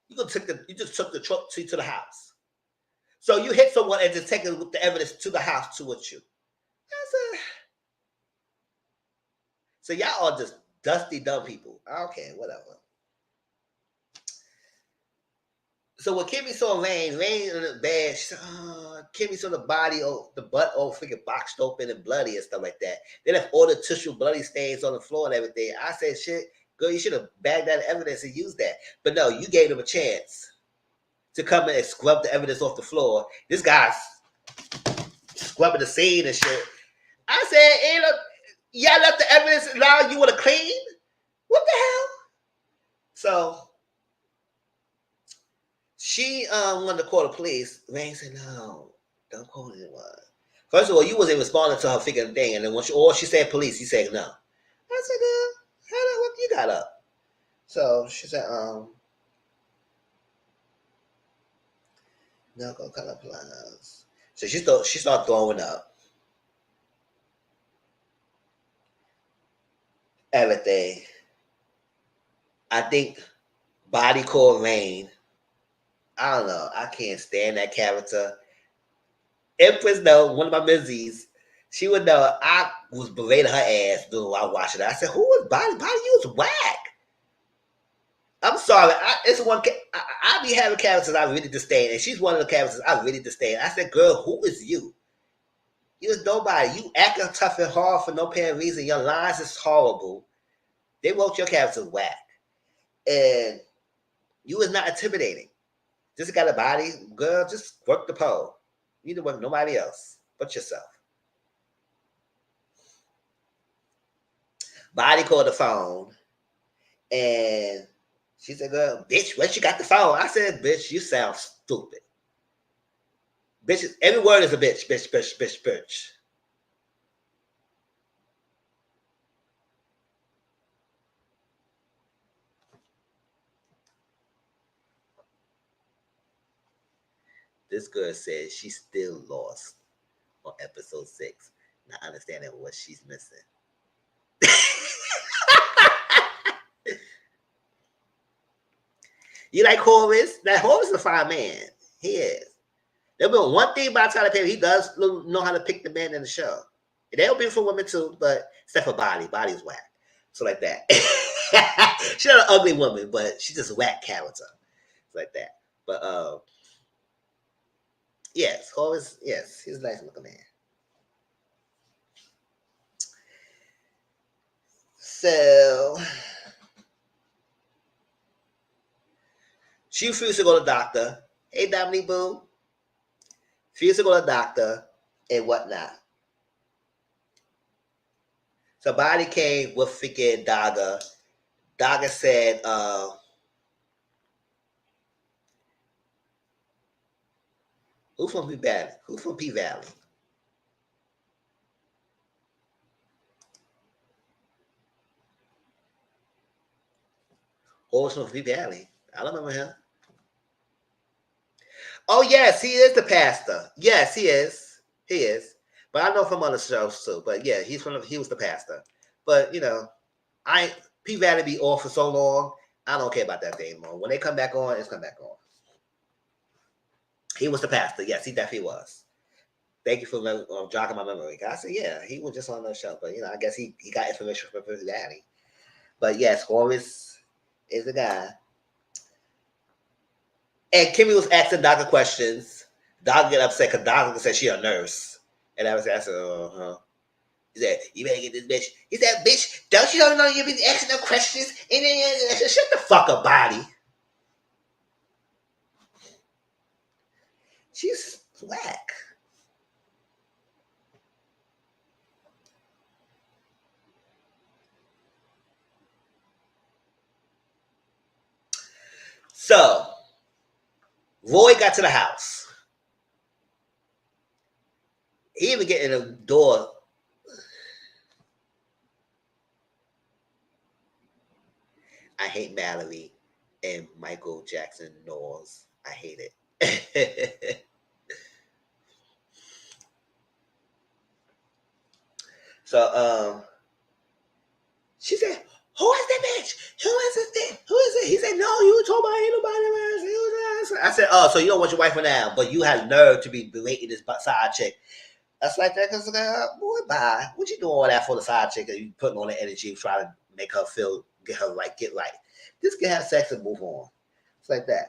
You just took the truck to the house. So you hit someone and just taking the evidence to the house to with you. I said, so y'all are just dusty dumb people. Okay, whatever. So when Kimmy saw Rain in the bed, she said, oh, Kimmy saw the body, the butt all freaking boxed open and bloody and stuff like that. They left all the tissue bloody stains on the floor and everything. I said, shit, girl, you should have bagged that evidence and used that. But no, you gave them a chance to come in and scrub the evidence off the floor. This guy's scrubbing the scene and shit. I said, y'all left the evidence now you want to clean? What the hell? So she wanted to call the police. Rain said, no, don't call anyone. First of all, you wasn't responding to her freaking thing. And then when she said police, he said no. I said, how the fuck you got up? So she said, no, go color plans. So she started throwing up. Everything. I think body called Rain. I don't know. I can't stand that character. Empress, though, one of my menzies, she would know I was berating her ass doing while watching it. I said, who is Body? Body, you was whack. I'm sorry. It's one. I be having characters I really disdain, and she's one of the characters I really disdain. I said, girl, who is you? You is nobody. You acting tough and hard for no apparent reason. Your lines is horrible. They wrote your characters whack. And you is not intimidating. Just got a body. Girl, just work the pole. You need to work nobody else but yourself. Body called the phone. And she said, girl, bitch, where you got the phone? I said, bitch, you sound stupid. Bitch, every word is a bitch, bitch, bitch, bitch, bitch. This girl says she's still lost on episode 6, not understanding what she's missing. You like Horace? That Horace is a fine man. He is. There'll be one thing about Tyler Perry. He does know how to pick the man in the show. They'll be for women too, but except for Body. Body's whack. So like that. She's not an ugly woman, but she's just a whack character. Like that. But yes, Horace, yes, he's a nice looking man. So she refused to go to the doctor. Hey, Dominique Boo. Refused to go to the doctor and whatnot. So Body came with freaking Daga. Dogger said, who's from P Valley? Who's from P Valley? Who's from P Valley? I don't remember him. Oh, yes, he is the pastor. Yes, he is. He is. But I know from other shows too. But yeah, he was the pastor. But you know, P Valley be off for so long. I don't care about that thing anymore. When they come back on, it's come back on. He was the pastor. Yes, he definitely was. Thank you for jogging my memory. I said, yeah, he was just on the show. But you know, I guess he got information from P Valley. But yes, Horace is the guy. And Kimmy was asking Doctor questions. Doctor get upset because Doctor said she a nurse. And I was asking, he said, you better get this bitch. He said, bitch, don't you know you be asking no questions? And then shut the fuck up, body. She's whack. So, Roy got to the house. He even get in the door. I hate Mallory and Michael Jackson Knowles. I hate it. So, she said, who is that bitch? Who is this thing? Who is it? He said, no, you told me ain't nobody. I said, oh, so you don't want your wife for now, but you had nerve to be berating this side chick. That's like that because, boy, bye. What you doing all that for the side chick? You putting all the energy trying to make her feel, get her right, get right. Just can have sex and move on. It's like that.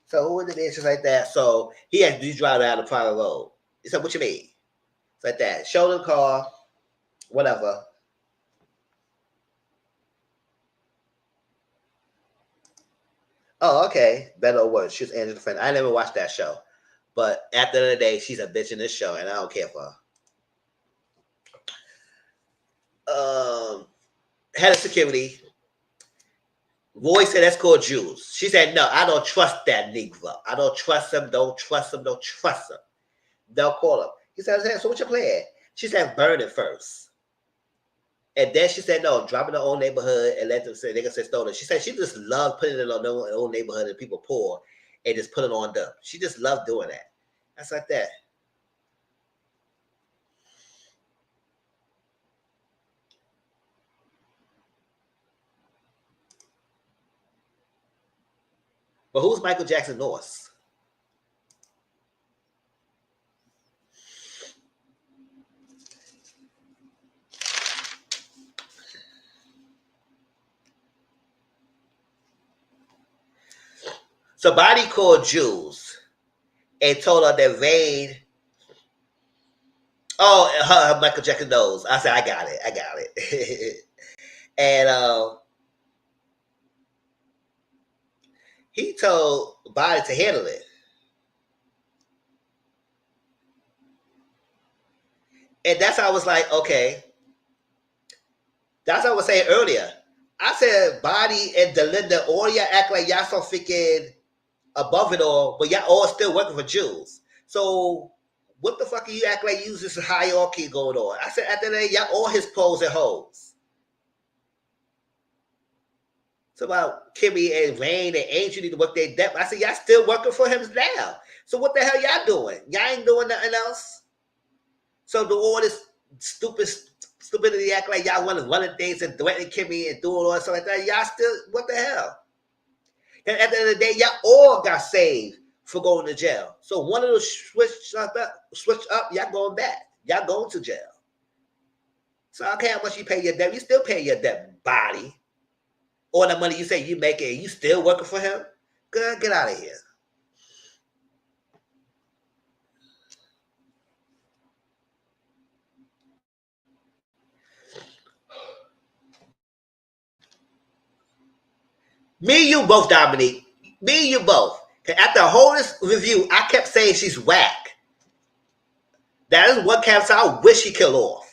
So who is it? It's just like that. So he had to drive down the private road. He said, what you mean? It's like that. Show the car, whatever. Oh, okay. Better or worse. She's Angela's friend. I never watched that show. But at the end of the day, she's a bitch in this show, and I don't care for her. Head of security. Roy said that's called Jules. She said, no, I don't trust that Negro. I don't trust him. Don't trust him. Don't trust him. They'll call him. He said, so what's your plan? She said, burn it first. And then she said, no, drop it in their own neighborhood and let them say they can say stolen. She said she just loved putting it on their own neighborhood and people poor and just put it on them. She just loved doing that. That's like that. But who's Michael Jackson Norris? Somebody called Jules and told her that Vane. Oh, her Michael Jackson knows. I said, I got it. And he told Body to handle it. And that's how I was like, okay. That's what I was saying earlier. I said Body and Delinda, all y'all act like y'all so freaking above it all, but y'all all still working for Jules. So what the fuck are you act like you this hierarchy going on? I said at the end of the day, y'all all his pros and hoes. So about Kimmy and Rain and Angel need to work their depth. I said, y'all still working for him now. So what the hell y'all doing? Y'all ain't doing nothing else. So do all this stupidity act like y'all want to run things and threaten Kimmy and do all that stuff like that. Y'all still, what the hell? And at the end of the day, y'all all got saved for going to jail. So one of those switch up, y'all going back. Y'all going to jail. So I don't care how much you pay your debt. You still pay your debt, Body. All the money you say you making, you still working for him? Good, get out of here. Me and you both, Dominique. Me and you both. After a whole this review, I kept saying she's whack. That is one character I wish he killed off.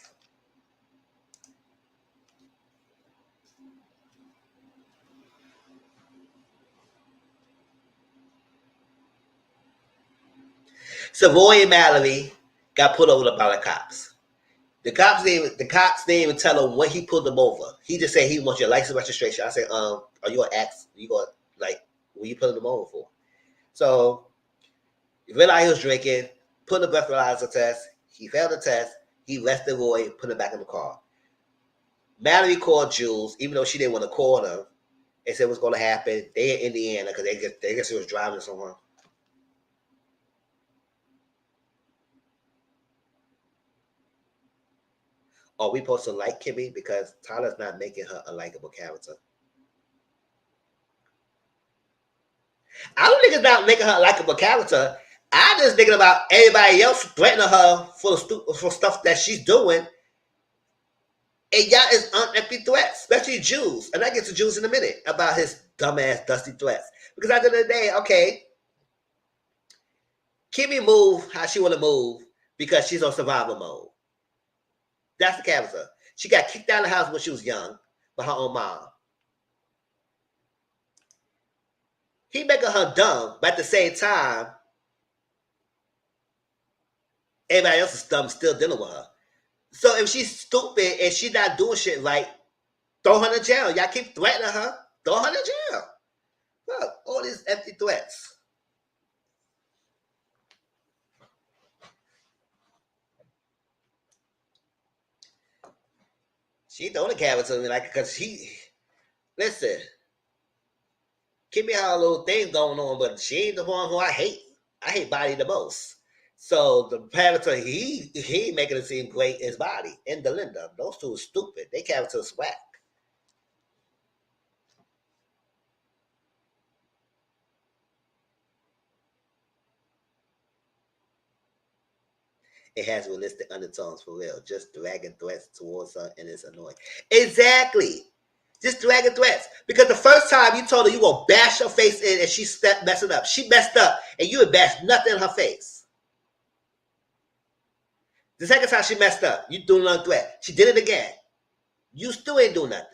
Savoy and Mallory got pulled over by the cops. The cops didn't even tell him when he pulled them over. He just said he wants your license registration. I said, are you gonna ask? You going like what you pulling them over for? So he realized he was drinking, put the breathalyzer test. He failed the test. He arrested Roy, put him back in the car. Mallory called Jules, even though she didn't want to call them, and said what's going to happen. They in Indiana because they guess he was driving somewhere. Are we supposed to like Kimmy because Tyler's not making her a likable character? I don't think it's not making her a likable character. I just thinking about everybody else threatening her for stuff that she's doing. And y'all is unempty threats, especially Jules. And I get to Jules in a minute about his dumbass, dusty threats. Because at the end of the day, okay, Kimmy move how she want to move because she's on survival mode. That's the character. She got kicked out of the house when she was young by her own mom. He making her dumb, but at the same time, everybody else is dumb still dealing with her. So if she's stupid and she's not doing shit right, throw her in jail. Y'all keep threatening her, throw her in jail. Look, all these empty threats. She the only character to me, like, because listen, Kimmy had a little thing going on, but she ain't the one who I hate. I hate Body the most. So the character he making it seem great is Body and Delinda. Those two are stupid. They characters whack. It has realistic undertones for real. Just dragging threats towards her and it's annoying. Exactly. Just dragging threats. Because the first time you told her you gonna bash her face in and she stepped messing up. She messed up and you would bash nothing in her face. The second time she messed up, you threw another threat. She did it again. You still ain't doing nothing.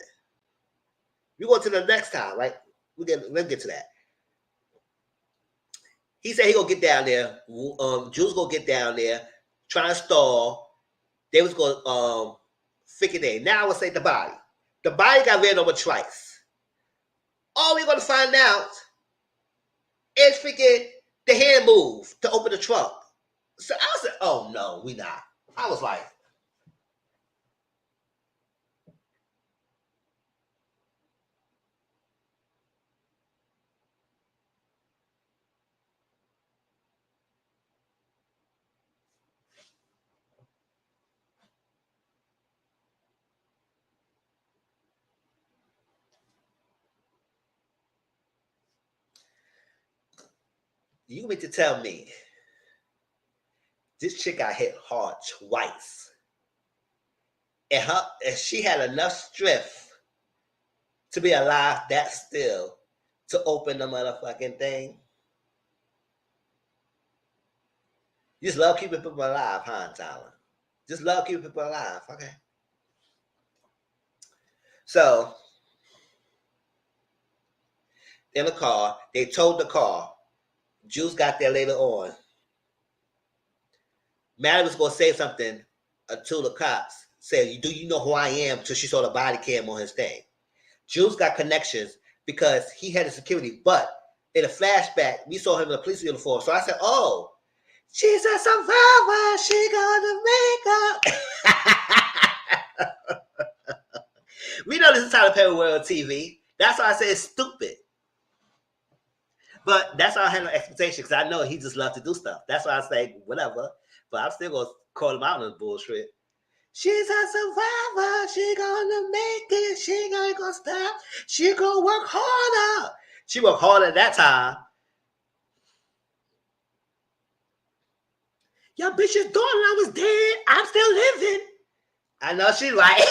We go to the next time, right? Let's get to that. He said he gonna get down there. Jules gonna get down there, try to stall. They was gonna fix it. Now I would say the body. The body got ran over twice. All we're gonna find out is freaking the hand move to open the trunk. So I said, oh no, we not. I was like, you mean to tell me this chick got hit hard twice. And she had enough strength to be alive that still to open the motherfucking thing. You just love keeping people alive, huh, Tyler? Just love keeping people alive. Okay. So in the car, they towed the car. Jules got there later on. Maddie was gonna say something to the cops. Said, "Do you know who I am?" Till she saw the body cam on his thing. Jules got connections because he had a security, but in a flashback, we saw him in a police uniform. So I said, "Oh, she's a survivor. She gonna make up." We know this is Tyler Perry World TV. That's why I say it's stupid. But that's why I had no expectation because I know he just loves to do stuff. That's why I say whatever. But I'm still gonna call him out on the bullshit. She's a survivor. She gonna make it. She ain't gonna stop. She gonna work harder. She worked harder that time. Y'all bitches thought I was dead. I'm still living. I know she's right.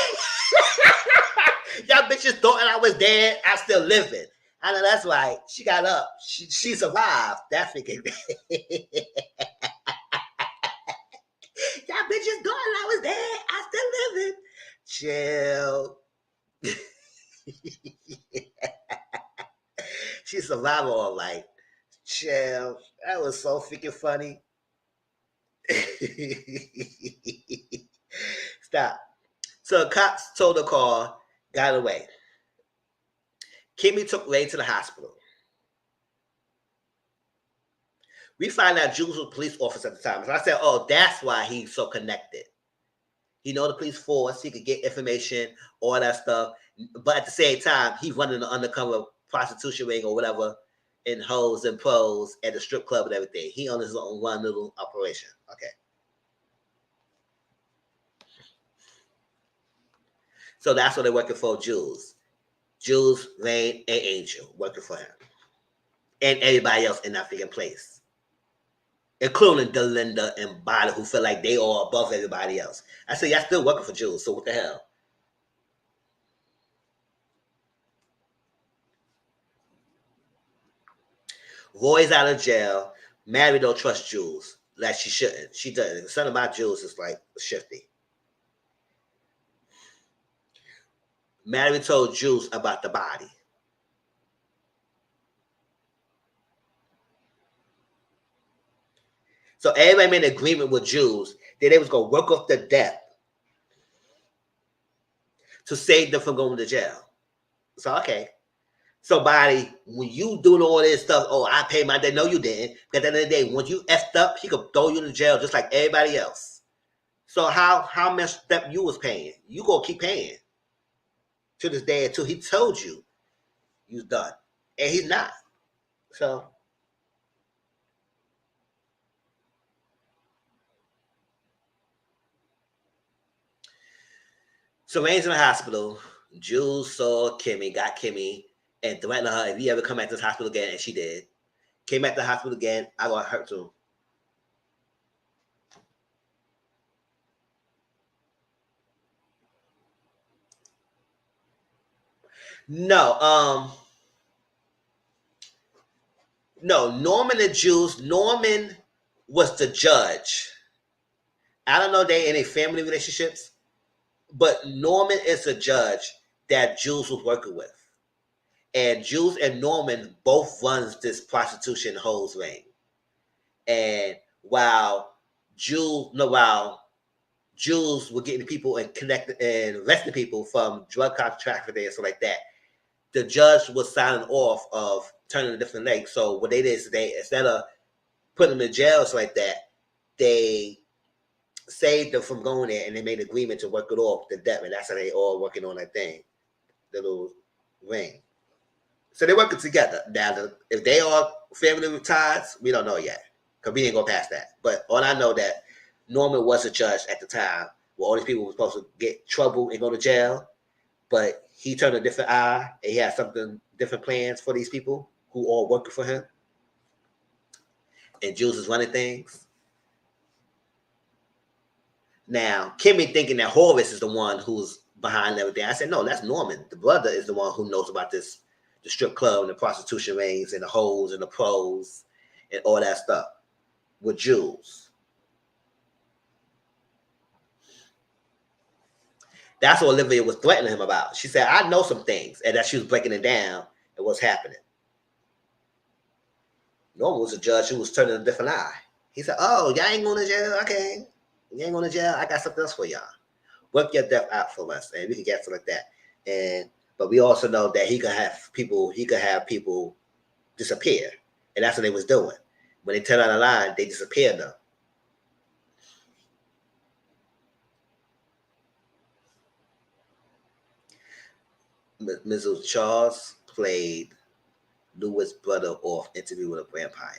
Y'all bitches thought I was dead. I'm still living. I know that's right. She got up. She survived. That freaking. Y'all bitches thought I was dead. I'm still living. Chill. She survived all right. Chill. That was so freaking funny. Stop. So the cops told the car, got away. Kimmy took Ray to the hospital. We find out Jules was a police officer at the time. So I said, oh, that's why he's so connected. He know the police force, he could get information, all that stuff. But at the same time, he's running an undercover prostitution ring or whatever in hoes and pros at the strip club and everything. He on his own one little operation. Okay. So that's what they're working for, Jules. Jules, Rain, and Angel working for him. And everybody else in that freaking place. Including Delinda and Bada, who feel like they are above everybody else. I said, y'all still working for Jules, so what the hell? Roy's out of jail. Mary don't trust Jules like she shouldn't. She doesn't. Something about Jules is like shifty. Mary told Jules about the body. So everybody made an agreement with Jules that they was going to work off the debt to save them from going to jail. So, okay. So, body, when you doing all this stuff, oh, I paid my debt. No, you didn't. Because at the end of the day, when you effed up, he could throw you in jail just like everybody else. So how much debt you was paying? You going to keep paying to this day until he told you you's done. And he's not. So Rain's in the hospital. Jules saw Kimmy, got Kimmy, and threatened her, if you ever come back to this hospital again, and she did. Came back to the hospital again, I got hurt too. No, Norman and Jules, Norman was the judge. I don't know if they any family relationships, but Norman is a judge that Jules was working with. And Jules and Norman both runs this prostitution hoes ring. And while Jules were getting people and connected and arresting people from drug trafficking and stuff like that, the judge was signing off of turning a different leg. So what they did is they, instead of putting them in jails like that, they saved them from going there and they made an agreement to work it off the debt. And that's how they all working on that thing, the little ring. So they're working together. Now, if they are family ties, we don't know yet because we didn't go past that. But all I know that Norman was a judge at the time where all these people were supposed to get trouble and go to jail, but he turned a different eye and he had something different plans for these people who all working for him. And Jules is running things. Now, Kimmy thinking that Horace is the one who's behind everything. I said, no, that's Norman. The brother is the one who knows about this, the strip club and the prostitution rings and the hoes and the pros and all that stuff with Jules. That's what Olivia was threatening him about. She said, I know some things, and that she was breaking it down and what's happening. Norman was a judge who was turning a different eye. He said, oh, y'all ain't going to jail? Okay. You ain't going to jail? I got something else for y'all. Work your death out for us, and we can get something like that. But we also know that he could have people disappear. And that's what they was doing. When they turn on the line, they disappeared them. Mrs. Charles played Lewis' brother off Interview with a Vampire.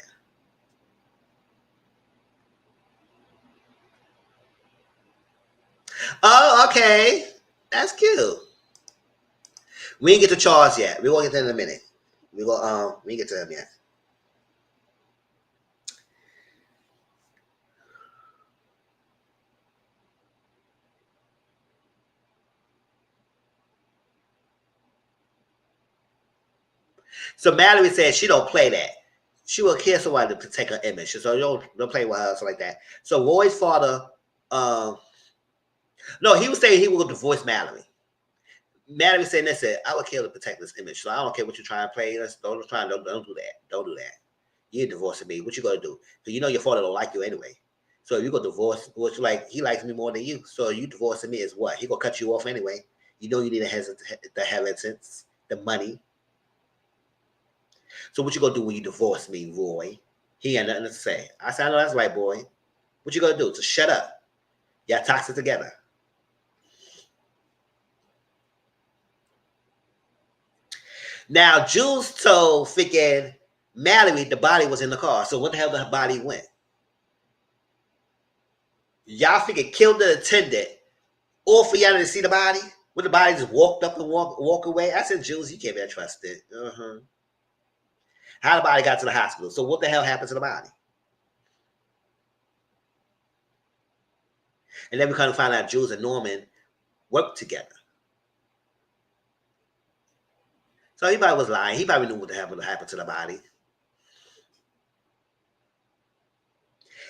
Oh, okay. That's cute. We didn't get to Charles yet. We're gonna get to him in a minute. We didn't get to him yet. So Mallory said she don't play that. She will kill somebody to protect her image. So don't play with her, something like that. So Roy's father, no, he was saying he will divorce Mallory. Mallory said, I would kill to protect this image. So I don't care what you're trying to play. Don't do that. Don't do that. You're divorcing me. What you gonna do? Because you know your father don't like you anyway. So you go divorce, which like he likes me more than you. So you divorcing me is what? He gonna cut you off anyway. You know you need the inheritance, the money. So what you gonna do when you divorce me, Roy? He ain't nothing to say. I said, I know that's right, boy. What you gonna do? So shut up. Y'all toxic together. Now Jules told freaking Mallory the body was in the car. So what the hell the body went? Y'all freaking killed the attendant. All for y'all to see the body? When the body just walked up and walk away? I said, Jules, you can't be trusted. How the body got to the hospital. So what the hell happened to the body? And then we kind of find out Jules and Norman worked together. So he probably was lying. He probably knew what happened to the body.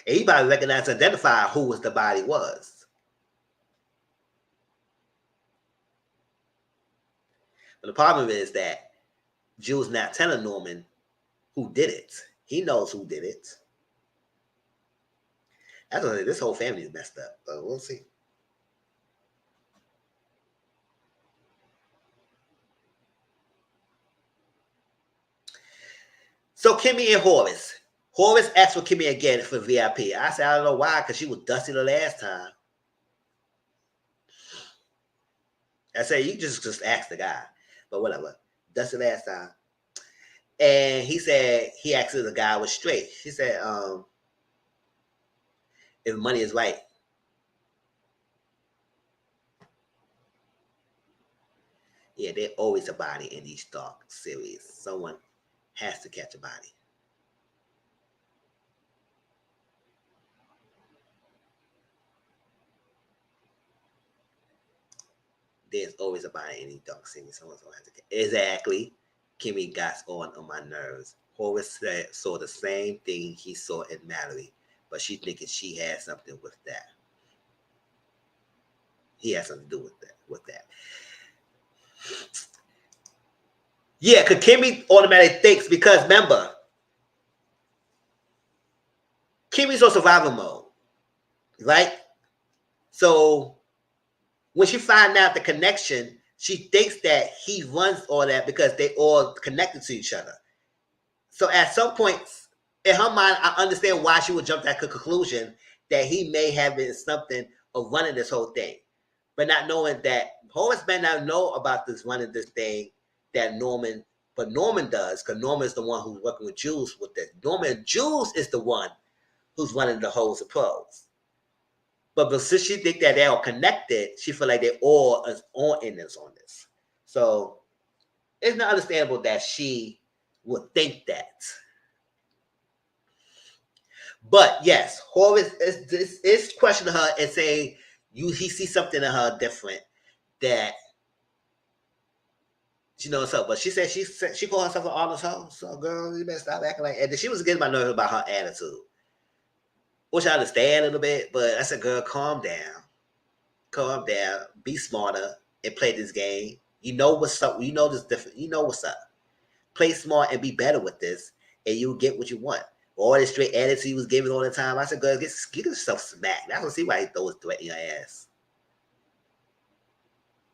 And he probably recognized and identified who the body was. But the problem is that Jules not telling Norman who did it. He knows who did it. That's what this whole family is messed up. But we'll see. So Kimmy and Horace. Horace asked for Kimmy again for VIP. I said, I don't know why, because she was dusty the last time. I said, you just ask the guy. But whatever. Dusty last time. And he said, he asked if the guy was straight. She said, if money is right. Yeah, there's always a body in these dark series. Someone has to catch a body. There's always a body in these dark series. Someone's gonna have to catch. Exactly. Kimmy got on my nerves. Horace saw the same thing he saw in Mallory, but she thinking she had something with that. He has something to do with that. Yeah, because Kimmy automatically thinks, because remember, Kimmy's on survival mode, right? So when she finds out the connection, she thinks that he runs all that because they all connected to each other. So at some point in her mind, I understand why she would jump to that conclusion that he may have been something of running this whole thing, but not knowing that Horace may not know about this running this thing that Norman, but Norman does, because Norman is the one who's working with Jules with this. Jules is the one who's running the whole pros. But since she think that they're all connected, she feel like they're all in this on this. So it's not understandable that she would think that. But yes, Horace is questioning her and saying he sees something in her different that she knows so. But she said she called herself an honest hoe. So girl, you better stop acting like. And she was getting my nerves about her attitude, which I understand a little bit. But I said, girl, calm down, be smarter, and play this game. You know what's up. You know this different. You know what's up. Play smart and be better with this, and you'll get what you want. All this straight attitude he was giving all the time. I said, girl, get yourself smacked. I don't see why he throws a threat in your ass.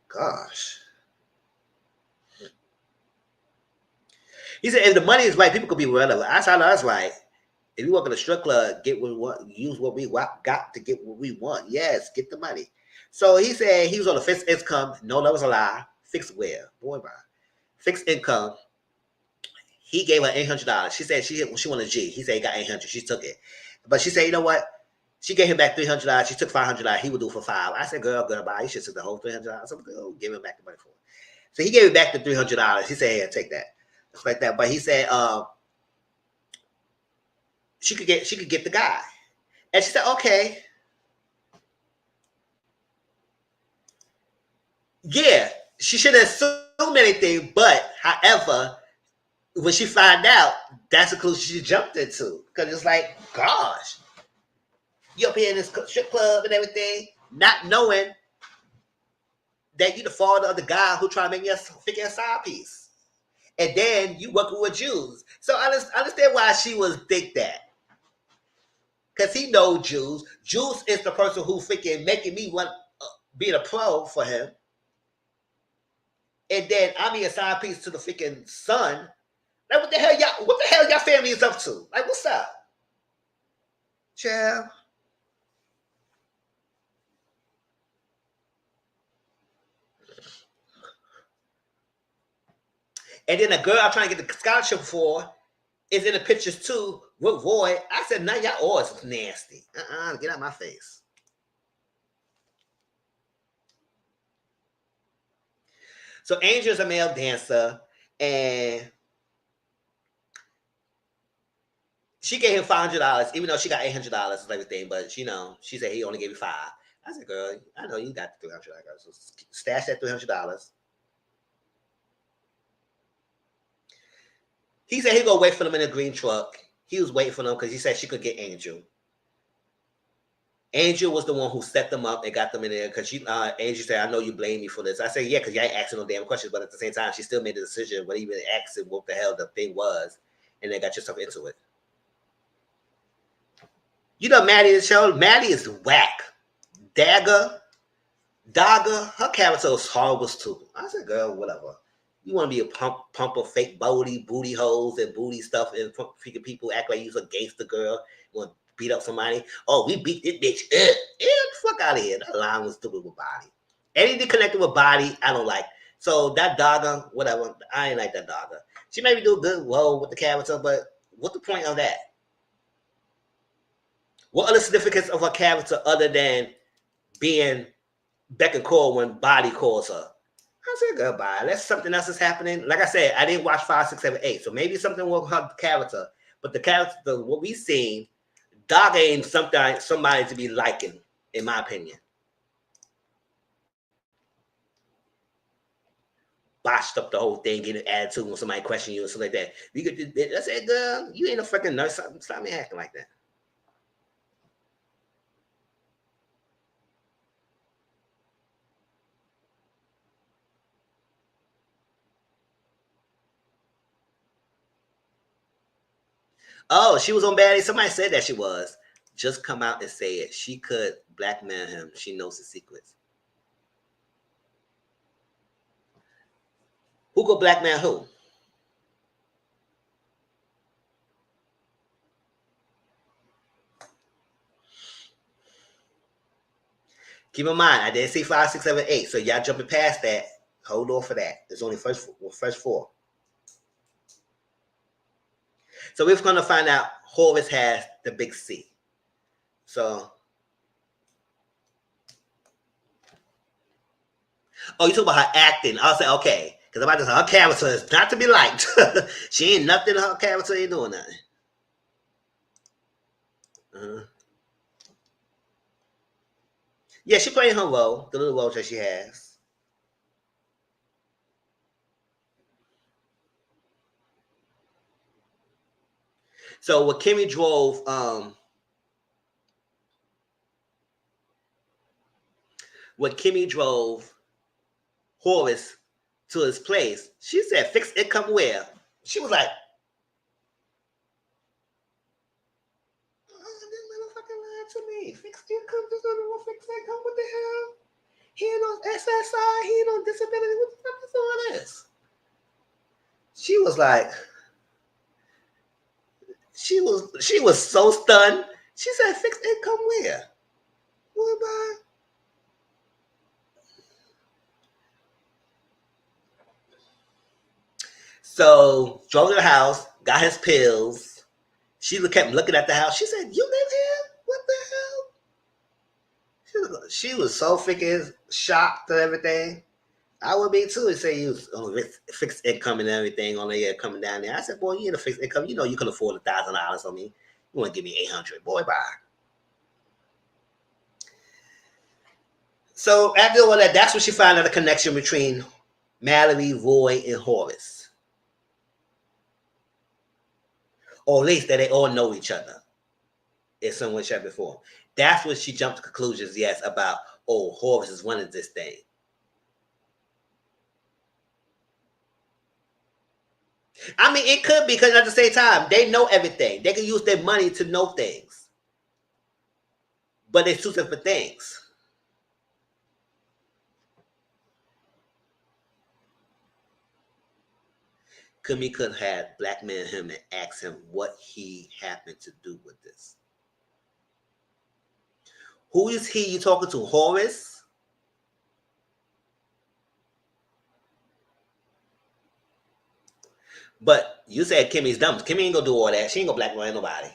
Gosh. He said, if the money is right, people could be relevant. I said, that's right. If you work in a strip club, get what we want, use what we got to get what we want. Yes, get the money. So he said he was on a fixed income. No, that was a lie. Fixed where? Boy, bye. Fixed income. He gave her $800. She said she wanted a G. He said he got $800. She took it. But she said, you know what? She gave him back $300. She took $500. He would do it for $500. I said, girl, bye. You should have took the whole $300. So girl, give him back the money for it. So he gave it back the $300. He said, here, take that. It's like that. But he said she could get the guy. And she said, okay. Yeah, she shouldn't assume anything, but however, when she found out, that's the clue she jumped into. Because it's like, gosh, you up here in this strip club and everything, not knowing that you the father of the guy who trying to make you figure a side piece. And then you working with Jews. So I understand why she would think that. Because he knows Juice. Juice is the person who freaking making me want being a pro for him. And then I'm the assigned piece to the freaking son. Like what the hell y'all family is up to? Like what's up? Child. And then the girl I'm trying to get the scholarship for is in the pictures too with Roy. I said, nah, y'all always nasty. Get out my face. So Angel's a male dancer, and she gave him $500, even though she got $800 and everything. But you know, she said he only gave me $5. I said, girl, I know you got the $300. So stash that $300. He said he'd go wait for them in a green truck. He was waiting for them because he said she could get Angel. Angel was the one who set them up and got them in there because Angel said, I know you blame me for this. I said, yeah, because you ain't asking no damn questions. But at the same time, she still made the decision when even asking what the hell the thing was, and then got yourself into it. You know Maddie in the show? Maddie is whack. Dagger, her character was horrible too. I said, girl, whatever. You want to be a pump of fake booty holes and booty stuff, and freaking people act like you're a gangster girl. You want to beat up somebody? Oh, we beat this bitch. Get the fuck out of here. That line was stupid with body. Anything connected with body, I don't like. So that Dagger, whatever, I ain't like that Dagger. She maybe do a good role with the character, but what's the point of that? What other significance of her character other than being beck and call when body calls her? I said, goodbye. Unless something else is happening. Like I said, I didn't watch 5, 6, 7, 8. So maybe something with her character. But the character, what we seen, Dog ain't somebody to be liking, in my opinion. Botched up the whole thing, getting an attitude when somebody question you and stuff like that. You get I said, girl, you ain't a freaking nurse. Stop me acting like that. Oh, she was on Baddies. Somebody said that she was. Just come out and say it. She could blackmail him. She knows his secrets. Who could blackmail who? Keep in mind, I didn't see 5, 6, 7, 8. So y'all jumping past that. Hold on for that. It's only first 4. So we're going to find out Horace has the big C. So, oh, you talk about her acting. I'll say, okay. Because I'm about to say, her character is not to be liked. She ain't nothing, her character ain't doing nothing. Yeah, she playing her role, the little role that she has. So what Kimmy drove, Horace to his place, she said, fixed income where? She was like, oh, this motherfucker lied to me. Fixed income, this little fixed income, what the hell? He ain't on SSI, he ain't on disability, what the fuck is all this? She was like, she was so stunned. She said, fixed income where? What about? So drove to the house, got his pills. She kept looking at the house. She said, you live here? What the hell? She was so freaking shocked and everything. I would be too. They say you was fixed income and everything on there coming down there. I said, boy, you ain't a fixed income. You know you can afford $1,000 on me. You want to give me $800? Boy, bye. So after all that, that's when she found out a connection between Mallory, Roy, and Horace. Or at least that they all know each other in some way, shape, or form. That's when she jumped to conclusions, yes, about, oh, Horace is running this thing. I mean, it could be because at the same time, they know everything. They can use their money to know things. But it's two different things. Kimmy could have blackmailed him and asked him what he happened to do with this. Who is he you talking to? Horace? But you said Kimmy's dumb. Kimmy ain't gonna do all that. She ain't gonna blackmail nobody.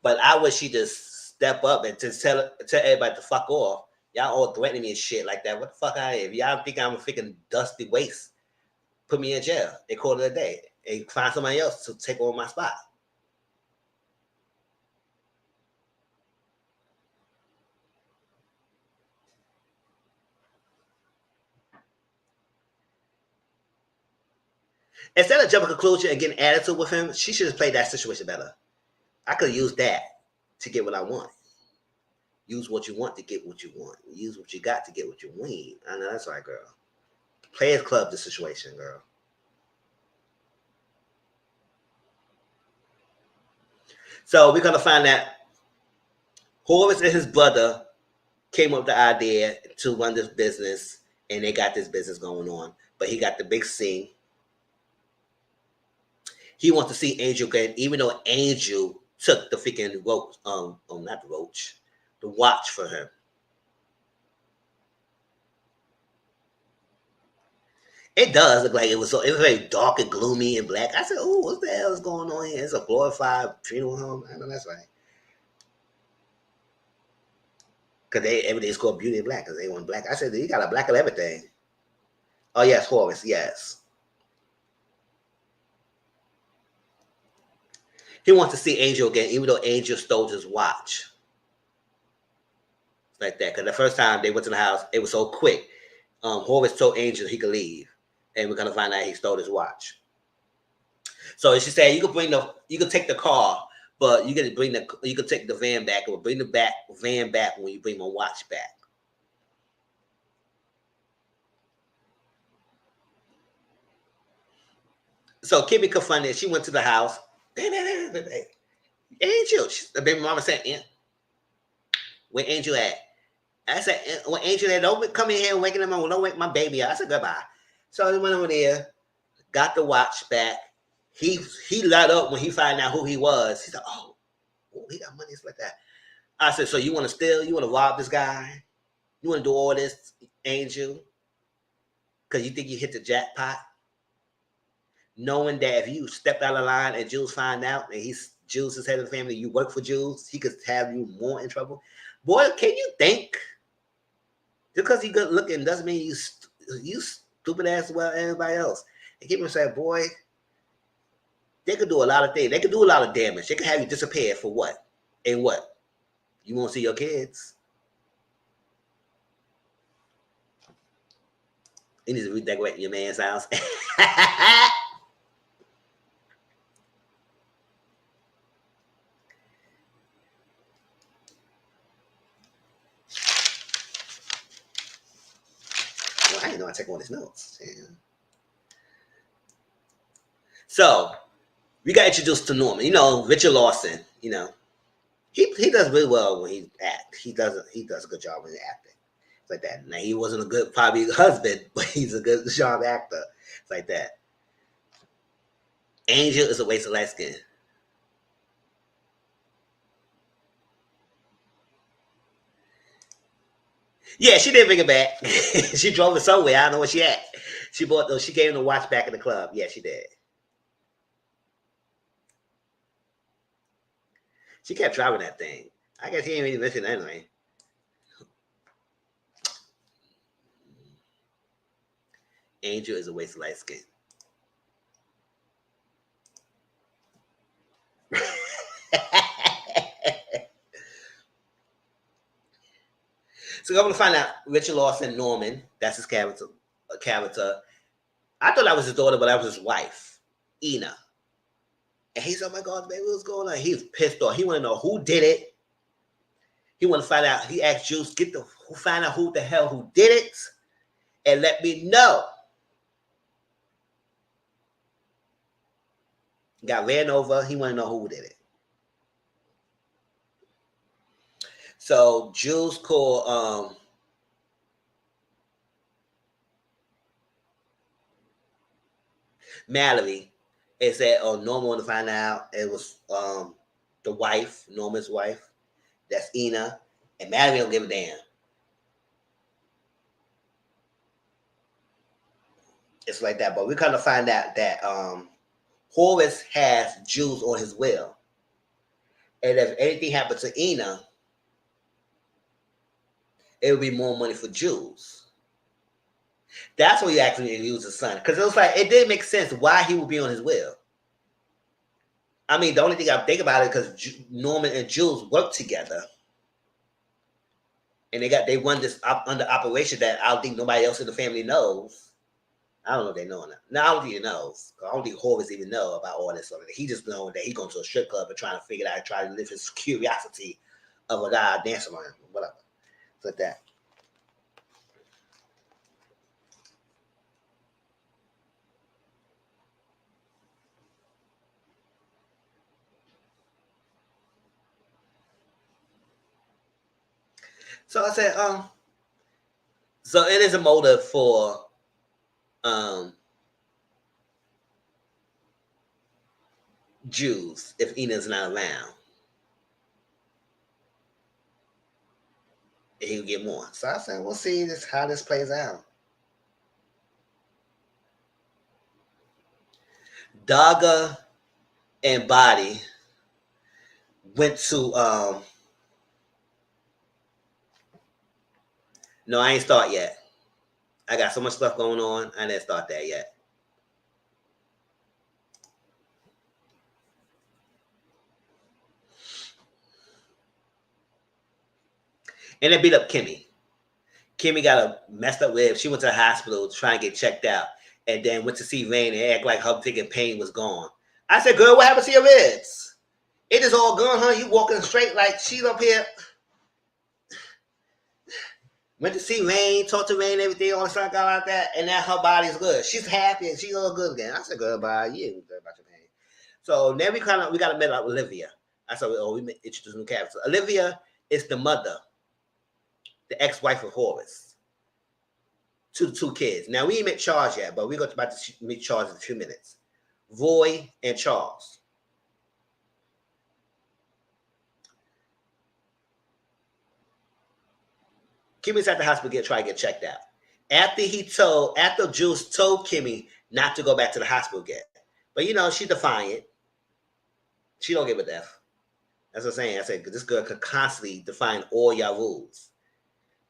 But I wish she just step up and just tell everybody to fuck off. Y'all all threatening me and shit like that. What the fuck I am? If y'all think I'm a freaking dusty waste, put me in jail. They call it a day. And find somebody else to take over my spot. Instead of jumping to conclusion and getting attitude with him, she should have played that situation better. I could have used that to get what I want. Use what you want to get what you want. Use what you got to get what you need. I know that's right, girl. Players club the situation, girl. So we're gonna find that Horace and his brother came up with the idea to run this business, and they got this business going on. But he got the big C. He wants to see Angel again, even though Angel took the freaking roach, not the roach, the watch for him. It does look like it was very dark and gloomy and black. I said, "Oh, what the hell is going on here? It's a glorified funeral home." I know that's right. Because everything's called Beauty and Black because they want black. I said, "You got a black of everything." Oh yes, Horace. Yes, he wants to see Angel again, even though Angel stole his watch. Like that, because the first time they went to the house, it was so quick. Horace told Angel he could leave, and we're gonna find out he stole his watch. So she said, you could take the car, but you could take the van back, or bring the van back when you bring my watch back. So Kimmy confronted. She went to the house. Angel, the baby mama said, "Where Angel at?" I said, "When Angel at, don't come in here and waking him up. Don't wake my baby up." I said, "Goodbye." So he went over there, got the watch back. He lit up when he found out who he was. He said, "Oh, he got money like that." I said, "So you want to steal? You want to rob this guy? You want to do all this, Angel? Because you think you hit the jackpot? Knowing that if you stepped out of line and Jules find out and Jules is head of the family, you work for Jules, he could have you more in trouble. Boy, can you think? Just because you good looking doesn't mean you stupid ass well everybody else." And keep on saying, boy, they could do a lot of things. They could do a lot of damage. They could have you disappear for what? And what? You won't see your kids. You need to redecorate your man's house. Well, I didn't know I take all these notes. Yeah. So we got introduced to Norman. You know, Richard Lawson. You know, he does really well when he acts. He does a good job when he's acting. It's like that. Now he wasn't a good probably husband, but he's a good job actor. It's like that. Angel is a waste of light skin. Yeah, she did bring it back. She drove it somewhere. I don't know where she at. She gave him the watch back in the club. Yeah, she did. She kept driving that thing. I guess he ain't really listen anyway. Angel is a waste of light skin. So I'm gonna find out Richard Lawson Norman. That's his character. I thought that was his daughter, but that was his wife, Ina. And he's, "Oh my God, baby, what's going on?" He's pissed off. He want to know who did it. He want to find out. He asked Juice, find out who the hell who did it, and let me know. Got ran over. He want to know who did it. So Jews call Mallory. It said, "Oh, Norma wanted to find out it was the wife, Norma's wife. That's Ina, and Mallory don't give a damn." It's like that, but we kind of find out that Horace has Jews on his will, and if anything happened to Ina, it would be more money for Jews. That's what he actually used his son, because it was like it didn't make sense why he would be on his will. I mean, the only thing I think about it because Norman and Jules work together, and they run this under operation that I don't think nobody else in the family knows. I don't know if they know or not. No, I don't think he knows. I don't think Horace even know about all this. He just knows that he goes to a strip club and trying to figure it out, trying to live his curiosity of a guy dancing around, whatever. It's like that. So I said, so it is a motive for Jews if Ina's not around. He'll get more. So I said, we'll see how this plays out. Daga and Body went to no, I ain't start yet. I got so much stuff going on. I didn't start that yet. And they beat up Kimmy. Kimmy got a messed up rib. She went to the hospital to try and get checked out, and then went to see Rain and act like her thinking pain was gone. I said, "Girl, what happened to your ribs? It is all gone, huh? You walking straight like she's up here." Went to see Rain, talked to Rain, everything, all the stuff like that, and now her body's good. She's happy and she's all good again. I said, "Girl, bye, you ain't good about your pain." So then we got to meet up with Olivia. I said, "Oh, we introduced new characters." Olivia is the mother, the ex-wife of Horace, to the two kids. Now we ain't met Charles yet, but we're about to meet Charles in a few minutes. Roy and Charles. Kimmy's at the hospital trying to get checked out. After Jules told Kimmy not to go back to the hospital again. But she's defiant. She don't give a F. That's what I'm saying. I said, this girl could constantly define all y'all rules.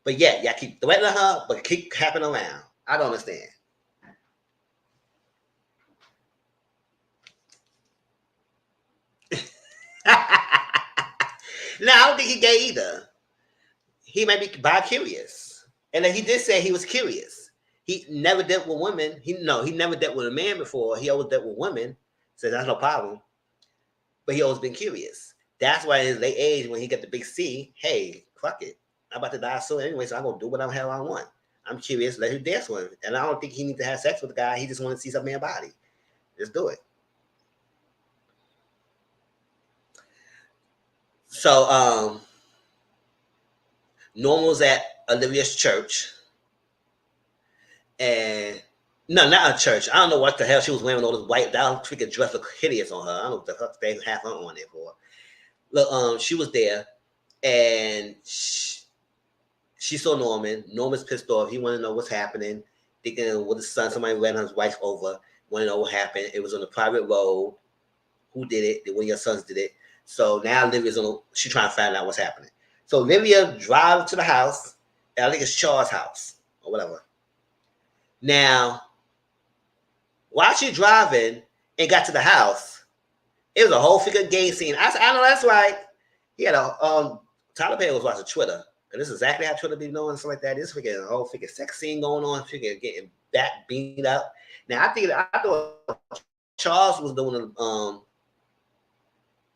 But yeah, y'all keep threatening her, but keep happening around. I don't understand. No, I don't think he gay either. He might be bi-curious. And then he did say he was curious. He never dealt with women. He never dealt with a man before. He always dealt with women. So that's no problem. But he always been curious. That's why in his late age, when he got the big C, hey, fuck it. I'm about to die soon anyway, so I'm going to do whatever hell I want. I'm curious, let him dance with him. And I don't think he needs to have sex with the guy. He just want to see some man's body. Just do it. So, Normal's at Olivia's church. And no, not a church. I don't know what the hell she was wearing all this white. That freaking dress looked hideous on her. I don't know what the fuck they have her on there for. Look, she was there, and she saw Norman. Norman's pissed off. He wanted to know what's happening. Thinking with his son, somebody ran his wife over. Want to know what happened. It was on a private road. Who did it? One of your sons did it. So now Livia's she's trying to find out what's happening. So Livia drives to the house. And I think it's Charles' house or whatever. Now, while she's driving and got to the house, it was a whole figure game scene. I know that's right. He had Tyler Perry was watching Twitter. And this is exactly how Twitter be knowing stuff like that. This freaking whole freaking sex scene going on, freaking getting back beat up. Now I thought Charles was doing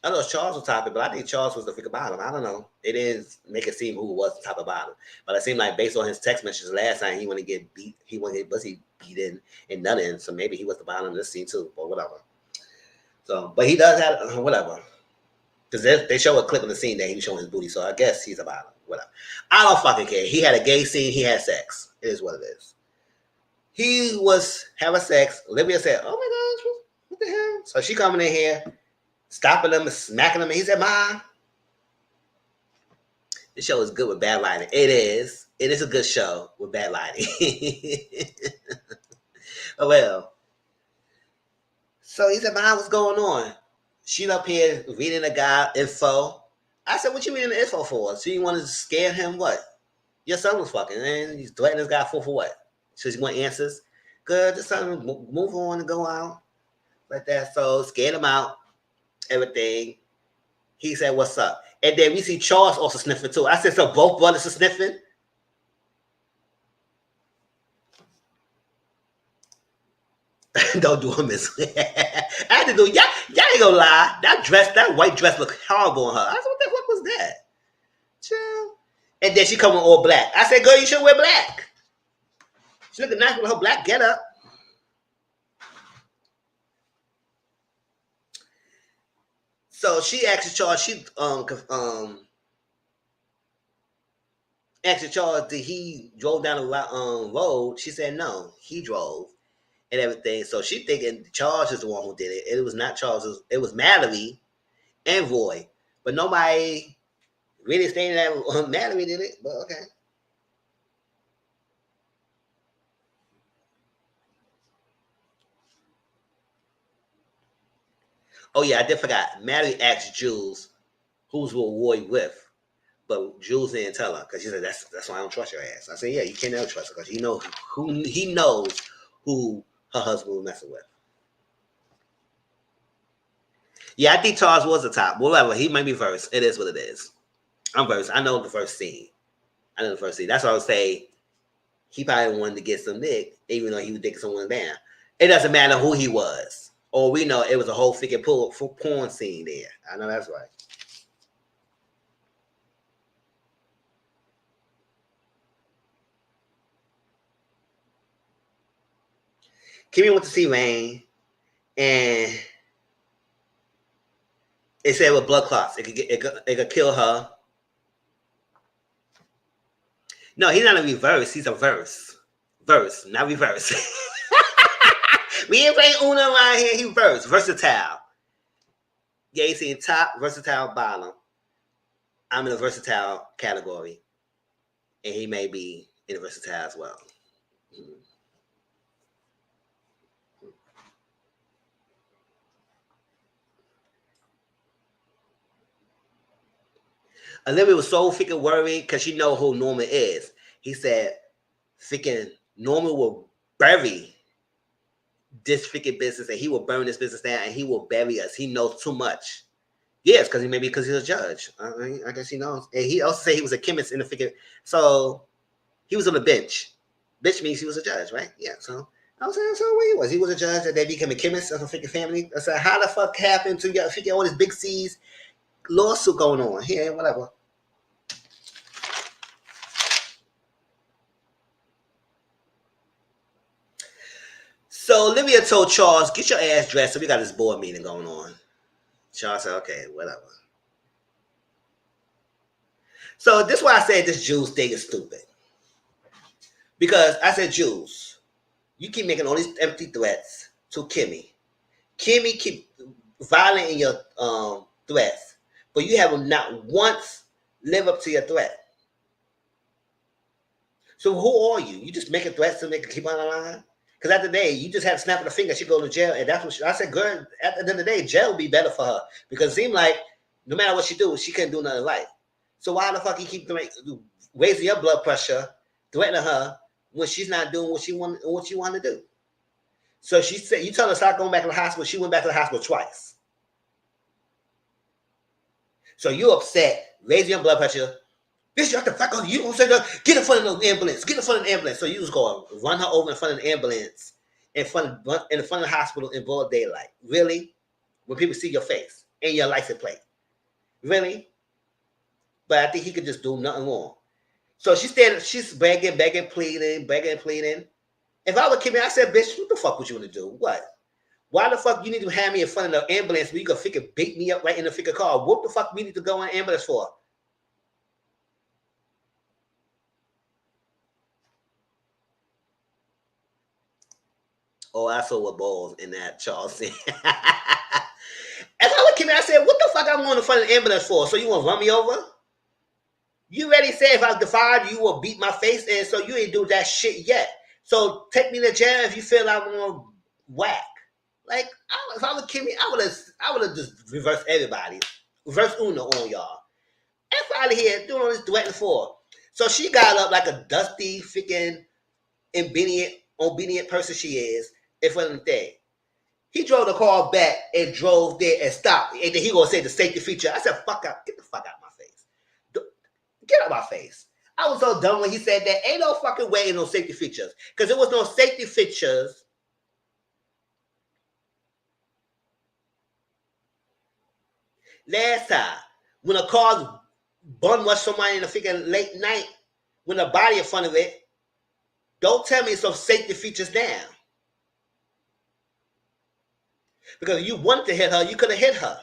I know Charles was topic, but I think Charles was the freaking bottom. I don't know. It didn't make it seem who was the top of bottom. But it seemed like based on his text messages last time, he wanted to get beat. He wanted to get pussy beaten and nothing. So maybe he was the bottom of this scene too, or whatever. So, but he does have whatever. Because they show a clip of the scene that he was showing his booty, so I guess he's a violent. Whatever. I don't fucking care. He had a gay scene. He had sex. It is what it is. He was having sex. Olivia said, "Oh my gosh, what the hell?" So she coming in here, stopping him and smacking him. And he said, "Ma, the show is good with bad lighting." It is. It is a good show with bad lighting. Oh, well. So he said, "Ma, what's going on?" She up here reading the guy info. I said, "What you reading the info for?" So you wanted to scare him? What? Your son was fucking, and he's threatening this guy for what? So you want answers? Good. Just tell him move on and go out like that. So scared him out. Everything. He said, "What's up?" And then we see Charles also sniffing too. I said, "So both brothers are sniffing?" Don't do him this way. I had to do y'all ain't gonna lie. That white dress looked horrible on her. I said, "What the fuck was that?" Chill. And then she come in all black. I said, "Girl, you should wear black." She looking nice with her black getup. So she asked Charles. She asked Charles, did he drove down the road? She said no, he drove and everything. So she thinking Charles is the one who did it. It was not Charles. It was Mallory and Roy. But nobody really stated that Mallory did it. But okay. Oh yeah, I did forgot. Mallory asked Jules, "Who's Roy with?" But Jules didn't tell her because she said, "That's why I don't trust your ass." I said, "Yeah, you can't never trust her because he knows who her husband was messing with." Yeah, I think Charles was the top. Whatever, he might be first. It is what it is. I'm first. I know the first scene. I know the first scene. That's why I would say he probably wanted to get some dick, even though he was dicking someone down. It doesn't matter who he was. Or we know it was a whole freaking porn scene there. I know that's right. Kimmy went to see Rain, and it said with blood clots, it could kill her. No, he's not a reverse. He's a verse. Verse, not reverse. We ain't playing Uno around here. He verse. Versatile. Yeah, he's in top, versatile, bottom. I'm in the versatile category. And he may be in the versatile as well. Mm-hmm. Olivia was so freaking worried because she know who Norma is. He said, freaking Norma will bury this freaking business and he will burn this business down and he will bury us. He knows too much. Yes, because he's a judge. I guess he knows. And he also said he was a chemist in the freaking. So he was on the bench. Bench means he was a judge, right? Yeah. So I was saying, so where he was. He was a judge and then became a chemist of a freaking family. I said, how the fuck happened to you freaking all this big C's lawsuit going on here? Whatever. So Olivia told Charles, "Get your ass dressed. So we got this board meeting going on." Charles said, "Okay, whatever." So this is why I said this Jules thing is stupid. Because I said, Jules, you keep making all these empty threats to Kimmy. Kimmy keep violating your threats, but you have not once live up to your threat. So who are you? You just making threats to make keep on the line? Because at the day, you just have snapping a finger, she go to jail, and that's what I said. Girl, at the end of the day, jail would be better for her because it seemed like no matter what she do, she couldn't do nothing right. So why the fuck you keep raising your blood pressure, threatening her when she's not doing what she want to do? So she said, you tell her stop going back to the hospital. She went back to the hospital twice. So you upset, raising your blood pressure. Bitch, you have to fuck on you. Don't say that. Get in front of the ambulance. Get in front of the ambulance. So you just go run her over in front of the ambulance, in front of the hospital in broad daylight. Really? When people see your face and your license plate. Really? But I think he could just do nothing wrong. So she's begging, pleading. If I were Kimmy, I said, bitch, what the fuck would you want to do? What Why the fuck you need to have me in front of the ambulance where you can freaking beat me up right in the freaking car? What the fuck we need to go in ambulance for? Oh, I saw what balls in that, Charles. As I look at me, I said, what the fuck I'm going in front of the ambulance for? So you want to run me over? You already said if I defied you will beat my face in, so you ain't do that shit yet. So take me to jail if you feel I'm gonna whack. Like, if I was Kimmy, I would have just reversed everybody. Reverse Uno on y'all. F out of here doing all this duetting for. So she got up like a dusty, freaking obedient person she is in front of the thing. He drove the car back and drove there and stopped. And then he gonna say the safety feature. I said, fuck out, get the fuck out of my face. Get out of my face. I was so dumb when he said that. Ain't no fucking way in no safety features. Because there was no safety features. Last time, when a car bun rushed somebody in the freaking late night, when the body in front of it, don't tell me it's some safety features down. Because if you wanted to hit her, you could have hit her.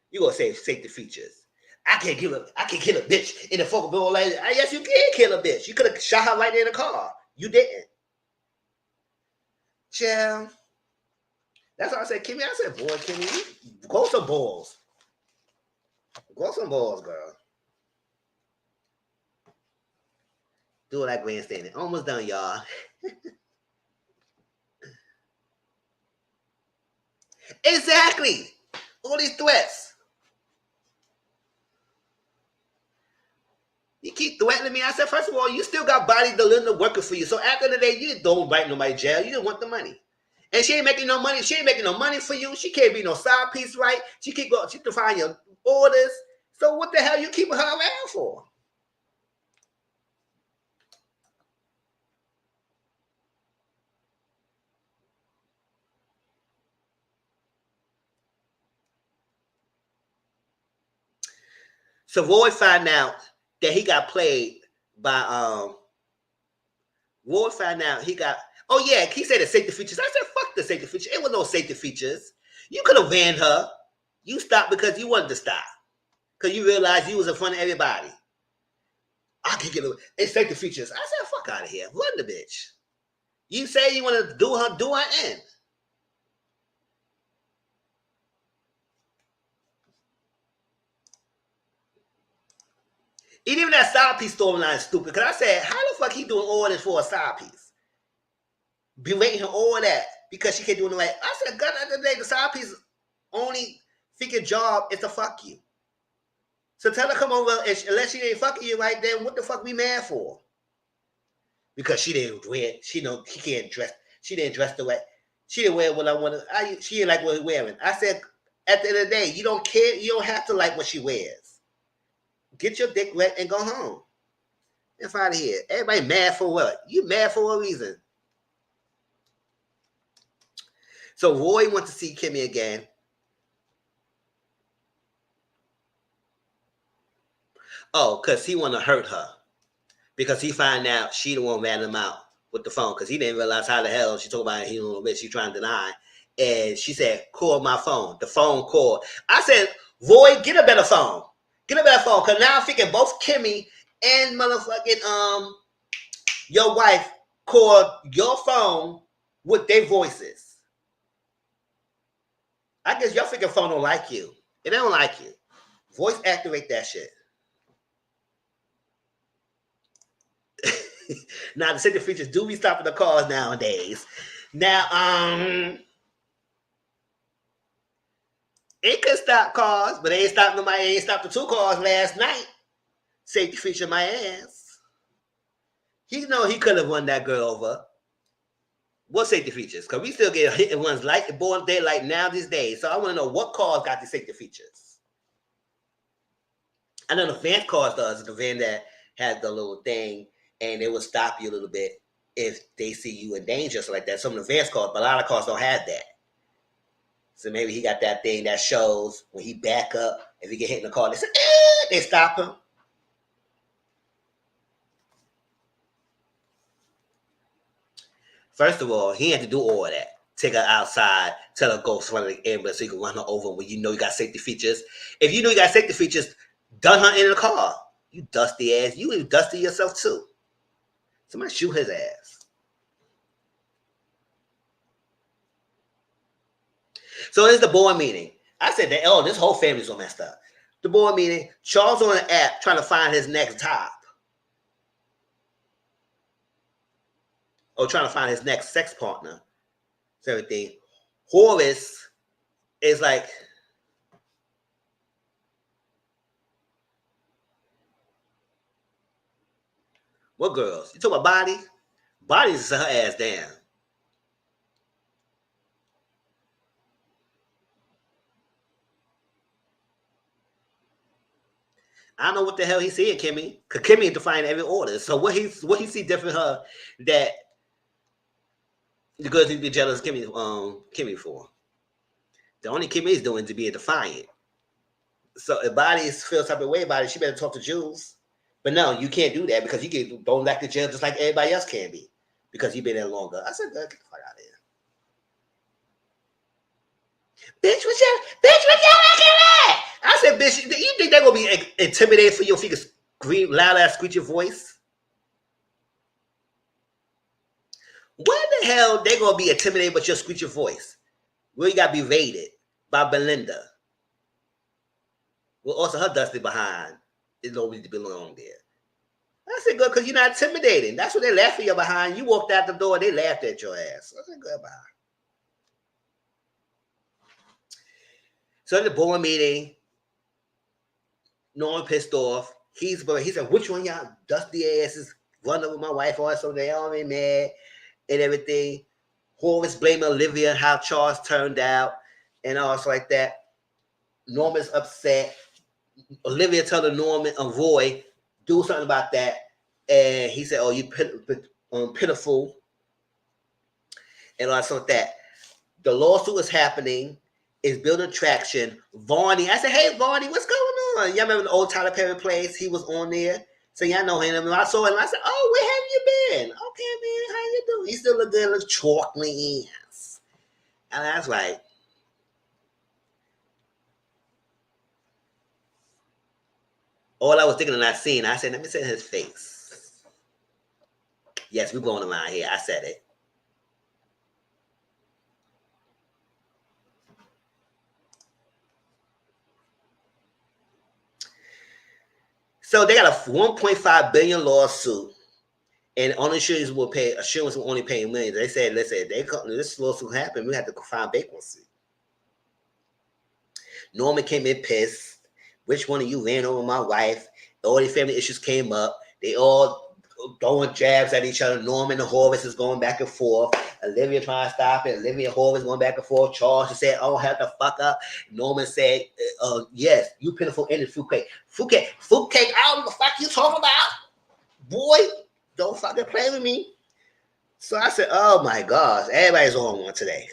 You gonna say safety features. I can't kill a bitch in the fucking bill. Like, yes, you can kill a bitch. You could have shot her right in the car. You didn't. Chill. That's why I said, Kimmy. I said, boy, Kimmy, go some balls. Go some balls, girl. Do it like grandstanding. Almost done, y'all. Exactly. All these threats. You keep threatening me. I said, first of all, you still got body delivering working for you. So after the day, you don't write nobody jail. You just want the money. And she ain't making no money. She ain't making no money for you. She can't be no side piece, right? She keep going. She can find your orders. So what the hell you keeping her around for? So Roy found out that he got played by Roy found out he got. Oh yeah, he said the safety features. I said fuck the safety features. It was no safety features. You could have ran her. You stopped because you wanted to stop. Because you realized you was in front of everybody. I can get it's safety features. I said fuck out of here. Run the bitch. You say you want to do her in. Even that side piece storyline is stupid. Because I said, how the fuck he doing all this for a side piece? Be waiting for all that because she can't do it right. I said, God, at the day, the side piece only freaking job is to fuck you. So tell her come over, unless she ain't fucking you right then, what the fuck we mad for? Because she didn't wear, she can't dress, she didn't dress the way, she didn't wear what I wanted, she didn't like what we're wearing. I said, at the end of the day, you don't care, you don't have to like what she wears. Get your dick wet and go home. Get out of here. Everybody mad for what? You mad for a reason. So Roy went to see Kimmy again. Oh, because he want to hurt her. Because he find out she the one ran him out with the phone. Because he didn't realize how the hell she talked about he don't know bitch. She trying to deny. And she said, call my phone. The phone called. I said, Roy, get a better phone. Get a better phone. Because now I'm thinking both Kimmy and motherfucking your wife called your phone with their voices. I guess your freaking phone don't like you. It don't like you. Voice activate that shit. Now the safety features do be stopping the cars nowadays. Now, it could stop cars, but it ain't stopped nobody. It ain't stopped the 2 cars last night. Safety feature my ass. He know he could have won that girl over. What safety features? Because we still get hit ones like the board daylight now these days. So I want to know what cars got the safety features. I know the van cars does. The van that has the little thing and it will stop you a little bit if they see you in danger, so like that. Some of the advanced cars, but a lot of cars don't have that. So maybe he got that thing that shows when he back up, if he get hit in the car, they say, they stop him. First of all, he had to do all of that. Take her outside, tell her go run the ambulance so you can run her over when you know you got safety features. If you know you got safety features, done her in the car. You dusty ass. You even dusty yourself too. Somebody shoot his ass. So it's the board meeting. I said that, oh, this whole family's so messed up. The board meeting, Charles on an app trying to find his next top. Or trying to find his next sex partner. So everything. Horace is like, what girls? You talking about Body? Body's her ass down. I don't know what the hell he said, Kimmy. Cause Kimmy defined every order. So what he see different her that the girls need to be jealous of Kimmy for. The only Kimmy is doing to be a defiant. So if Body feels type of way about it, she better talk to Jules. But no, you can't do that because you get thrown back to jail just like everybody else can be. Because you've been there longer. I said, get the fuck out of here. Bitch, what you looking at? I said, bitch, do you think they're gonna be intimidated for you if you can scream loud ass screech your voice? Why the hell they gonna be intimidated by your screechy voice? Well, you gotta be raided by Belinda. Well, also her dusty behind is always to belong there. I said, good, because you're not intimidating. That's what they laugh at you behind. You walked out the door, they laughed at your ass. I said, good, bye. So in the board meeting, Norman pissed off. He said, which one y'all dusty asses run over my wife or so they all be mad and everything. Horace blaming Olivia how Charles turned out and all stuff like that. Norman's upset. Olivia told Norman, Roy, do something about that. And he said, oh, you pitiful. And all stuff like that. The lawsuit is happening. It's building traction. Varney, I said, hey, Varney, what's going on? Y'all remember the old Tyler Perry place? He was on there. So y'all know him. And I saw him. I said, oh, where have you been? Okay, man, how you doing? He still look good, looks chocolate. And that's right. All I was thinking of that scene, I said, let me see his face. Yes, we're going around here. I said it. So they got a 1.5 billion lawsuit, and only insurance will only pay millions. They said, listen, this lawsuit happened, we have to file bankruptcy. Norman came in pissed. Which one of you ran over my wife? All the family issues came up. They all throwing jabs at each other. Norman and Horace is going back and forth. Olivia trying to stop it. Olivia and Horace going back and forth. Charles said, oh, have the fuck up. Norman said, yes, you pitiful ended fruitcake. Fruitcake, I don't know what the fuck you talking about. Boy, don't fucking play with me. So I said, oh my gosh, everybody's on one today.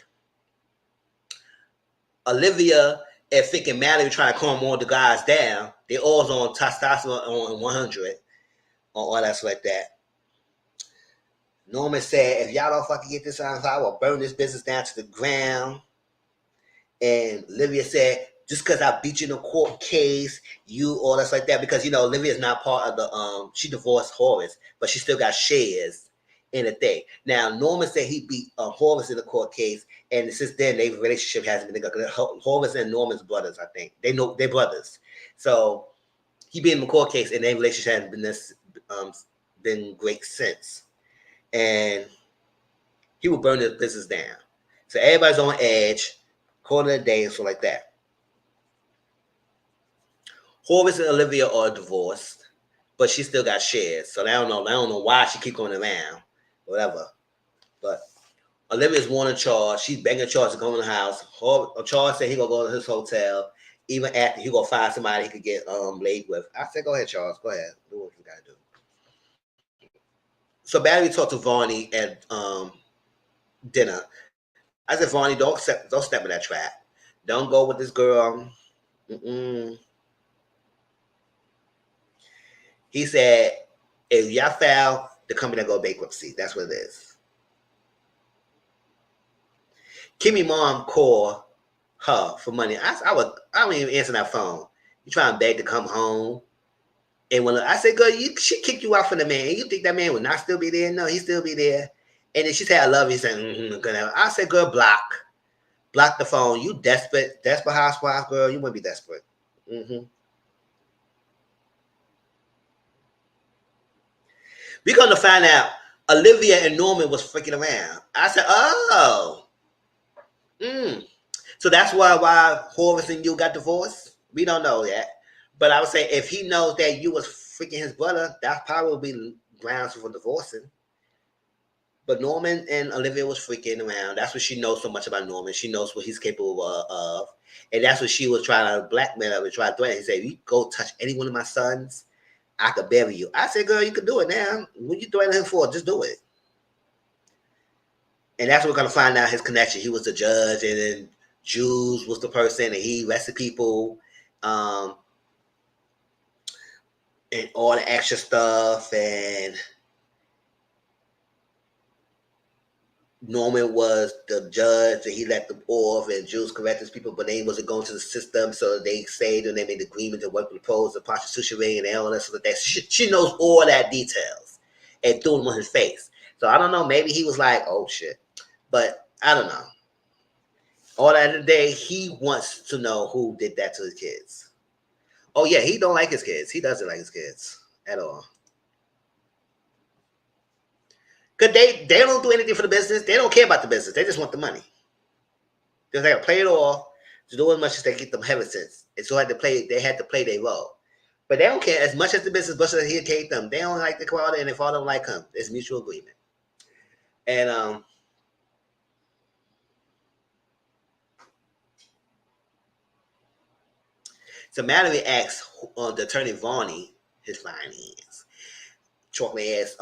Olivia and Fick and Mallory trying to calm all the guys down. They all on testosterone on 100 on all that stuff like that. Norman said, if y'all don't fucking get this out, I will burn this business down to the ground. And Olivia said, just because I beat you in a court case, you all that's like that, because Olivia's not part of the she divorced Horace, but she still got shares in the thing. Now Norman said he beat Horace in the court case, and since then their relationship hasn't been good. Horace and Norman's brothers, I think. They're brothers. So he beat him in the court case, and their relationship hasn't been great since. And he would burn his business down. So everybody's on edge, quarter of the day, and so like that. Horace and Olivia are divorced, but she still got shares. So I don't know why she keep going around, whatever. But Olivia's wanting Charles. She's begging Charles to go in the house. Charles said he gonna go to his hotel, even after he gonna find somebody he could get laid with. I said, go ahead, Charles. Go ahead. Do what you gotta do. So Barry talked to Varney at dinner. I said, Varney, don't step in that trap. Don't go with this girl. He said, if y'all fail, the company will go bankruptcy. That's what it is. Kimmy mom called her for money. I wouldn't even answer that phone. You try and beg to come home. And when I said, girl, she kicked you out from the man. You think that man would not still be there? No, he still be there. And then she said, I love you. He said, I said, girl, block the phone. You desperate housewife, girl. You wouldn't be desperate. Mm-hmm. We're going to find out Olivia and Norman was freaking around. I said, oh. So that's why Horace and you got divorced? We don't know that. But I would say if he knows that you was freaking his brother, that's probably grounds for divorcing. But Norman and Olivia was freaking around. That's what she knows so much about Norman. She knows what he's capable of. And that's what she was trying to blackmail him and try to threaten. He said, if you go touch any one of my sons, I could bury you. I said, girl, you could do it now. What you threatening him for? Just do it. And that's what we're going to find out his connection. He was the judge, and then Jules was the person, and he arrested people. And all the extra stuff, and Norman was the judge, and he let them off, and Jules corrected people, but they wasn't going to the system, so they stayed, and they made the agreement to work with the pros, the prostitution ring, and all that sort of thing. She knows all that details, and threw them on his face. So I don't know, maybe he was like, oh shit, but I don't know. All that the day, he wants to know who did that to his kids. Oh yeah, he don't like his kids. He doesn't like his kids at all. Because they don't do anything for the business. They don't care about the business. They just want the money. They got to play it all to do as much as they get them inheritance. And so they had to play their role. But they don't care as much as the business, much as he take them. They don't like the crowd, and if all don't like him, it's mutual agreement. And so Mallory asks the attorney Varney, his fine hands, chocolate ass,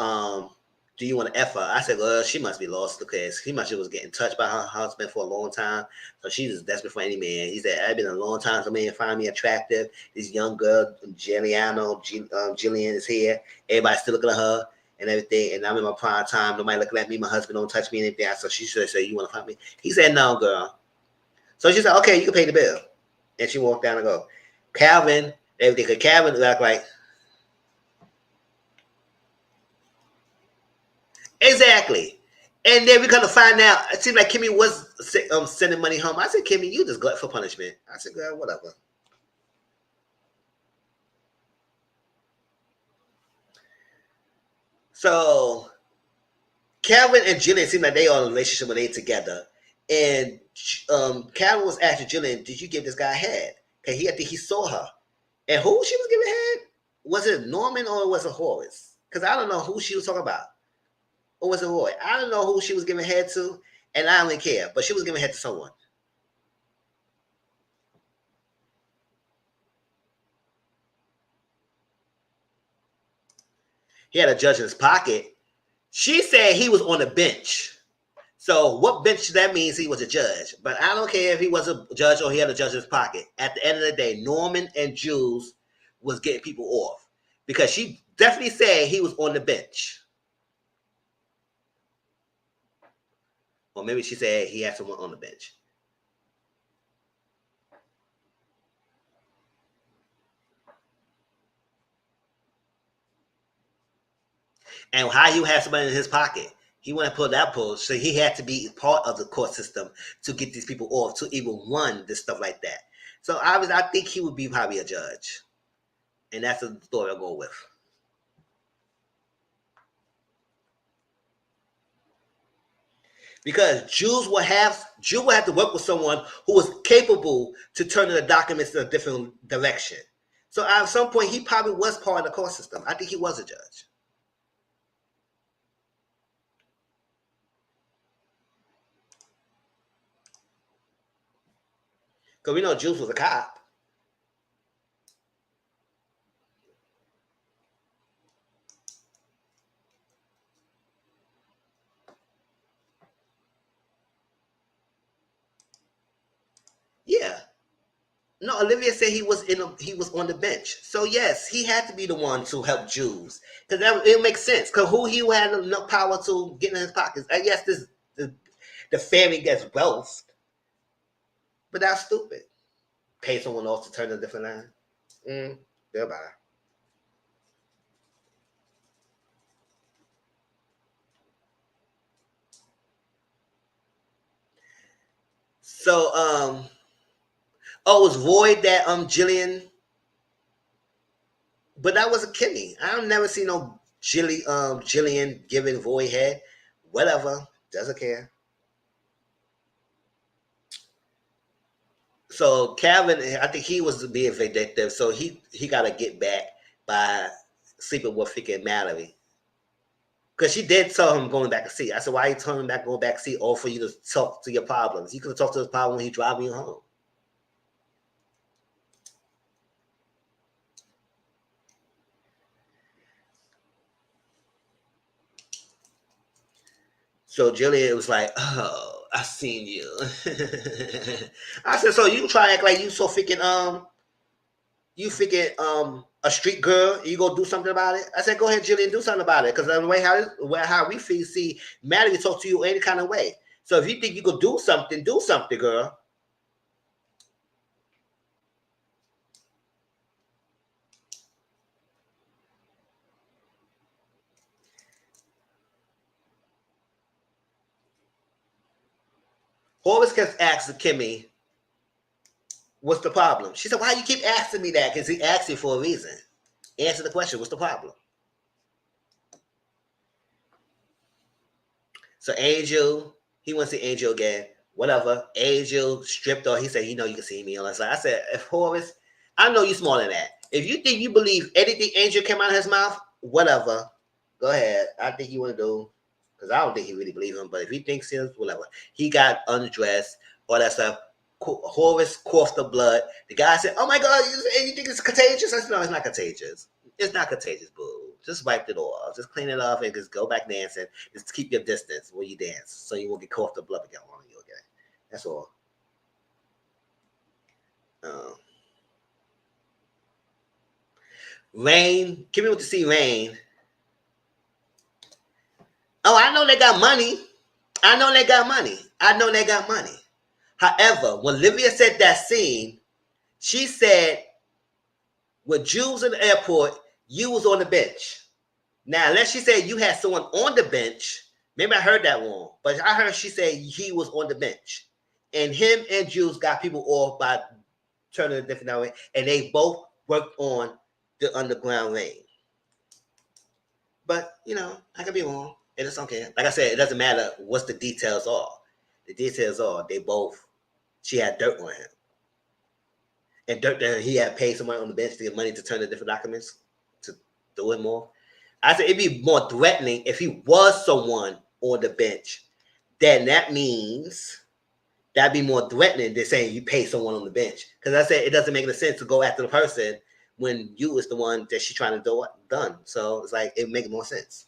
do you want to F her? I said, well, she must be lost because she was getting touched by her husband for a long time. So she's just desperate for any man. He said, I've been a long time for a man to find me attractive. This young girl, Jillian is here. Everybody's still looking at her and everything. And I'm in my prime time. Nobody looking at me. My husband don't touch me and anything. So she said, you want to find me? He said, no, girl. So she said, okay, you can pay the bill. And she walked down and go. Calvin, everything. Because Calvin looked like, exactly. And then we're going to find out, it seemed like Kimmy was sending money home. I said, Kimmy, you just glut for punishment. I said, girl, whatever. So Calvin and Jillian seem like they are in a relationship when they together. And Calvin was asking Jillian, did you give this guy a head? Because I think he saw her. And who she was giving head? Was it Norman or was it Horace? Because I don't know who she was talking about. Or was it Roy? I don't know who she was giving head to, and I don't really care. But she was giving head to someone. He had a judge in his pocket. She said he was on the bench. So what bench that means he was a judge. But I don't care if he was a judge or he had a judge in his pocket. At the end of the day, Norman and Jules was getting people off. Because she definitely said he was on the bench. Or maybe she said he had someone on the bench. And how you have somebody in his pocket? He want to pull that pull, so he had to be part of the court system to get these people off, to even run this stuff like that. So I think he would be probably a judge, and that's the story I'll go with. Because Jules will have to work with someone who was capable to turn the documents in a different direction. So at some point, he probably was part of the court system. I think he was a judge. Because we know Jules was a cop. Yeah. No, Olivia said he was on the bench. So yes, he had to be the one to help Jules. Because it makes sense. Because who he had enough power to get in his pockets? I guess the family gets wealth. But that's stupid. Pay someone else to turn a different line. Goodbye. So oh, it was Void that Jillian, but that was a Kimmy. I've never seen no Jillian giving Void head. Whatever, doesn't care. So Calvin, I think he was being vindictive, so he got to get back by sleeping with freaking Mallory. Because she did tell him going back to see. I said, why are you telling him that going back to see all for you to talk to your problems? You could have talked to his problem when he driving you home. So Jillian was like, oh, I seen you. I said, so you try to act like you freaking a street girl, you go do something about it. I said, go ahead, Jillian, do something about it. Because the way how we feel, see, Maddie talk to you any kind of way. So if you think you could do something, girl. Horace kept asking Kimmy, what's the problem? She said, why you keep asking me that? Because he asked you for a reason. Answer the question, what's the problem? So Angel, he wants to see Angel again. Whatever. Angel stripped off. He said, you know you can see me on that side. I said, if Horace, I know you smaller than that. If you think you believe anything Angel came out of his mouth, whatever. Go ahead. I think you want to do. Because I don't think he really believes him. But if he thinks him, whatever. He got undressed, all that stuff. Horace coughed the blood. The guy said, oh my God, you think it's contagious? I said, no, it's not contagious. It's not contagious, boo. Just wipe it off. Just clean it off and just go back dancing. Just keep your distance when you dance so you won't get coughed the blood again on you again. That's all. Um, Rain, Kimmy went to see Rain. Oh, I know they got money. I know they got money. I know they got money. However, when Olivia said that scene, she said, with Jules in the airport, you was on the bench. Now, unless she said you had someone on the bench, maybe I heard that wrong, but I heard she said he was on the bench. And him and Jules got people off by turning a different way, and they both worked on the underground ring. But, I could be wrong. And it's okay. Like I said, it doesn't matter what the details are. The details are she had dirt on him. And dirt that he had paid someone on the bench to get money to turn the different documents to do it more. I said it'd be more threatening if he was someone on the bench. Then that means that'd be more threatening than saying you pay someone on the bench. Because I said it doesn't make any sense to go after the person when you is the one that she's trying to do done. So it's like it makes more sense.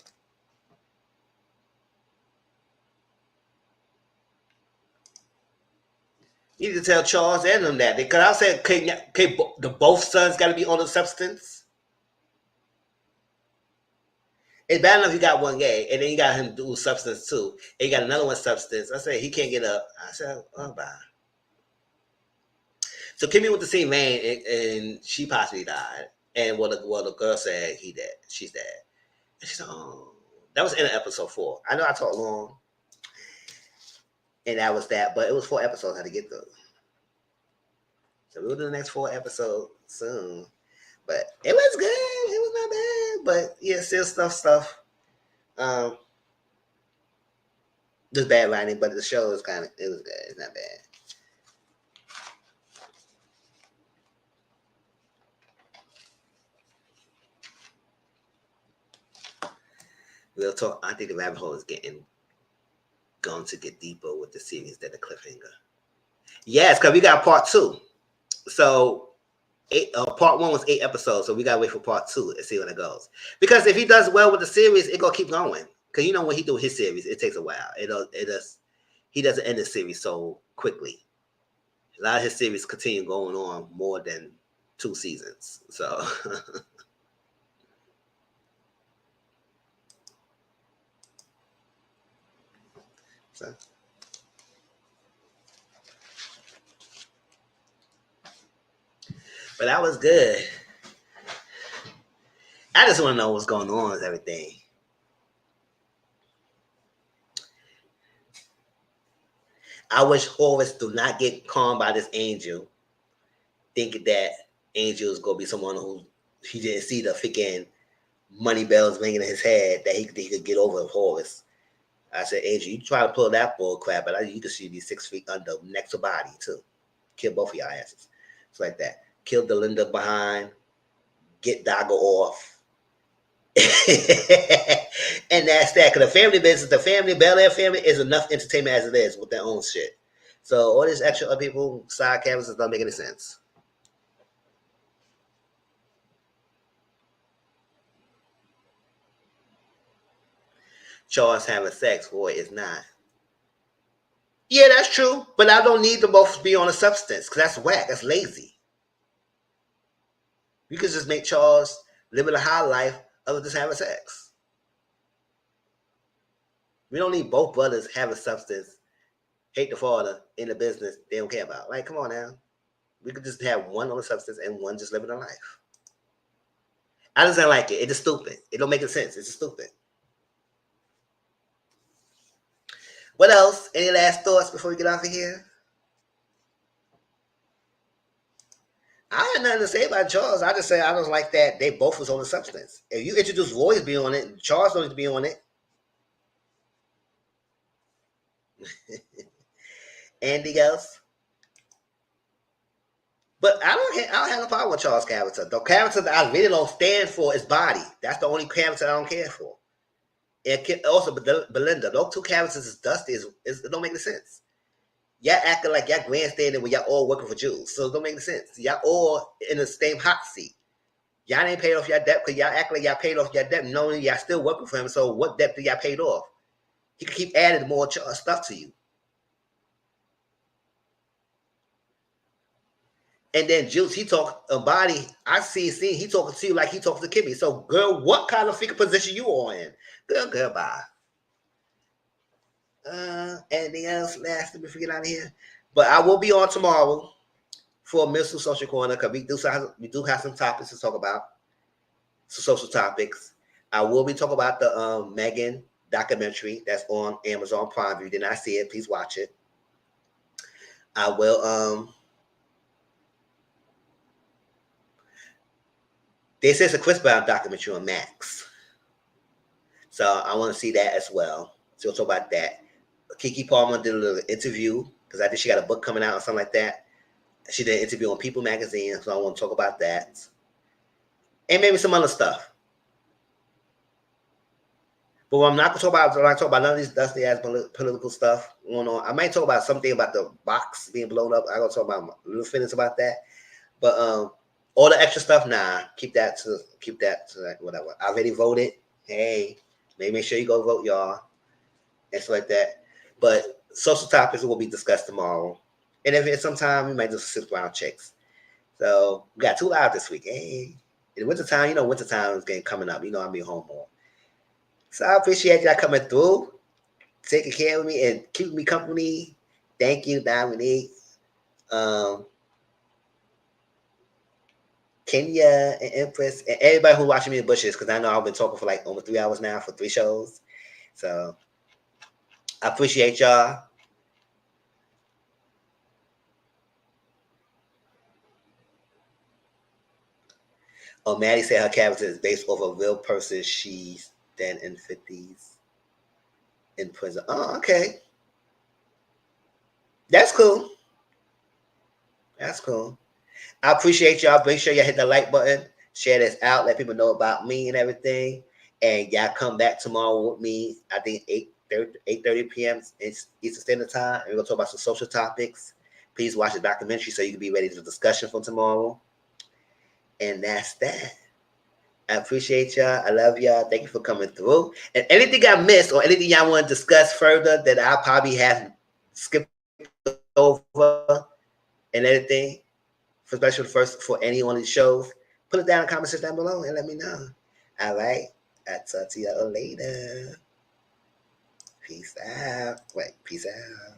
You need to tell Charles and them that. Because I said, the both sons got to be on the substance. It's bad enough you got one gay, and then you got him do substance too. And you got another one substance. I said he can't get up. I said, oh bye. So Kimmy went to see Rain, and she possibly died. And the girl said he dead. She's dead. And she said, oh, that was in episode 4. I know I talked long, and that was that. But it was 4 episodes I had to get through. So we'll do the next 4 episodes soon. But it was good. It was not bad. But yeah, still stuff. Um, just bad writing, but the show is it was good. It's not bad. Real talk. I think the rabbit hole is going to get deeper with the series than the cliffhanger. Yes, because we got part 2. So part 1 was 8 episodes, so we gotta wait for part 2 and see when it goes. Because if he does well with the series, it gonna keep going. Because when he do his series, it takes a while. He doesn't end the series so quickly. A lot of his series continue going on more than 2 seasons. So But that was good. I just want to know what's going on with everything. I wish Horus do not get calmed by this angel, thinking that angel is going to be someone who he didn't see the freaking money bells ringing in his head that he could get over Horus. I said, Angel, you try to pull that bull crap, but you can see these 6 feet under next to body too. Kill both of y'all asses. It's like that. Kill Delinda behind. Get Dago off. And that's that. Because the family business, the family, Bel Air family, is enough entertainment as it is with their own shit. So all this extra other people, side characters, don't make any sense. Charles having sex, boy, is not. Yeah, that's true. But I don't need them both to be on a substance because that's whack. That's lazy. You could just make Charles living a high life other than having sex. We don't need both brothers having substance, hate the father in the business they don't care about. Like, come on now. We could just have one on the substance and one just living a life. I just don't like it. It's just stupid. It don't make sense. It's just stupid. What else? Any last thoughts before we get off of here? I had nothing to say about Charles. I just say I don't like that they both was on the substance. If you introduce Roy's be on it, Charles don't need to be on it. Anything else? But I don't have no problem with Charles' character. The character that I really don't stand for is Body. That's the only character I don't care for. And also Belinda. Those two characters is dusty. It don't make any sense. Y'all acting like y'all grandstanding when y'all all working for Jules. So it don't make any sense. Y'all all in the same hot seat. Y'all ain't paid off y'all debt because y'all act like y'all paid off y'all debt knowing y'all still working for him. So what debt do y'all paid off? He can keep adding more stuff to you. And then Juice, he talk a Body. I see he talking to you like he talking to Kimmy. So, girl, what kind of freaking position you are in? Girl, bye. Anything else last before we get out of here? But I will be on tomorrow for Missile Social Corner because we do have some topics to talk about. Some social topics. I will be talking about the Megan documentary that's on Amazon Prime. If you did not see it, please watch it. I will they said it's a Chris Brown documentary on Max. So I want to see that as well. So we'll talk about that. Keke Palmer did a little interview because I think she got a book coming out or something like that. She did an interview on People Magazine, so I want to talk about that. And maybe some other stuff. But I'm not going to talk about none of these dusty ass political stuff going on. I might talk about something about the box being blown up. I'm going to talk about little feelings about that. But all the extra stuff, nah. Keep that to whatever. I already voted. Hey, make sure you go vote, y'all. And stuff like that. But social topics will be discussed tomorrow. And if it's sometime, we might do some 6 round checks. So we got 2 live this week. Hey. In wintertime, wintertime is getting coming up. I'll be home more. So I appreciate y'all coming through, taking care of me and keeping me company. Thank you, Dominique. Kenya and Empress and everybody who's watching me in bushes because I know I've been talking for like almost 3 hours now for 3 shows. So I appreciate y'all. Oh, Maddie said her character is based off a real person she's then in 50s in prison. Oh, okay. That's cool. That's cool. I appreciate y'all. Make sure y'all hit the like button, share this out, let people know about me and everything. And y'all come back tomorrow with me. I think 8:30 p.m. Eastern Standard Time. And we're gonna talk about some social topics. Please watch the documentary so you can be ready for the discussion for tomorrow. And that's that. I appreciate y'all. I love y'all. Thank you for coming through. And anything I missed or anything y'all want to discuss further that I probably have skipped over and anything, especially first for any one of these shows, put it down in the comment section down below and let me know. All right. I'll talk to y'all later. Peace out. Wait, peace out.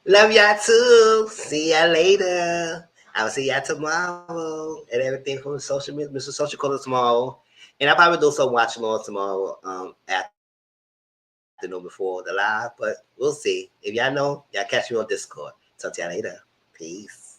Love y'all too. See y'all later. I will see y'all tomorrow. And everything from social media, Mr. Social Caller tomorrow. And I'll probably do some watch along tomorrow afternoon before the live, but we'll see. If y'all know, y'all catch me on Discord. Talk to y'all later. Peace.